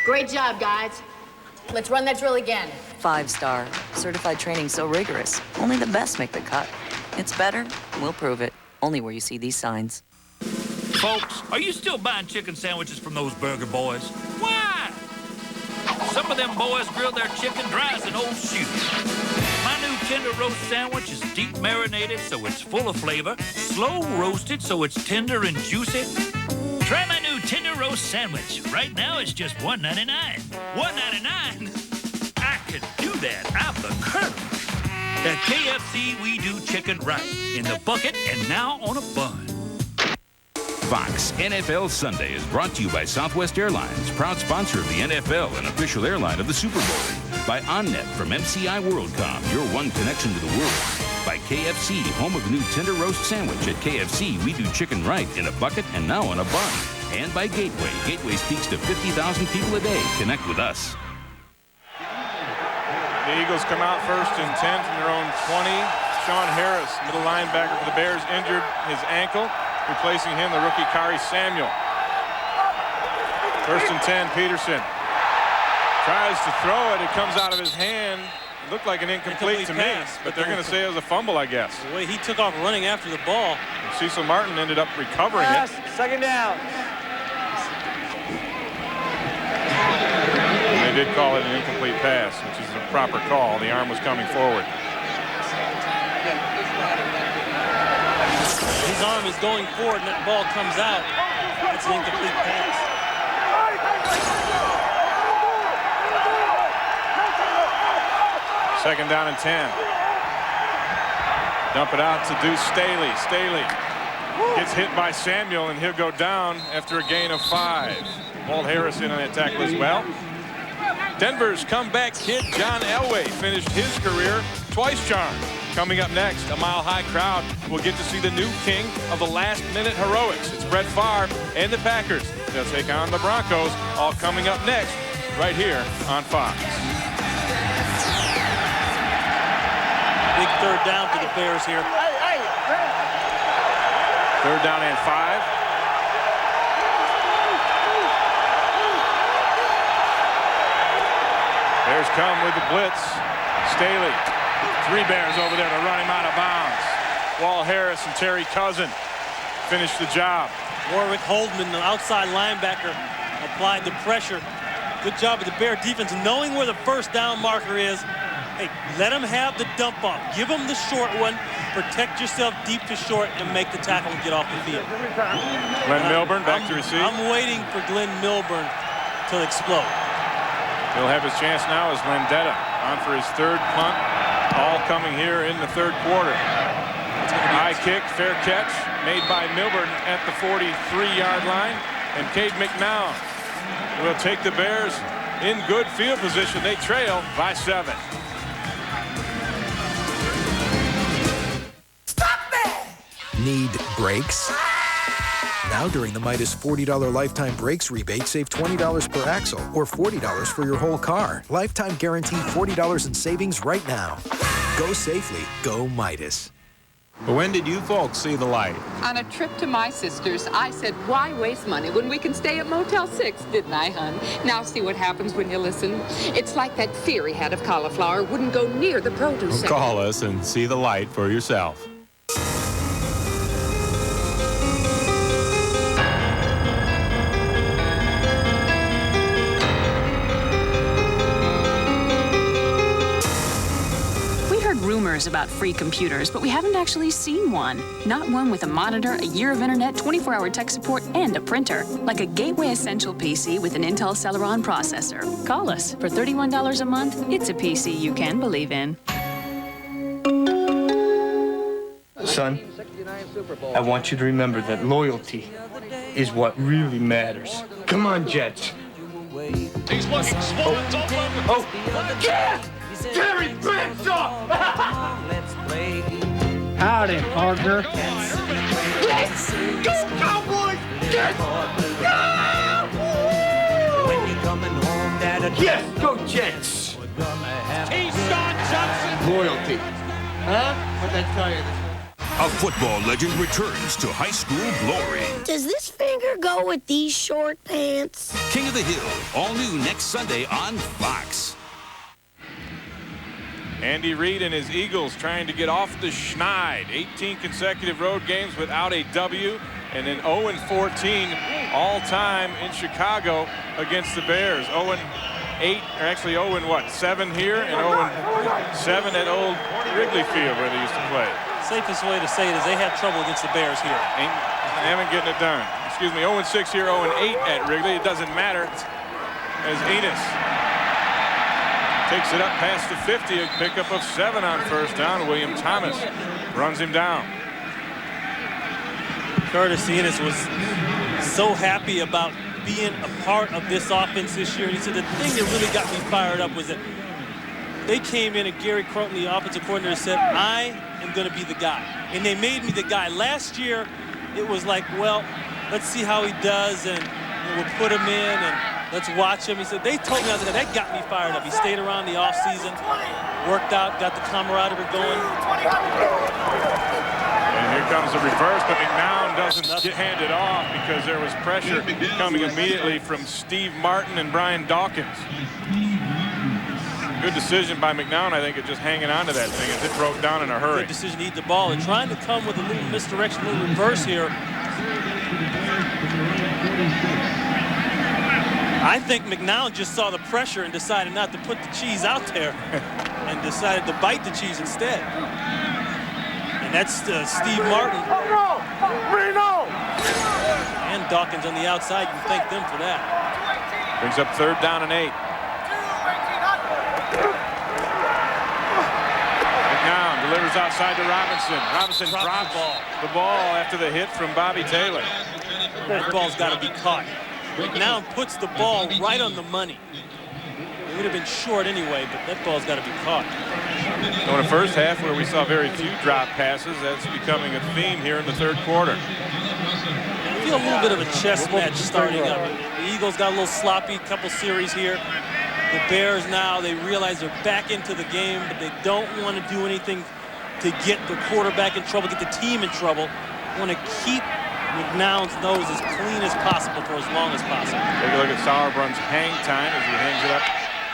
Great job, guys. Let's run that drill again. 5-Star, certified training so rigorous, only the best make the cut. It's better, we'll prove it, only where you see these signs. Folks, are you still buying chicken sandwiches from those burger boys? Why? Some of them boys grill their chicken dry as an old shoe. My new tender roast sandwich is deep marinated so it's full of flavor, slow roasted so it's tender and juicy. Try my new tender roast sandwich. Right now it's just $1.99. $1.99? I could do that. I'm the Colonel. At KFC, we do chicken right. In the bucket and now on a bun. Fox NFL Sunday is brought to you by Southwest Airlines, proud sponsor of the NFL and official airline of the Super Bowl. By OnNet from MCI WorldCom, your one connection to the world. By KFC, home of the new tender roast sandwich. At KFC, we do chicken right in a bucket and now on a bun. And by Gateway. Gateway speaks to 50,000 people a day. Connect with us. The Eagles come out first and 10 from their own 20. Sean Harris, middle linebacker for the Bears, injured his ankle. Replacing him, the rookie Kari Samuel. First and 10, Peterson. Tries to throw it. It comes out of his hand. It looked like an incomplete to pass, me, but they're going to say it was a fumble, I guess. The way he took off running after the ball. And Cecil Martin ended up recovering it. Second down. They did call it an incomplete pass, which is a proper call. The arm was coming forward. His arm is going forward and that ball comes out. That's an incomplete pass. Second down and 10. Dump it out to Deuce Staley. Staley gets hit by Samuel, and he'll go down after a gain of 5. Walt Harris in on the tackle as well. Denver's comeback kid, John Elway, finished his career twice charmed. Coming up next, a mile-high crowd will get to see the new king of the last-minute heroics. It's Brett Favre and the Packers. They'll take on the Broncos, all coming up next, right here on Fox. Big third down for the Bears here. Third down and 5. Bears come with the blitz. Staley. 3 Bears over there to run him out of bounds. Walt Harris and Terry Cousin finish the job. Warwick Holdman, the outside linebacker, applied the pressure. Good job of the Bear defense knowing where the first down marker is. Hey, let them have the dump off. Give them the short one. Protect yourself deep to short and make the tackle and get off the field. Glenn Milburn back to receive. I'm waiting for Glenn Milburn to explode. He'll have his chance now as Landetta on for his 3rd punt. All coming here in the 3rd quarter. High kick, fair catch, made by Milburn at the 43-yard line. And Cade McNown will take the Bears in good field position. They trail by 7. Need brakes? Now during the Midas $40 lifetime brakes rebate, save $20 per axle or $40 for your whole car. Lifetime guaranteed $40 in savings right now. Go safely. Go Midas. When did you folks see the light? On a trip to my sister's, I said, why waste money when we can stay at Motel 6, didn't I, hon? Now see what happens when you listen. It's like that fear he had of cauliflower wouldn't go near the produce section. Call us and see the light for yourself. Rumors about free computers, but we haven't actually seen one. Not one with a monitor, a year of internet, 24-hour tech support, and a printer. Like a Gateway Essential PC with an Intel Celeron processor. Call us. For $31 a month, it's a PC you can believe in. Son, I want you to remember that loyalty is what really matters. Come on, Jets. He's looking, Swollen's open. Oh, yeah! Terry Bradshaw! Howdy, partner. Let's go, Cowboys! Yes! Yes, go Jets! Keyshawn Johnson. Loyalty. Huh? What'd I tell you? A football legend returns to high school glory. Does this finger go with these short pants? King of the Hill, all new next Sunday on Fox. Andy Reid and his Eagles trying to get off the schneid. 18 consecutive road games without a W, and then 0-14 all-time in Chicago against the Bears. 0-8, or actually 0-7 here, and 0-7 at Old Wrigley Field where they used to play. Safest way to say it is they have trouble against the Bears here. Haven't getting it done. Excuse me, 0-6 here, 0-8 at Wrigley. It doesn't matter as Enos takes it up past the 50, a pickup of 7 on first down. William Thomas runs him down. Curtis Enos was so happy about being a part of this offense this year. And he said the thing that really got me fired up was that they came in and Gary Crowton, the offensive coordinator, said, I am going to be the guy. And they made me the guy. Last year, it was like, well, let's see how he does, and we'll put him in, and let's watch him. He said, they told me I was like, that got me fired up. He stayed around the offseason, worked out, got the camaraderie going. And here comes the reverse, but McNown doesn't hand it off because there was pressure coming immediately from Steve Martin and Brian Dawkins. Good decision by McNown, I think, of just hanging on to that thing as it broke down in a hurry. Good decision to eat the ball and trying to come with a little misdirection, a little reverse here. I think McNown just saw the pressure and decided not to put the cheese out there and decided to bite the cheese instead. And that's Steve Martin. And Dawkins on the outside. You can thank them for that. Brings up 3rd down and 8. McNown delivers outside to Robinson. Robinson drops the ball after the hit from Bobby Taylor. That ball's got to be caught. McNown puts the ball right on the money. It would have been short anyway, but that ball's got to be caught. So in the first half, where we saw very few drop passes, that's becoming a theme here in the 3rd quarter. I feel a little bit of a chess match starting up. The Eagles got a little sloppy, couple series here. The Bears now, they realize they're back into the game, but they don't want to do anything to get the quarterback in trouble, get the team in trouble. Want to keep McNown's nose as clean as possible for as long as possible. Take a look at Sauerbrun's hang time as he hangs it up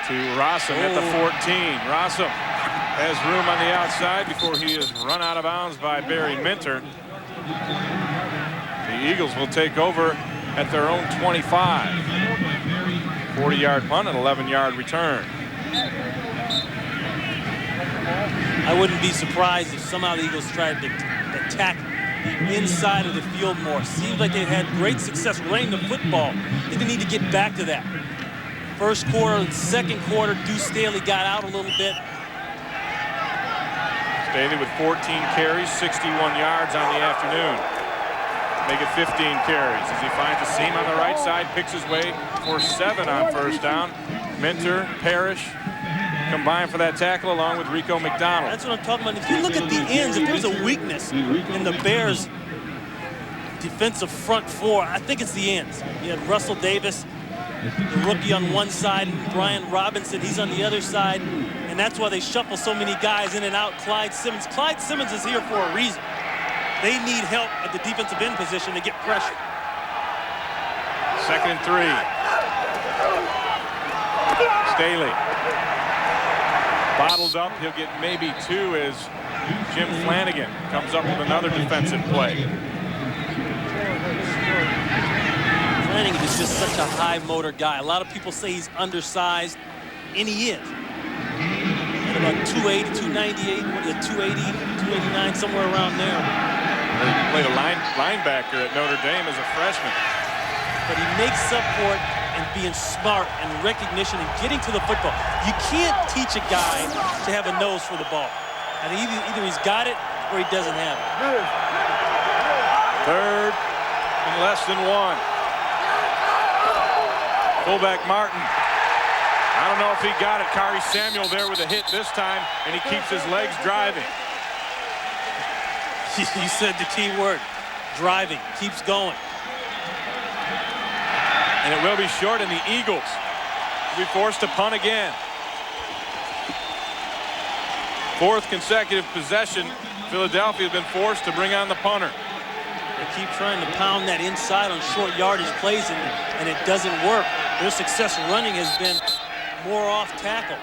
to Rossum at the 14. Rossum has room on the outside before he is run out of bounds by Barry Minter. The Eagles will take over at their own 25. 40-yard punt and 11-yard return. I wouldn't be surprised if somehow the Eagles tried to attack the inside of the field more. Seems like they've had great success running the football. They need to get back to that. First quarter and second quarter, Deuce Staley got out a little bit. Staley with 14 carries, 61 yards on the afternoon. Make it 15 carries as he finds a seam on the right side, picks his way for 7 on first down. Minter, Parrish combined for that tackle along with Rico McDonald. That's what I'm talking about. If you look at the ends, if there's a weakness in the Bears' defensive front four, I think it's the ends. You have Russell Davis, the rookie on one side, and Brian Robinson, he's on the other side. And that's why they shuffle so many guys in and out. Clyde Simmons. Clyde Simmons is here for a reason. They need help at the defensive end position to get pressure. 2nd and 3. Staley. Bottled up. He'll get maybe 2 as Jim Flanagan comes up with another defensive play. Flanagan is just such a high motor guy. A lot of people say he's undersized, and he is. At about 280, 298, what is it, 280, 289, somewhere around there. He played a linebacker at Notre Dame as a freshman. But he makes up for it in being smart and recognition and getting to the football. You can't teach a guy to have a nose for the ball. And either he's got it or he doesn't have it. 3rd and less than 1. Fullback Martin. I don't know if he got it. Kari Samuel there with a hit this time, and he keeps his legs driving. You said the key word, driving, keeps going. And it will be short, and the Eagles will be forced to punt again. 4th consecutive possession. Philadelphia has been forced to bring on the punter. They keep trying to pound that inside on short yardage plays, and it doesn't work. Their success running has been more off tackle.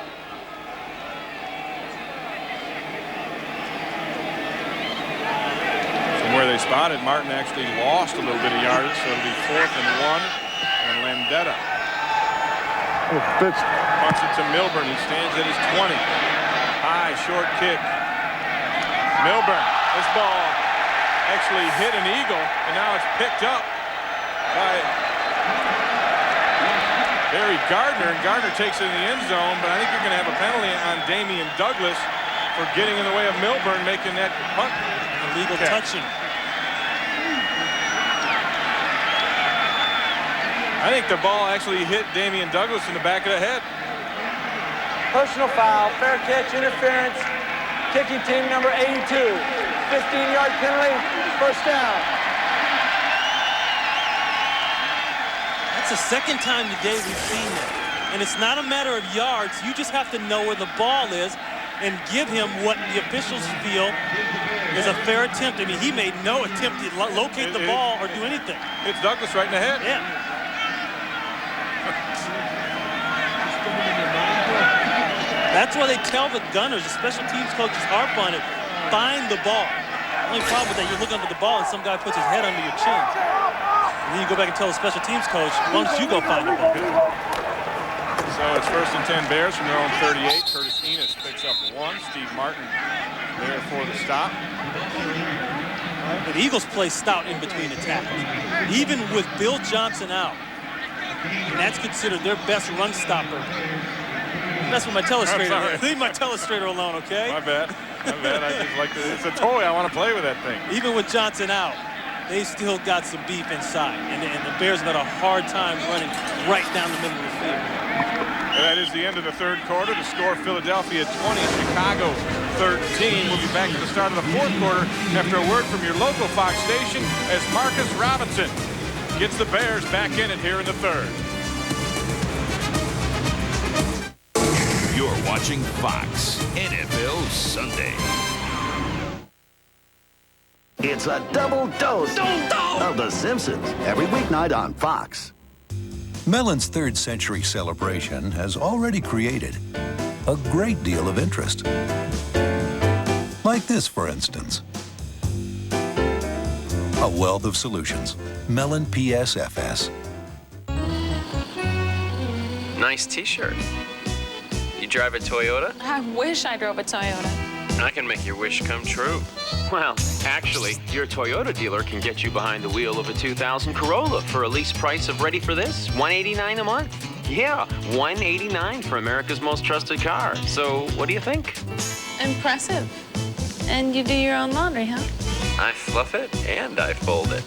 Where they spotted, Martin actually lost a little bit of yardage, so it'll be 4th and 1, and Landeta punts it to Milburn. He stands at his 20. High, short kick. Milburn, this ball actually hit an Eagle, and now it's picked up by Barry Gardner, and Gardner takes it in the end zone, but I think you're going to have a penalty on Damian Douglas for getting in the way of Milburn making that punt. Illegal touching. I think the ball actually hit Damian Douglas in the back of the head. Personal foul, fair catch, interference, kicking team number 82. 15-yard penalty, first down. That's the second time today we've seen that. And it's not a matter of yards. You just have to know where the ball is and give him what the officials feel is a fair attempt. I mean, he made no attempt to locate the ball or do anything. It's Douglas right in the head. Yeah. That's why they tell the gunners, the special teams coaches harp on it, find the ball. The only problem with that, you're looking under the ball and some guy puts his head under your chin. And then you go back and tell the special teams coach, why don't you go find the ball? So it's 1st and 10 Bears from their own 38. Curtis Enos picks up 1. Steve Martin there for the stop. The Eagles play stout in between the tackles. Even with Bill Johnson out, and that's considered their best run stopper. That's what my telestrator. Leave my telestrator alone, okay? My bad. My bad. I just like it's a toy. I want to play with that thing. Even with Johnson out, they still got some beef inside, and the Bears have had a hard time running right down the middle of the field. And that is the end of the third quarter. The score: Philadelphia 20, Chicago 13. We'll be back at the start of the fourth quarter after a word from your local Fox station as Marcus Robinson gets the Bears back in it here in the third. You're watching Fox NFL Sunday. It's a double dose of The Simpsons every weeknight on Fox. Mellon's third century celebration has already created a great deal of interest. Like this, for instance. A wealth of solutions. Mellon PSFS. Nice t-shirt. You drive a Toyota? I wish I drove a Toyota. I can make your wish come true. Well, actually, your Toyota dealer can get you behind the wheel of a 2000 Corolla for a lease price of, ready for this, $189 a month. Yeah, $189 for America's most trusted car. So, what do you think? Impressive. And you do your own laundry, huh? I fluff it and I fold it.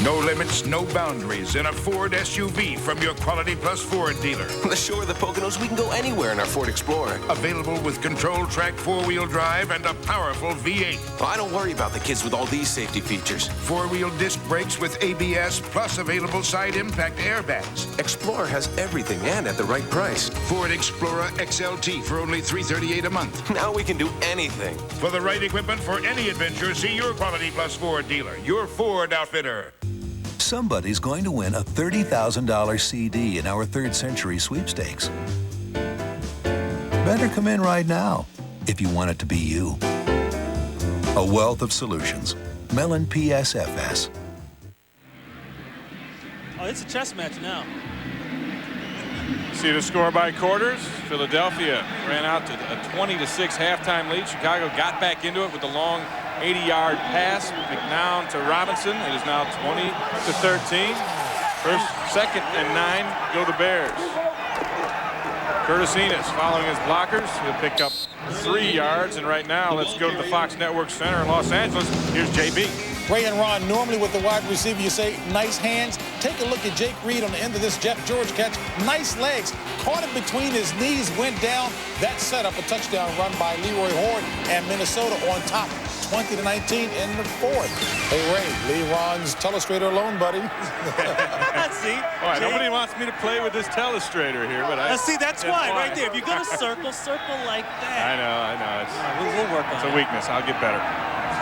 No limits, no boundaries in a Ford SUV from your Quality Plus Ford dealer. On the shore of the Poconos, we can go anywhere in our Ford Explorer. Available with control track four-wheel drive and a powerful V8. I don't worry about the kids with all these safety features. Four-wheel disc brakes with ABS plus available side impact airbags. Explorer has everything and at the right price. Ford Explorer XLT for only $338 a month. Now we can do anything. For the right equipment for any adventure, see your Quality Plus Ford dealer, your Ford outfitter. Somebody's going to win a $30,000 CD in our third century sweepstakes. Better come in right now if you want it to be you. A wealth of solutions. Mellon PSFS. Oh, it's a chess match now. See the score by quarters. Philadelphia ran out to a 20-6 halftime lead. Chicago got back into it with the long 80-yard pass. McNown to Robinson. It is now 20-13. First, second, and 9 go the Bears. Curtis Enos following his blockers. He'll pick up 3 yards. And right now, let's go to the Fox Network Center in Los Angeles. Here's JB. Ray and Ron, normally with the wide receiver, you say nice hands. Take a look at Jake Reed on the end of this Jeff George catch. Nice legs. Caught it between his knees, went down. That set up a touchdown run by Leroy Horde and Minnesota on top, 20-19 in the fourth. Hey, Ray, Lee Ron's telestrator alone, buddy. See? All right, nobody wants me to play with this telestrator here, but see, that's why, right there. If you're going to circle like that. I know. We'll work on it. It's a weakness. I'll get better.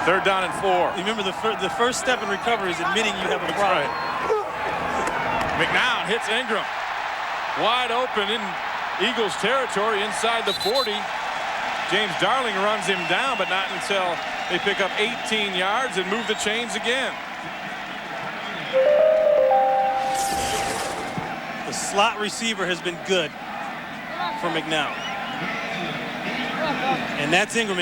Third down and 4. Remember, the first step in recovery is admitting you have a problem. Right. McNown hits Ingram. Wide open in Eagles territory inside the 40. James Darling runs him down, but not until they pick up 18 yards and move the chains again. The slot receiver has been good for McNown. And that's Ingram.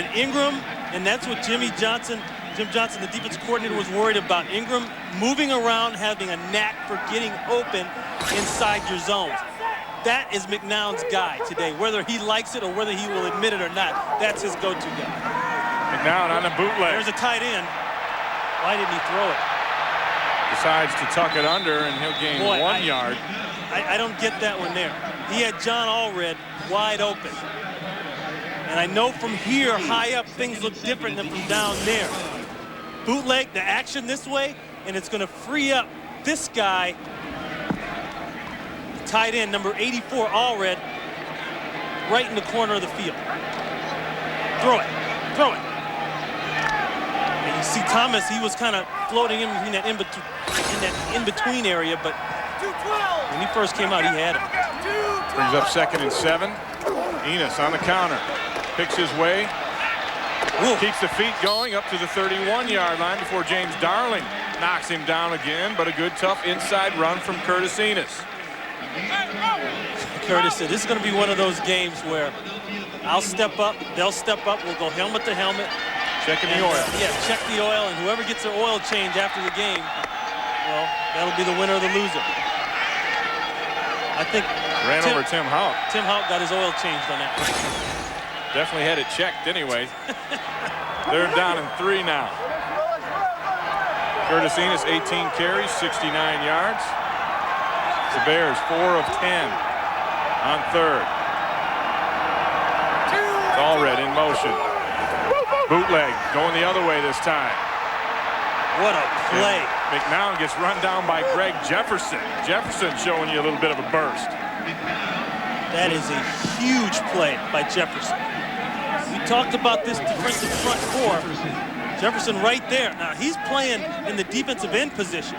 And that's what Jim Johnson, the defense coordinator, was worried about. Ingram moving around, having a knack for getting open inside your zones. That is McNown's guy today. Whether he likes it or whether he will admit it or not, that's his go-to guy. McNown on the bootleg. There's a tight end. Why didn't he throw it? Decides to tuck it under, and he'll gain 1 yard. I don't get that one there. He had John Allred wide open. And I know from here, high up, things look different than from down there. Bootleg, the action this way, and it's going to free up this guy, tight end, number 84, Allred, right in the corner of the field. Throw it. Throw it. And you see Thomas, he was kind of floating in between that in-between area, but when he first came out, he had him. Brings up 2nd and 7. Enos on the counter. Picks his way. Ooh. Keeps the feet going up to the 31-yard line before James Darling knocks him down again, but a good, tough inside run from Curtis Enos. Curtis said, this is going to be one of those games where I'll step up, they'll step up, we'll go helmet to helmet. Checking the oil. Yeah, check the oil, and whoever gets their oil change after the game, well, that'll be the winner or the loser. I think ran over Tim Houck. Tim Houck got his oil changed on that. Definitely had it checked anyway. 3rd down and 3 now. Curtis Enos, 18 carries, 69 yards. The Bears, 4 of 10 on 3rd. It's Allred in motion. Bootleg going the other way this time. What a play. And McNown gets run down by Greg Jefferson. Jefferson showing you a little bit of a burst. That is a huge play by Jefferson. We talked about this defensive front 4. Jefferson right there. Now he's playing in the defensive end position,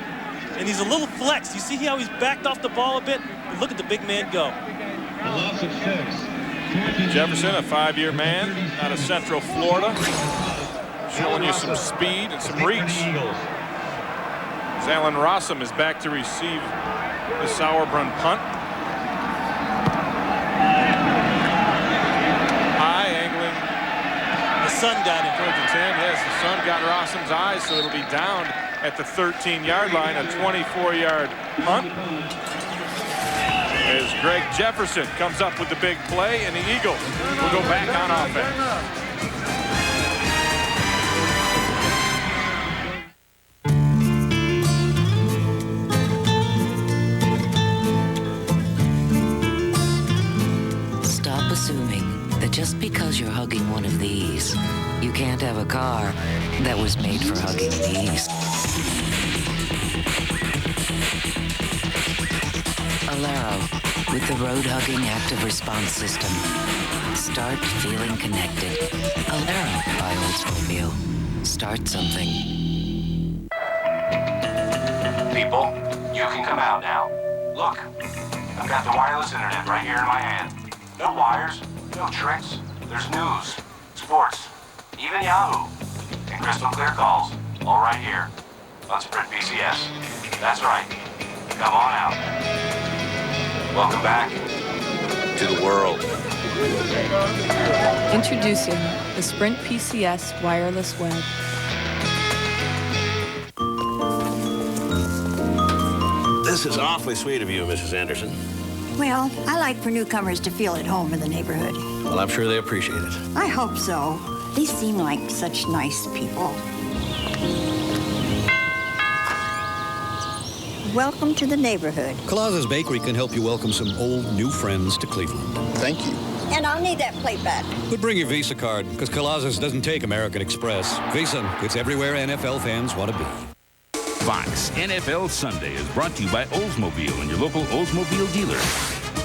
and he's a little flexed. You see how he's backed off the ball a bit? But look at the big man go. Jefferson, a 5-year man out of Central Florida, showing you some speed and some reach. Alan Rossum is back to receive the Sauerbrunn punt. High angling. The sun got him. Towards the 10, yes, the sun got Rossum's eyes, so it'll be down at the 13-yard line, a 24-yard punt. As Greg Jefferson comes up with the big play, and the Eagles will go back on offense. Stop assuming that just because you're hugging one of these, you can't have a car that was made for hugging these. Alero, with the road-hugging active response system. Start feeling connected. Alero by Oldsmobile. Start something. People, you can come out now. Look, I've got the wireless internet right here in my hand. No wires, no tricks. There's news, sports, even Yahoo, and crystal clear calls, all right here on Sprint PCS. That's right. Come on out. Welcome back to the world. Introducing the Sprint PCS wireless web. This is awfully sweet of you, Mrs. Anderson. Well, I like for newcomers to feel at home in the neighborhood. Well, I'm sure they appreciate it. I hope so. They seem like such nice people. Welcome to the neighborhood. Colazzo's Bakery can help you welcome some old, new friends to Cleveland. Thank you. And I'll need that plate back. But bring your Visa card, because Colazzo's doesn't take American Express. Visa, it's everywhere NFL fans want to be. Fox NFL Sunday is brought to you by Oldsmobile and your local Oldsmobile dealer.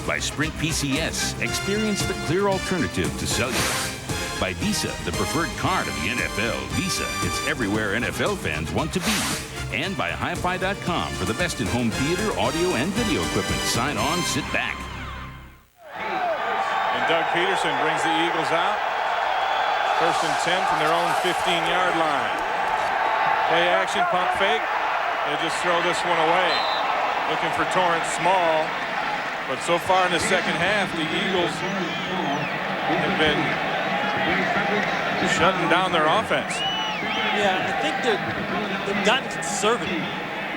By Sprint PCS, experience the clear alternative to cellular. By Visa, the preferred card of the NFL. Visa, it's everywhere NFL fans want to be. And by HiFi.com for the best in home theater, audio, and video equipment. Sign on, sit back. And Doug Peterson brings the Eagles out. 1st and 10 from their own 15-yard line. Play action, pump fake. They just throw this one away. Looking for Torrance Small. But so far in the second half, the Eagles have been shutting down their offense. Yeah, I think they've gotten conservative.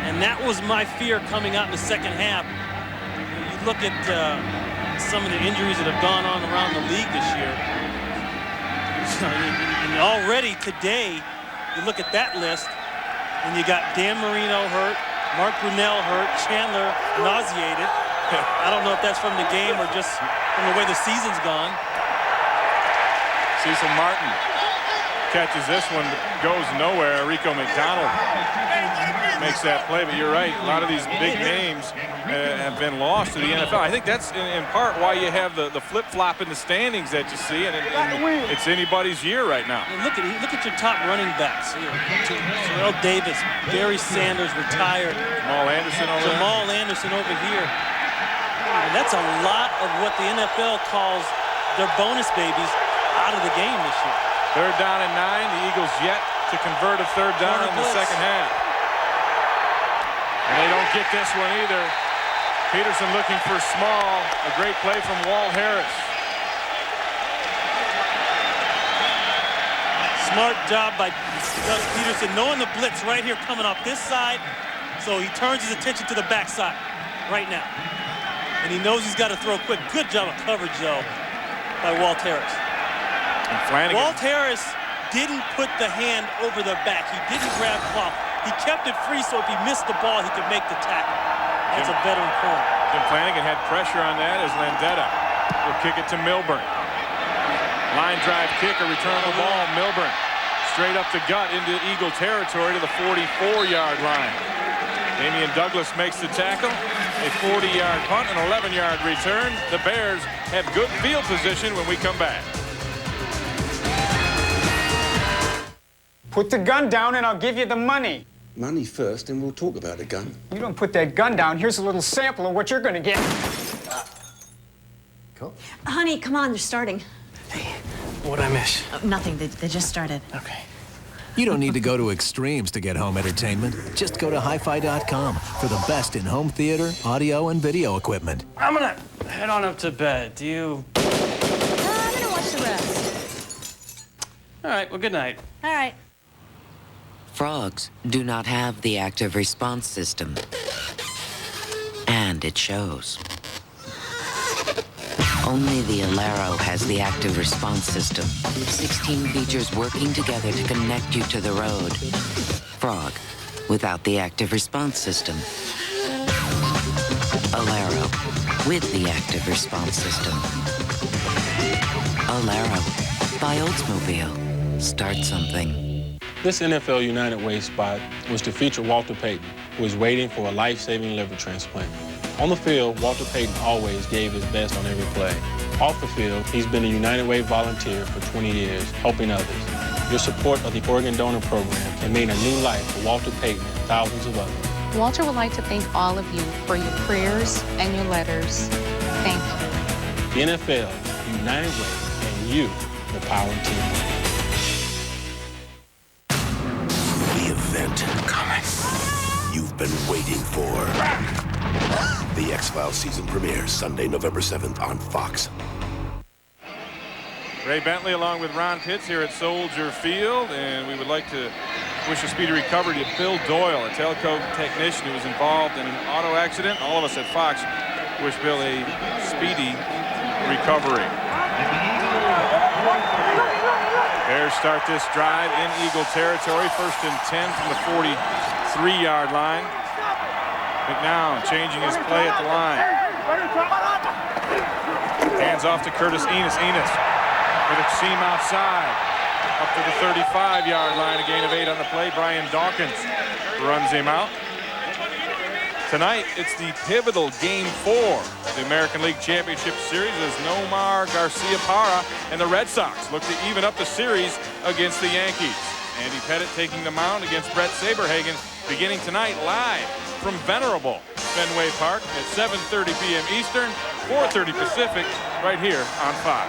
And that was my fear coming out in the second half. You look at some of the injuries that have gone on around the league this year. And already today, you look at that list, and you got Dan Marino hurt, Mark Brunell hurt, Chandler nauseated, I don't know if that's from the game or just from the way the season's gone. Cecil Martin catches this one, goes nowhere. Rico McDonald makes that play, but you're right. A lot of these big names have been lost to the NFL. I think that's in part why you have the flip-flop in the standings that you see, and it's anybody's year right now. Look at your top running backs. Terrell Davis, Barry Sanders retired. Jamal Anderson over here. And that's a lot of what the NFL calls their bonus babies out of the game this year. 3rd down and 9. The Eagles yet to convert a 3rd down in the second half. And they don't get this one either. Peterson looking for small. A great play from Walt Harris. Smart job by Doug Peterson, knowing the blitz right here coming off this side. So he turns his attention to the backside right now. And he knows he's got to throw quick. Good job of coverage, though, by Walt Harris. And Flanagan. Walt Harris didn't put the hand over the back. He didn't grab cloth. He kept it free, so if he missed the ball, he could make the tackle. That's a veteran corner. Jim Flanagan had pressure on that as Landeta will kick it to Milburn. Line drive kick, a return of the ball. Milburn straight up the gut into Eagle territory to the 44-yard line. Damian Douglas makes the tackle. A 40-yard punt, an 11-yard return. The Bears have good field position when we come back. Put the gun down and I'll give you the money. Money first, and we'll talk about the gun. You don't put that gun down. Here's a little sample of what you're going to get. Cool. Honey, come on, they're starting. Hey, what'd I miss? Nothing, they just started. Okay. You don't need to go to extremes to get home entertainment. Just go to hi-fi.com for the best in home theater, audio, and video equipment. I'm gonna head on up to bed. Do you? I'm gonna watch the rest. All right, well, good night. All right. Frogs do not have the active response system. And it shows. Only the Alero has the active response system. 16 features working together to connect you to the road. Frog, without the active response system. Alero, with the active response system. Alero, by Oldsmobile. Start something. This NFL United Way spot was to feature Walter Payton, who is waiting for a life-saving liver transplant. On the field, Walter Payton always gave his best on every play. Off the field, he's been a United Way volunteer for 20 years, helping others. Your support of the Organ Donor Program can mean a new life for Walter Payton and thousands of others. Walter would like to thank all of you for your prayers and your letters. Thank you. The NFL, United Way, and you, the power of teamwork. The event coming you've been waiting for. The X-Files season premieres Sunday, November 7th on Fox. Ray Bentley along with Ron Pitts here at Soldier Field, and we would like to wish a speedy recovery to Bill Doyle, a telco technician who was involved in an auto accident. All of us at Fox wish Bill a speedy recovery. Bears start this drive in Eagle territory, 1st and 10 from the 43-yard line. McNown changing his play at the line. Hands off to Curtis Enos. Enos with a seam outside. Up to the 35-yard line. A gain of 8 on the play. Brian Dawkins runs him out. Tonight, it's the pivotal Game 4 of the American League Championship Series as Nomar Garciaparra and the Red Sox look to even up the series against the Yankees. Andy Pettitte taking the mound against Brett Saberhagen beginning tonight live from venerable Fenway Park at 7:30 p.m. Eastern, 4:30 Pacific, right here on Fox.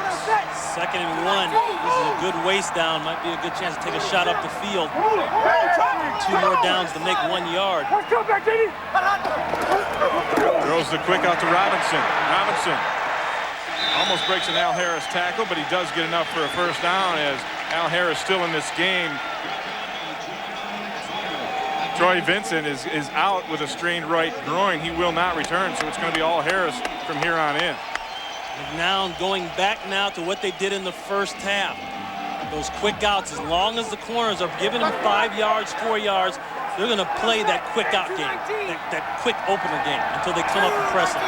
2nd and 1. This is a good waist down. Might be a good chance to take a shot up the field. 2 more downs to make 1 yard. Throws the quick out to Robinson. Robinson almost breaks an Al Harris tackle, but he does get enough for a first down as Al Harris still in this game. Troy Vincent is out with a strained right groin. He will not return, so it's going to be all Harris from here on in. Now going back now to what they did in the first half. Those quick outs, as long as the corners are giving them 5 yards, 4 yards, They're going to play that quick out game, that quick opener game until they come up and press it.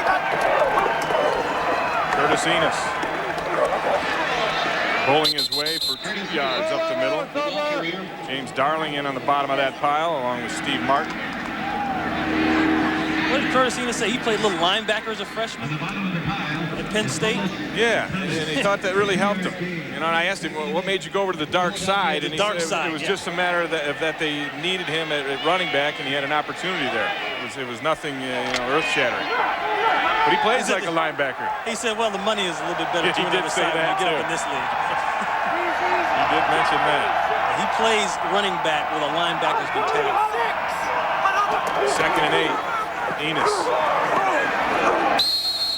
Curtis Enos bowling his way for 2 yards up the middle. James Darling in on the bottom of that pile along with Steve Martin. What did Curtis Enos say? He played little linebacker as a freshman at Penn State? Yeah, and he thought that really helped him. You know, and I asked him, well, what made you go over to the dark side? And he said it was just a matter of that they needed him at running back, and he had an opportunity there. It was nothing, earth-shattering. But he plays like a linebacker. He said, well, the money is a little bit better he did say that, when you get up in this league. He did mention that. He plays running back with a linebacker's mentality. 2nd and 8. Enos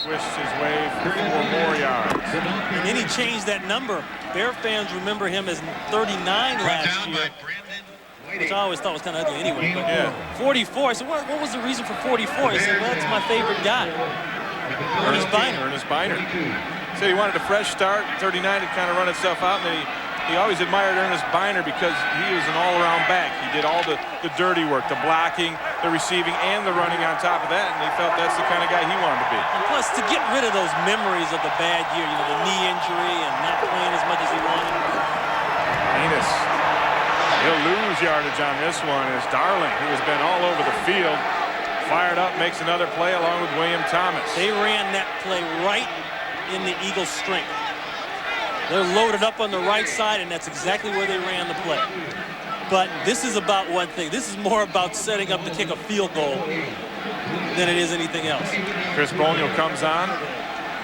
swished his way for 4 more yards. And then he changed that number. Bear fans remember him as 39 last year, which I always thought was kind of ugly anyway. But yeah. 44. I said, what was the reason for 44? He said, well, that's my favorite guy, Ernest Biner. Ernest Biner. Said he wanted a fresh start. 39 had kind of run itself out, and then he always admired Ernest Biner because he was an all-around back. He did all the dirty work, the blocking, the receiving, and the running on top of that, and he felt that's the kind of guy he wanted to be. And plus, to get rid of those memories of the bad year, the knee injury and not playing as much as he wanted. Enos, he'll lose yardage on this one as Darling, who has been all over the field, fired up, makes another play along with William Thomas. They ran that play right in the Eagles' strength. They're loaded up on the right side, and that's exactly where they ran the play. But this is about one thing. This is more about setting up to kick a field goal than it is anything else. Chris Bonial comes on,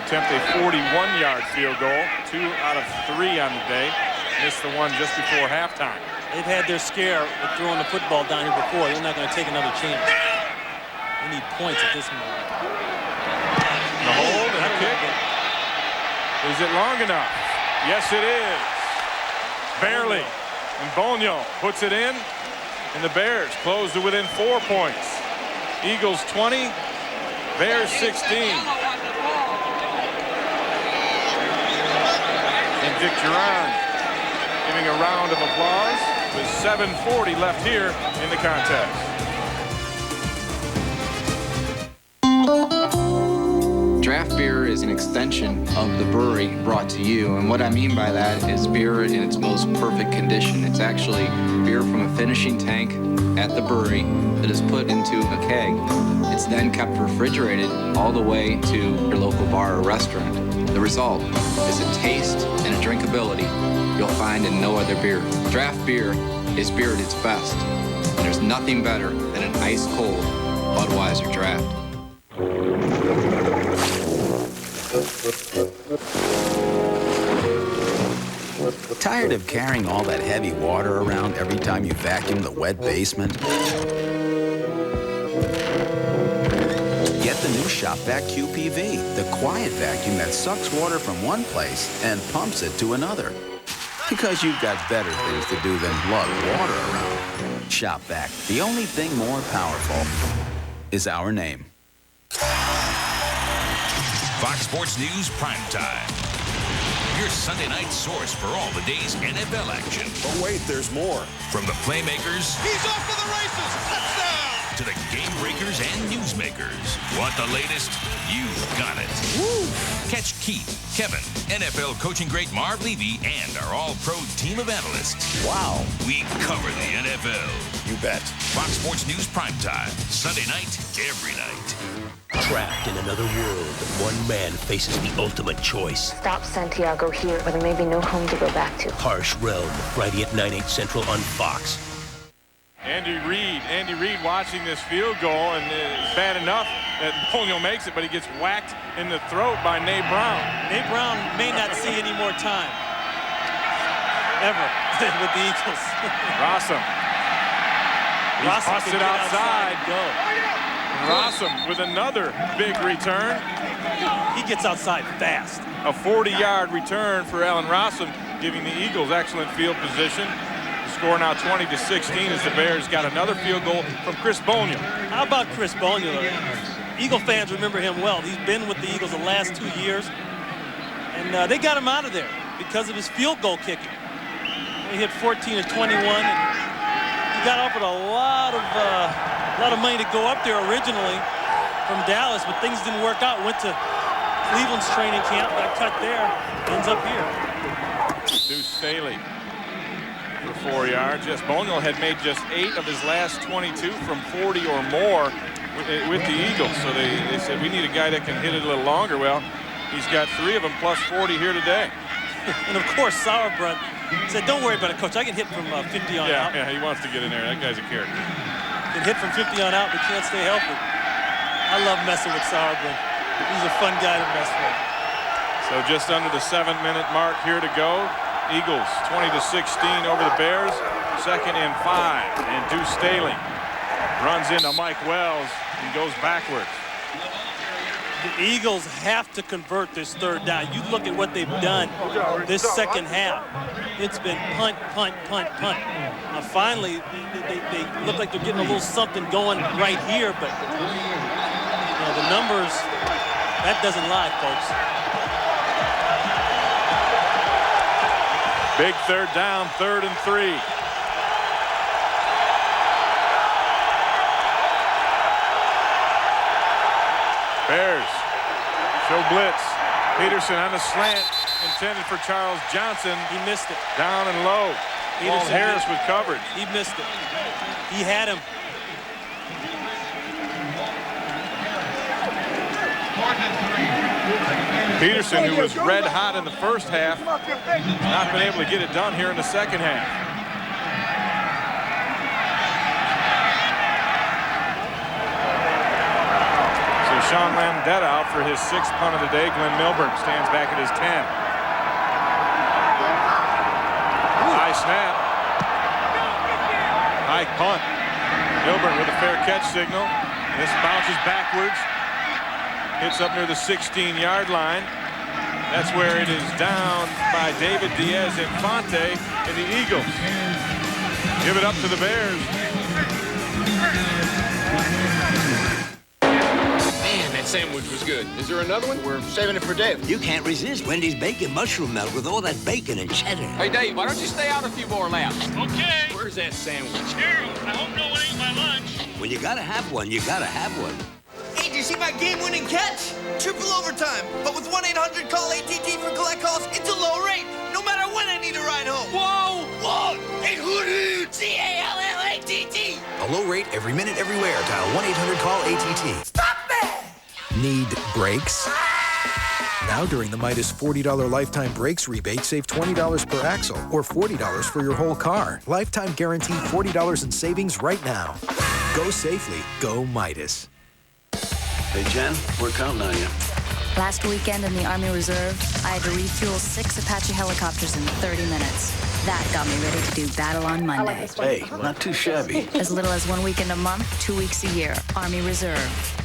attempt a 41-yard field goal, 2 out of 3 on the day. Missed the one just before halftime. They've had their scare with throwing the football down here before. They're not going to take another chance. They need points at this moment. The hold and the kick. Is it long enough? Yes, it is. Barely. And Bonial puts it in, and the Bears close to within 4 points. Eagles 20, Bears 16. And Dick Duran giving a round of applause with 7:40 left here in the contest. Draft beer is an extension of the brewery brought to you, and what I mean by that is beer in its most perfect condition. It's actually beer from a finishing tank at the brewery that is put into a keg. It's then kept refrigerated all the way to your local bar or restaurant. The result is a taste and a drinkability you'll find in no other beer. Draft beer is beer at its best, and there's nothing better than an ice-cold Budweiser Draft. Tired of carrying all that heavy water around every time you vacuum the wet basement? Get the new ShopVac QPV, the quiet vacuum that sucks water from one place and pumps it to another. Because you've got better things to do than lug water around. ShopVac, the only thing more powerful is our name. Fox Sports News Primetime. Your Sunday night source for all the day's NFL action. But wait, there's more. From the playmakers. He's off to the races. Touchdown! To the game breakers and newsmakers. Want the latest? You've got it. Woo! Catch Keith, Kevin, NFL coaching great Marv Levy, and our all-pro team of analysts. Wow. We cover the NFL. You bet. Fox Sports News Primetime. Sunday night, every night. Trapped in another world, one man faces the ultimate choice. Stop Santiago here, but there may be no home to go back to. Harsh Realm, Friday at 9, 8 Central on Fox. Andy Reid watching this field goal, and it's bad enough that Bonial makes it, but he gets whacked in the throat by Nate Brown. Nate Brown may not see any more time ever with the Eagles. Rossum. He's tossed it outside. Go. Rossum with another big return. He gets outside fast. A 40-yard return for Allen Rossum, giving the Eagles excellent field position. The score now 20-16 as the Bears got another field goal from Chris Bonial. How about Chris Bonial? Eagle fans remember him well. He's been with the Eagles the last 2 years, and they got him out of there because of his field goal kicking. He hit 14 of 21. And he got offered a lot of money to go up there originally from Dallas, but things didn't work out. Went to Cleveland's training camp, got cut there, ends up here. Deuce Staley for 4 yards. Jess Boniel had made just 8 of his last 22 from 40 or more with the Eagles. So they said, we need a guy that can hit it a little longer. Well, he's got 3 of them plus 40 here today. And of course, Sauerbrunn said, don't worry about it, Coach. I can hit from 50 on out. Yeah, he wants to get in there. That guy's a character. Can hit from 50 on out, but can't stay healthy. I love messing with Sauerbrunn. He's a fun guy to mess with. So just under the 7-minute mark here to go. Eagles 20-16 over the Bears. 2nd and 5. And Deuce Staley runs into Mike Wells and goes backwards. The Eagles have to convert this 3rd down. You look at what they've done this second half. It's been punt, punt, punt, punt. Now finally, they look like they're getting a little something going right here, but you know, the numbers, that doesn't lie, folks. Big 3rd down, 3rd and 3. Bears show blitz. Peterson on a slant intended for Charles Johnson. He missed it. Down and low. Walt Harris with coverage. He missed it. He had him. Peterson, who was red hot in the first half, not been able to get it done here in the second half. So Sean Landeta out for his 6th punt of the day. Glenn Milburn stands back at his 10. High snap. High punt. Milburn with a fair catch signal. This bounces backwards. Hits up near the 16-yard line. That's where it is down by David Diaz-Infante and the Eagles. Give it up to the Bears. Man, that sandwich was good. Is there another one? We're saving it for Dave. You can't resist Wendy's bacon mushroom melt with all that bacon and cheddar. Hey, Dave, why don't you stay out a few more laps? Okay. Where's that sandwich? Here, I hope no one ate my lunch. When you gotta have one, you gotta have one. Hey, did you see my game-winning catch? Triple overtime, but with 1-800-CALL-ATT for collect calls, it's a low rate, no matter when I need a ride home. Whoa! Whoa! Hey, hoodoo! C-A-L-L-A-T-T! A low rate every minute, everywhere. Dial 1-800-CALL-ATT. Stop it! Need brakes? Now during the Midas $40 lifetime brakes rebate, save $20 per axle or $40 for your whole car. Lifetime guaranteed $40 in savings right now. Go safely. Go Midas. Hey, Jen, we're counting on you. Last weekend in the Army Reserve, I had to refuel 6 Apache helicopters in 30 minutes. That got me ready to do battle on Monday. Hey, not too shabby. As little as 1 weekend a month, 2 weeks a year. Army Reserve.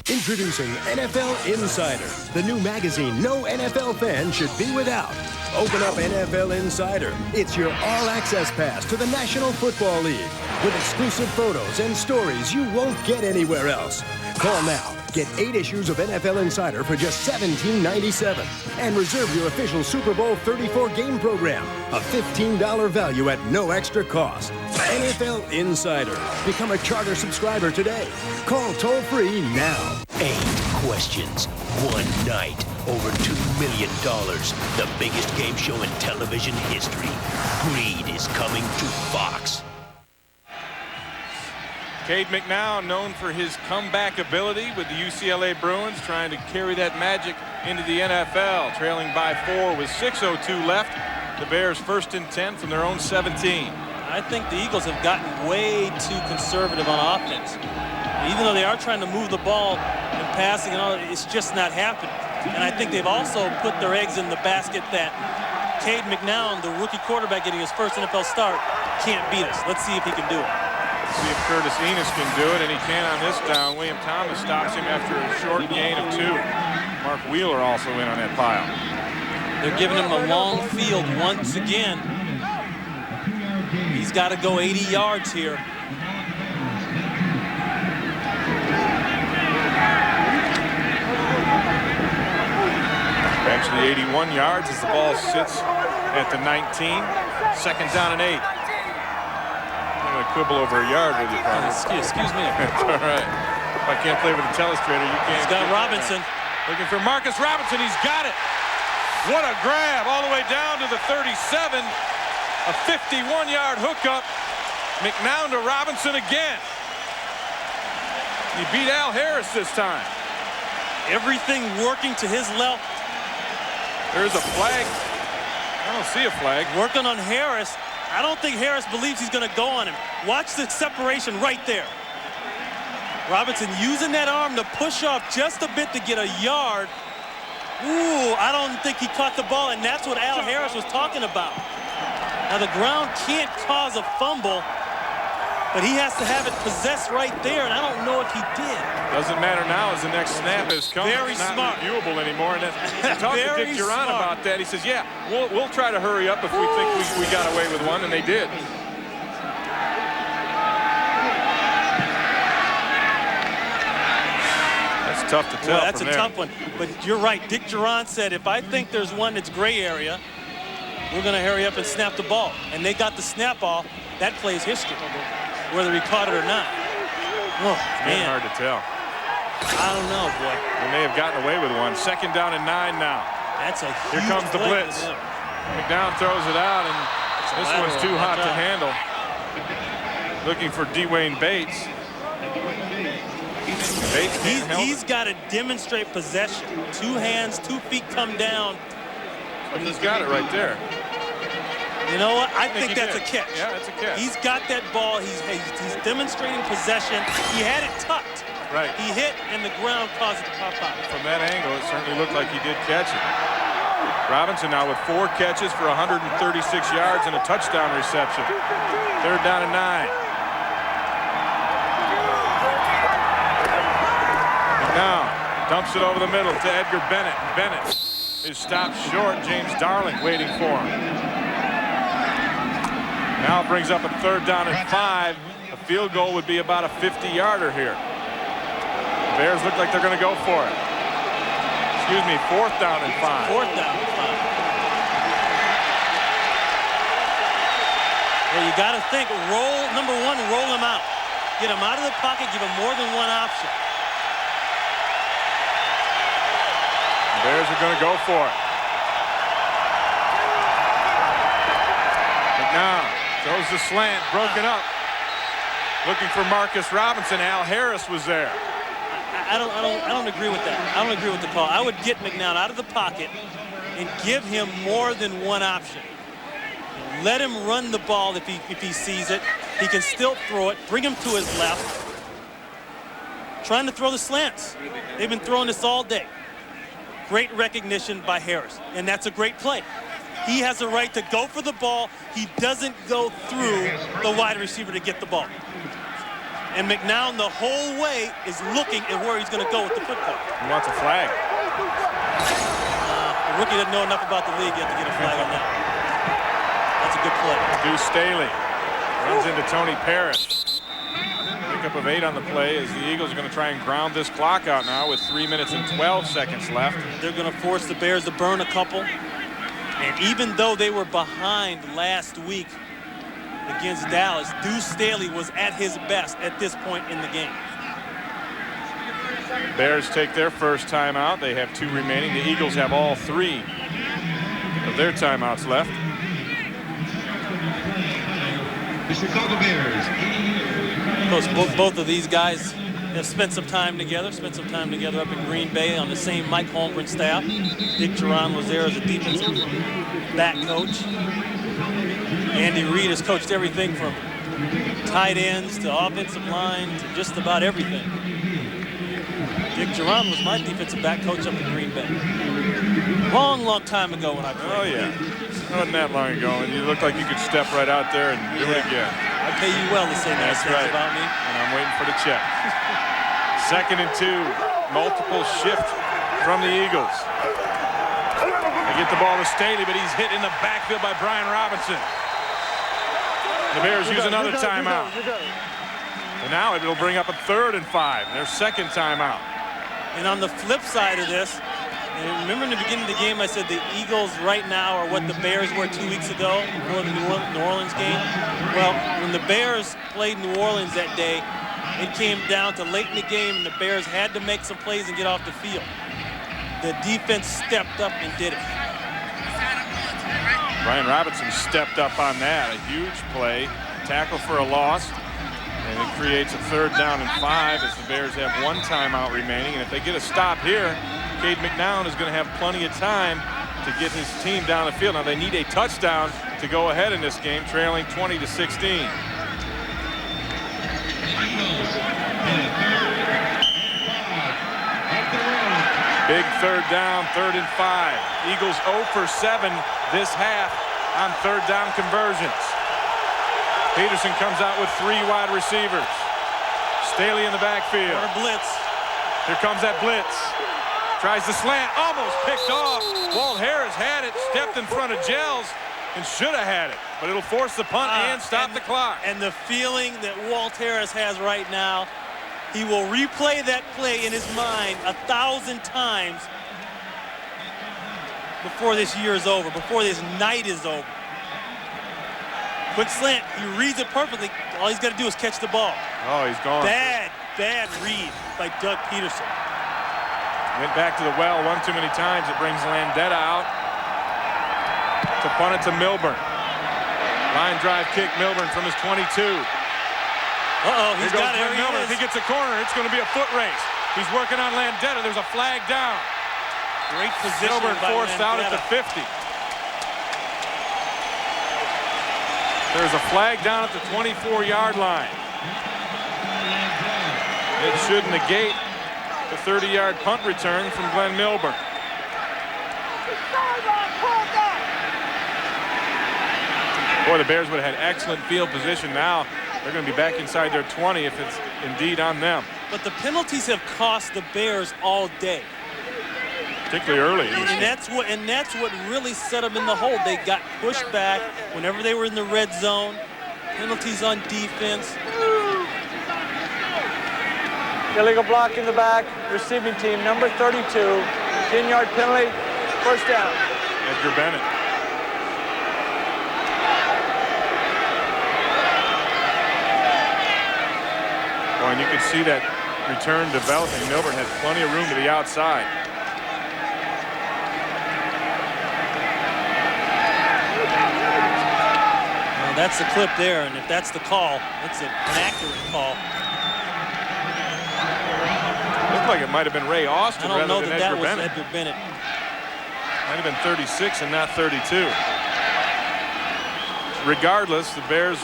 Introducing NFL Insider, the new magazine no NFL fan should be without. Open up NFL Insider. It's your all-access pass to the National Football League with exclusive photos and stories you won't get anywhere else. Call now. Get 8 issues of NFL Insider for just $17.97 and reserve your official Super Bowl 34 game program, a $15 value at no extra cost. NFL Insider. Become a charter subscriber today. Call toll-free now. 8 questions, 1 night, over $2 million. The biggest game show in television history. Greed is coming to Fox. Cade McNown, known for his comeback ability with the UCLA Bruins, trying to carry that magic into the NFL. Trailing by 4 with 6:02 left. The Bears 1st and 10 from their own 17. I think the Eagles have gotten way too conservative on offense. Even though they are trying to move the ball and passing and all, it's just not happening. And I think they've also put their eggs in the basket that Cade McNown, the rookie quarterback getting his first NFL start, can't beat us. Let's see if he can do it. See if Curtis Enos can do it, and he can on this down. William Thomas stops him after a short gain of 2. Mark Wheeler also in on that pile. They're giving him a long field once again. He's got to go 80 yards here. Actually 81 yards as the ball sits at the 19. 2nd down and 8. quibble over a yard with you, probably. Excuse me. That's all right. If I can't play with a telestrator, you can't. He's got Robinson. Looking for Marcus Robinson. He's got it. What a grab all the way down to the 37. A 51-yard hookup. McNown to Robinson again. He beat Al Harris this time. Everything working to his left. There's a flag. I don't see a flag. Working on Harris. I don't think Harris believes he's going to go on him. Watch the separation right there. Robinson using that arm to push off just a bit to get a yard. Ooh, I don't think he caught the ball, and that's what Al Harris was talking about. Now, the ground can't cause a fumble, but he has to have it possessed right there, and I don't know if he did. Doesn't matter now as the next snap is coming. Very it's not smart. reviewable anymore. And talk to Dick Duran about that. He says, yeah, we'll try to hurry up if we think we got away with one, and they did. That's tough to tell. Well, that's a tough one. But you're right. Dick Duran said, if I think there's one that's gray area, we're going to hurry up and snap the ball. And they got the snap off. That plays history, whether he caught it or not. Oh, man. Hard to tell. I don't know, boy. They may have gotten away with one. 2nd down and 9 now. That's a Here huge comes the play. blitz. McNown throws it out, and this one's too hot to handle. Looking for Dwayne Bates. He's got to demonstrate possession. 2 hands, 2 feet come down. But he's got it right there. You know what? I think that's a catch. Yeah, that's a catch. He's got that ball. He's demonstrating possession. He had it tucked. Right. He hit, and the ground caused it to pop out. From that angle, it certainly looked like he did catch it. Robinson now with 4 catches for 136 yards and a touchdown reception. 3rd down and 9. Now dumps it over the middle to Edgar Bennett. Bennett is stopped short. James Darling waiting for him. Now it brings up a 3rd down and 5. A field goal would be about a 50-yarder here. The Bears look like they're going to go for it. Excuse me, 4th down and 5. 4th down and 5. Well, you got to think, number one, roll him out. Get him out of the pocket, give him more than one option. The Bears are going to go for it. McNown throws the slant, broken up. Looking for Marcus Robinson. Al Harris was there. I don't agree with that. I don't agree with the call. I would get McNown out of the pocket and give him more than one option. Let him run the ball if he sees it. He can still throw it. Bring him to his left. Trying to throw the slants. They've been throwing this all day. Great recognition by Harris, and that's a great play. He has a right to go for the ball. He doesn't go through the wide receiver to get the ball. And McNown the whole way is looking at where he's going to go with the football. He wants a flag. The rookie doesn't know enough about the league yet to get a flag on that. That's a good play. Deuce Staley runs into Tony Parrish. Pickup of 8 on the play as the Eagles are going to try and ground this clock out now with 3 minutes and 12 seconds left. They're going to force the Bears to burn a couple. And even though they were behind last week against Dallas, Deuce Staley was at his best at this point in the game. Bears take their first timeout. They have 2 remaining. The Eagles have all 3 of their timeouts left. The Chicago Bears. Both of these guys have spent some time together up in Green Bay on the same Mike Holmgren staff. Dick Duran was there as a defensive back coach. Andy Reid has coached everything from tight ends to offensive line to just about everything. Dick Duran was my defensive back coach up in Green Bay. Long time ago when I played. Oh, yeah. It wasn't that long ago, and you looked like you could step right out there and do it again. I pay you well to say nice things about me. And I'm waiting for the check. 2nd and 2. Multiple shift from the Eagles. They get the ball to Staley, but he's hit in the backfield by Brian Robinson. The Bears use another timeout. And now it'll bring up a 3rd and 5. Their 2nd timeout. And on the flip side of this, And remember in the beginning of the game, I said the Eagles right now are what the Bears were 2 weeks ago before the New Orleans game. Well, when the Bears played New Orleans that day, it came down to late in the game, and the Bears had to make some plays and get off the field. The defense stepped up and did it. Brian Robinson stepped up on that. A huge play, tackle for a loss. And it creates a 3rd down and 5 as the Bears have 1 timeout remaining. And if they get a stop here, Cade McNown is going to have plenty of time to get his team down the field. Now they need a touchdown to go ahead in this game, trailing 20-16. Big 3rd down, 3rd and 5. Eagles 0 for 7 this half on 3rd down conversions. Peterson comes out with 3 wide receivers. Staley in the backfield. What a blitz. Here comes that blitz. Tries the slant, almost picked off. Walt Harris had it, stepped in front of Gels, and should have had it. But it'll force the punt and stop the clock. And the feeling that Walt Harris has right now, he will replay that play in his mind 1,000 times before this year is over, before this night is over. Quick slant, he reads it perfectly. All he's got to do is catch the ball. Oh, he's gone. Bad read by Doug Peterson. Went back to the well one too many times. It brings Landeta out to punt it to Milburn. Line drive kick, Milburn from his 22. He's got it. Milburn. If he gets a corner, it's going to be a foot race. He's working on Landeta. There's a flag down. Great position Milburn by forced out at Landeta. the 50. There's a flag down at the 24-yard line. It should negate the 30-yard punt return from Glenn Milburn. Boy, the Bears would have had excellent field position. Now they're going to be back inside their 20 if it's indeed on them. But the penalties have cost the Bears all day. Particularly early. And that's what really set them in the hole. They got pushed back whenever they were in the red zone. Penalties on defense. Illegal block in the back. Receiving team number 32. 10-yard penalty. First down. Edgar Bennett. Well, and you can see that return developing. Milburn has plenty of room to the outside. Well, that's the clip there, and if that's the call, it's an accurate call. Looked like it might have been Ray Austin I don't know rather than that Edgar was Bennett. Edgar Bennett. Might have been 36 and not 32. Regardless, the Bears,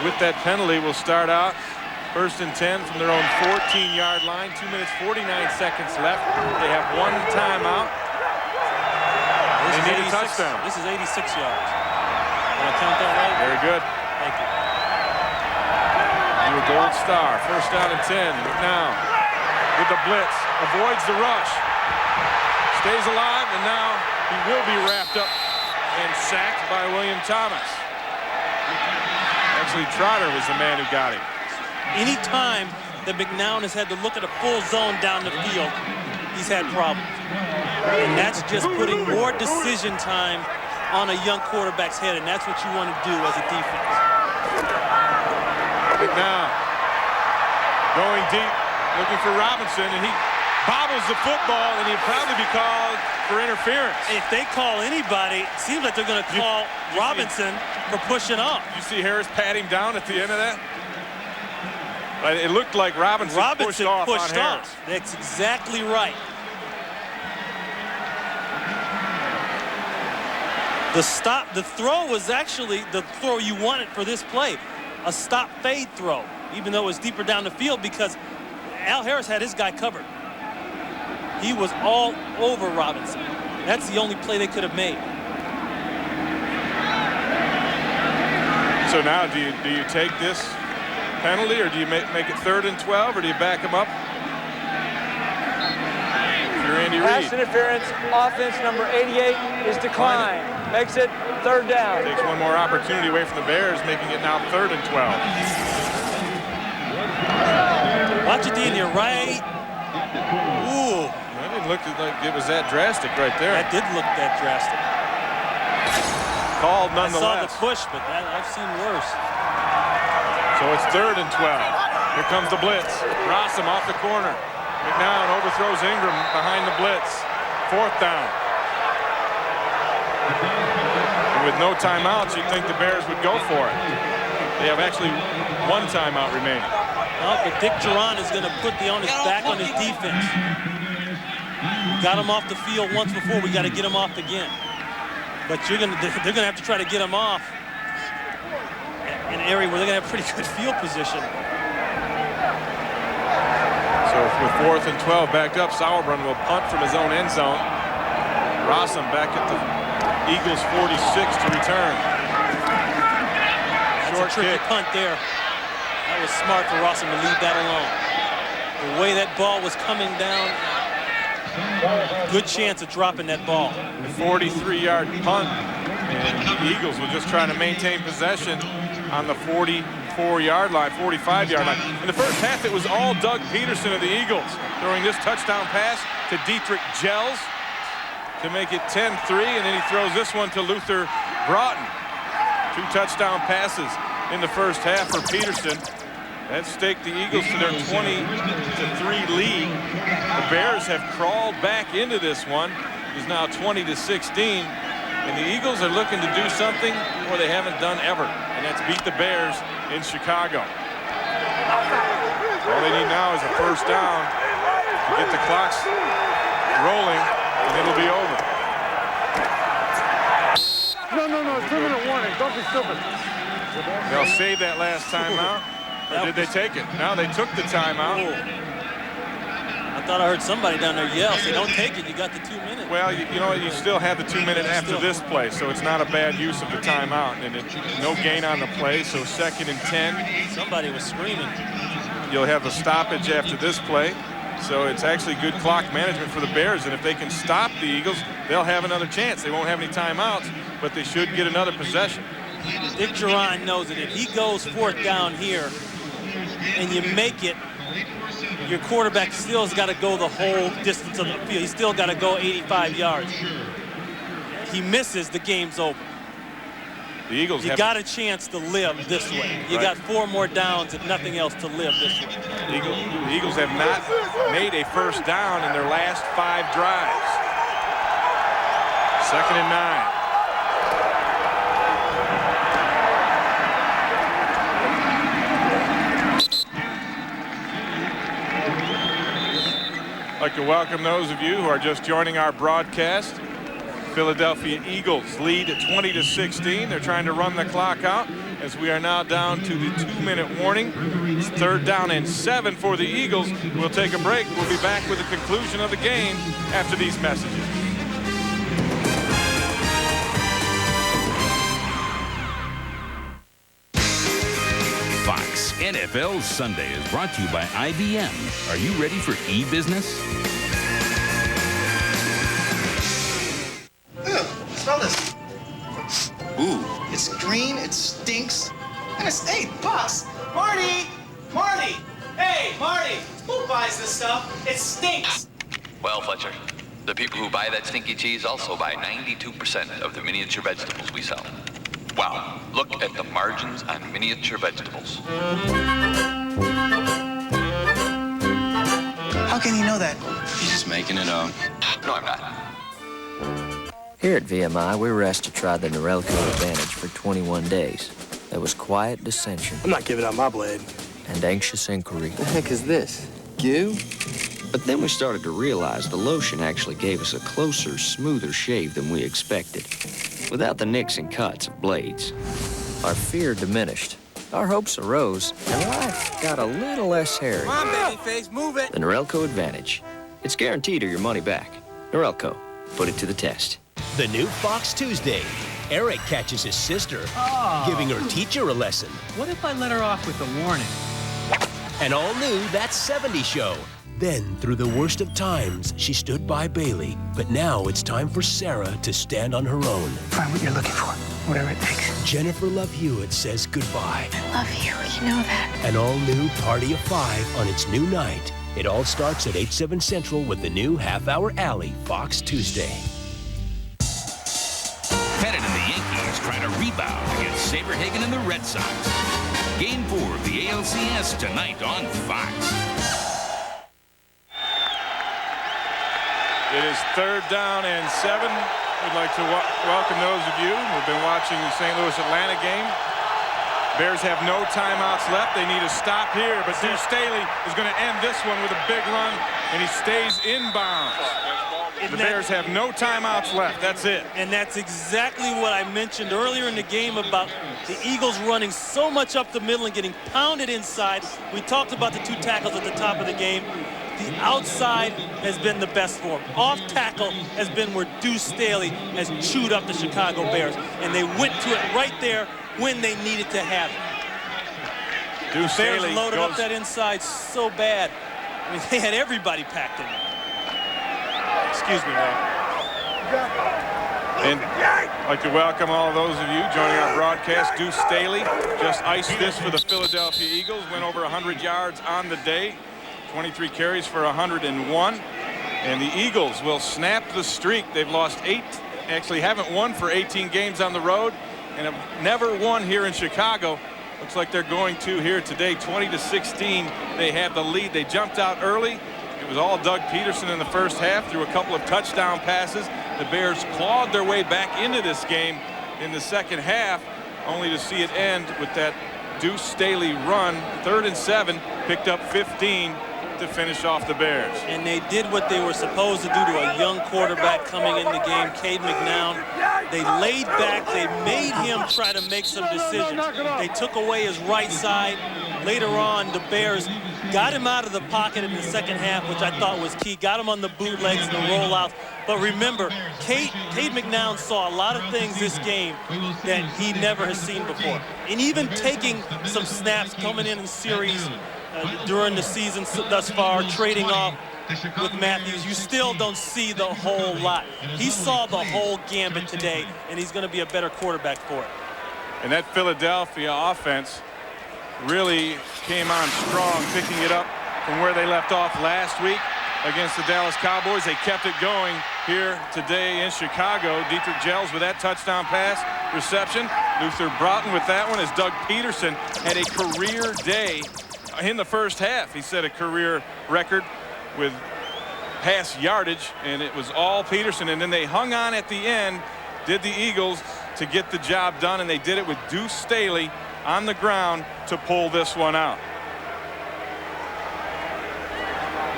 with that penalty, will start out 1st and 10 from their own 14-yard line. 2 minutes, 49 seconds left. They have 1 timeout. They need a touchdown. This is 86 yards. Did I count that right? Very good. Thank you. Do a gold star. 1st down and 10. McNown with the blitz. Avoids the rush. Stays alive, and now he will be wrapped up and sacked by William Thomas. Actually, Trotter was the man who got him. Anytime that McNown has had to look at a full zone down the field, he's had problems. And that's just putting more decision time on a young quarterback's head, and that's what you want to do as a defense. McNown going deep, looking for Robinson, and he bobbles the football, and he'd probably be called for interference. If they call anybody, it seems like they're going to call Robinson for pushing off. You see Harris pat him down at the end of that? It looked like Robinson pushed off on Harris. That's exactly right. The throw was actually the throw you wanted for this play. A stop fade throw, even though it was deeper down the field, because Al Harris had his guy covered. He was all over Robinson. That's the only play they could have made. So now do you take this penalty, or do you make it 3rd and 12, or do you back him up? If you're Andy Reid. Pass interference, offense number 88 is declined. Makes it 3rd down. Takes one more opportunity away from the Bears, making it now 3rd and 12. Watch it in your right. Ooh. That didn't look like it was that drastic right there. That did look that drastic. Called nonetheless. I saw the push, but I've seen worse. So it's 3rd and 12. Here comes the blitz. Rossum off the corner. McNown overthrows Ingram behind the blitz. 4th down. And with no timeouts, you'd think the Bears would go for it. They have actually 1 timeout remaining. Well, but Dick Duran is going to put the onus back on his defense. Got him off the field once before. We got to get him off again. But they're going to have to try to get him off in an area where they're going to have pretty good field position. So with 4th and 12 backed up, Sauerbrunn will punt from his own end zone. Rossum back at the Eagles 46 to return. That's a tricky punt there. That was smart for Rossum to leave that alone. The way that ball was coming down, good chance of dropping that ball. A 43-yard punt, and the Eagles were just trying to maintain possession on the 44-yard line, 45-yard line. In the first half, it was all Doug Peterson of the Eagles throwing this touchdown pass to Dietrich Gels to make it 10-3, and then he throws this one to Luther Broughton. 2 touchdown passes in the first half for Peterson. That staked the Eagles to their 20-3 lead. The Bears have crawled back into this one. It is now 20-16, and the Eagles are looking to do something more they haven't done ever, and that's beat the Bears in Chicago. All they need now is a 1st down to get the clocks rolling, and it'll be over. No, 2-minute warning. Don't be stupid. They'll save that last timeout. Or did they take it? No, they took the timeout. I thought I heard somebody down there yell, say, don't take it, you got the 2 minutes. Well, you know, you still have the 2 minute after this play, so it's not a bad use of the timeout. And no gain on the play, so 2nd and 10. Somebody was screaming. You'll have a stoppage after this play. So it's actually good clock management for the Bears. And if they can stop the Eagles, they'll have another chance. They won't have any timeouts, but they should get another possession. Dick Duran knows that if he goes 4th down here and you make it, your quarterback still has got to go the whole distance of the field. He's still got to go 85 yards. He misses, the game's over. The Eagles you got a chance to live this way. You got 4 more downs, if nothing else, to live this way. The Eagles have not made a 1st down in their last 5 drives. 2nd and 9. I'd like to welcome those of you who are just joining our broadcast. Philadelphia Eagles lead at 20-16. They're trying to run the clock out as we are now down to the 2-minute warning. It's 3rd down and 7 for the Eagles. We'll take a break. We'll be back with the conclusion of the game after these messages. Fox NFL Sunday is brought to you by IBM. Are you ready for e-business? Smell this. Ooh. It's green, it stinks, and it's, hey, boss, Marty! Marty! Hey, Marty! Who buys this stuff? It stinks! Well, Fletcher, the people who buy that stinky cheese also buy 92% of the miniature vegetables we sell. Wow, look at the margins on miniature vegetables. How can you know that? He's just making it up. No, I'm not. Here at VMI, we were asked to try the Norelco Advantage for 21 days. There was quiet dissension. I'm not giving up my blade. And anxious inquiry. The heck is this? Goo? But then we started to realize the lotion actually gave us a closer, smoother shave than we expected, without the nicks and cuts of blades. Our fear diminished. Our hopes arose, and life got a little less hairy. Come on, babyface, move it! The Norelco Advantage. It's guaranteed or your money back. Norelco. Put it to the test. The new Fox Tuesday. Eric catches his sister, giving her teacher a lesson. What if I let her off with a warning? An all-new That 70s Show. Then, through the worst of times, she stood by Bailey. But now it's time for Sarah to stand on her own. Find what you're looking for, whatever it takes. Jennifer Love Hewitt says goodbye. I love you, you know that. An all-new Party of 5 on its new night, It all starts at 8/7 Central with the new half-hour alley, Fox Tuesday. Pettit and the Yankees trying to rebound against Saberhagen and the Red Sox. Game 4 of the ALCS tonight on Fox. It is 3rd down and 7. We'd like to welcome those of you who've been watching the St. Louis-Atlanta game. Bears have no timeouts left. They need a stop here, but Deuce Staley is going to end this one with a big run, and he stays inbounds. The Bears have no timeouts left. That's it. And that's exactly what I mentioned earlier in the game about the Eagles running so much up the middle and getting pounded inside. We talked about the 2 tackles at the top of the game. The outside has been the best for him. Off tackle has been where Deuce Staley has chewed up the Chicago Bears, and they went to it right there when they needed to have it. Deuce Staley Bears loaded up that inside so bad. I mean, they had everybody packed in. Excuse me, man. And I'd like to welcome all of those of you joining our broadcast. Deuce Staley just iced this for the Philadelphia Eagles. Went over 100 yards on the day. 23 carries for 101. And the Eagles will snap the streak. They've lost 8, actually haven't won for 18 games on the road, and have never won here in Chicago. Looks like they're going to here today. 20-16, they have the lead. They jumped out early. It was all Doug Peterson in the first half, threw a couple of touchdown passes. The Bears clawed their way back into this game in the second half, only to see it end with that Deuce Staley run. 3rd and 7, picked up 15 to finish off the Bears. And they did what they were supposed to do to a young quarterback coming in the game, Cade McNown. They laid back. They made him try to make some decisions. They took away his right side. Later on, the Bears got him out of the pocket in the second half, which I thought was key. Got him on the bootlegs and the rollouts. But remember, Cade McNown saw a lot of things this game that he never has seen before. And even taking some snaps coming in series during the season thus far, trading off with Matthews, you still don't see the whole lot. He saw the whole gambit today, and he's going to be a better quarterback for it. And that Philadelphia offense really came on strong, picking it up from where they left off last week against the Dallas Cowboys. They kept it going here today in Chicago. Dietrich Jels with that touchdown pass reception. Luther Broughton with that one, as Doug Peterson had a career day in the first half. He set a career record with pass yardage, and it was all Peterson. And then they hung on at the end, did the Eagles, to get the job done, and they did it with Deuce Staley on the ground to pull this one out.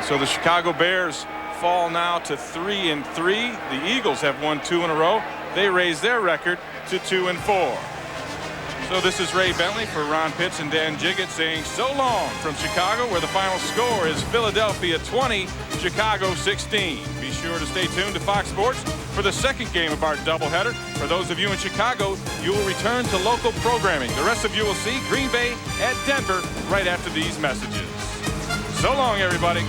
So the Chicago Bears fall now to 3-3. The Eagles have won 2 in a row. They raise their record to 2-4. So this is Ray Bentley for Ron Pitts and Dan Jiggett saying so long from Chicago, where the final score is Philadelphia 20, Chicago 16. Be sure to stay tuned to Fox Sports for the second game of our doubleheader. For those of you in Chicago, you will return to local programming. The rest of you will see Green Bay at Denver right after these messages. So long, everybody.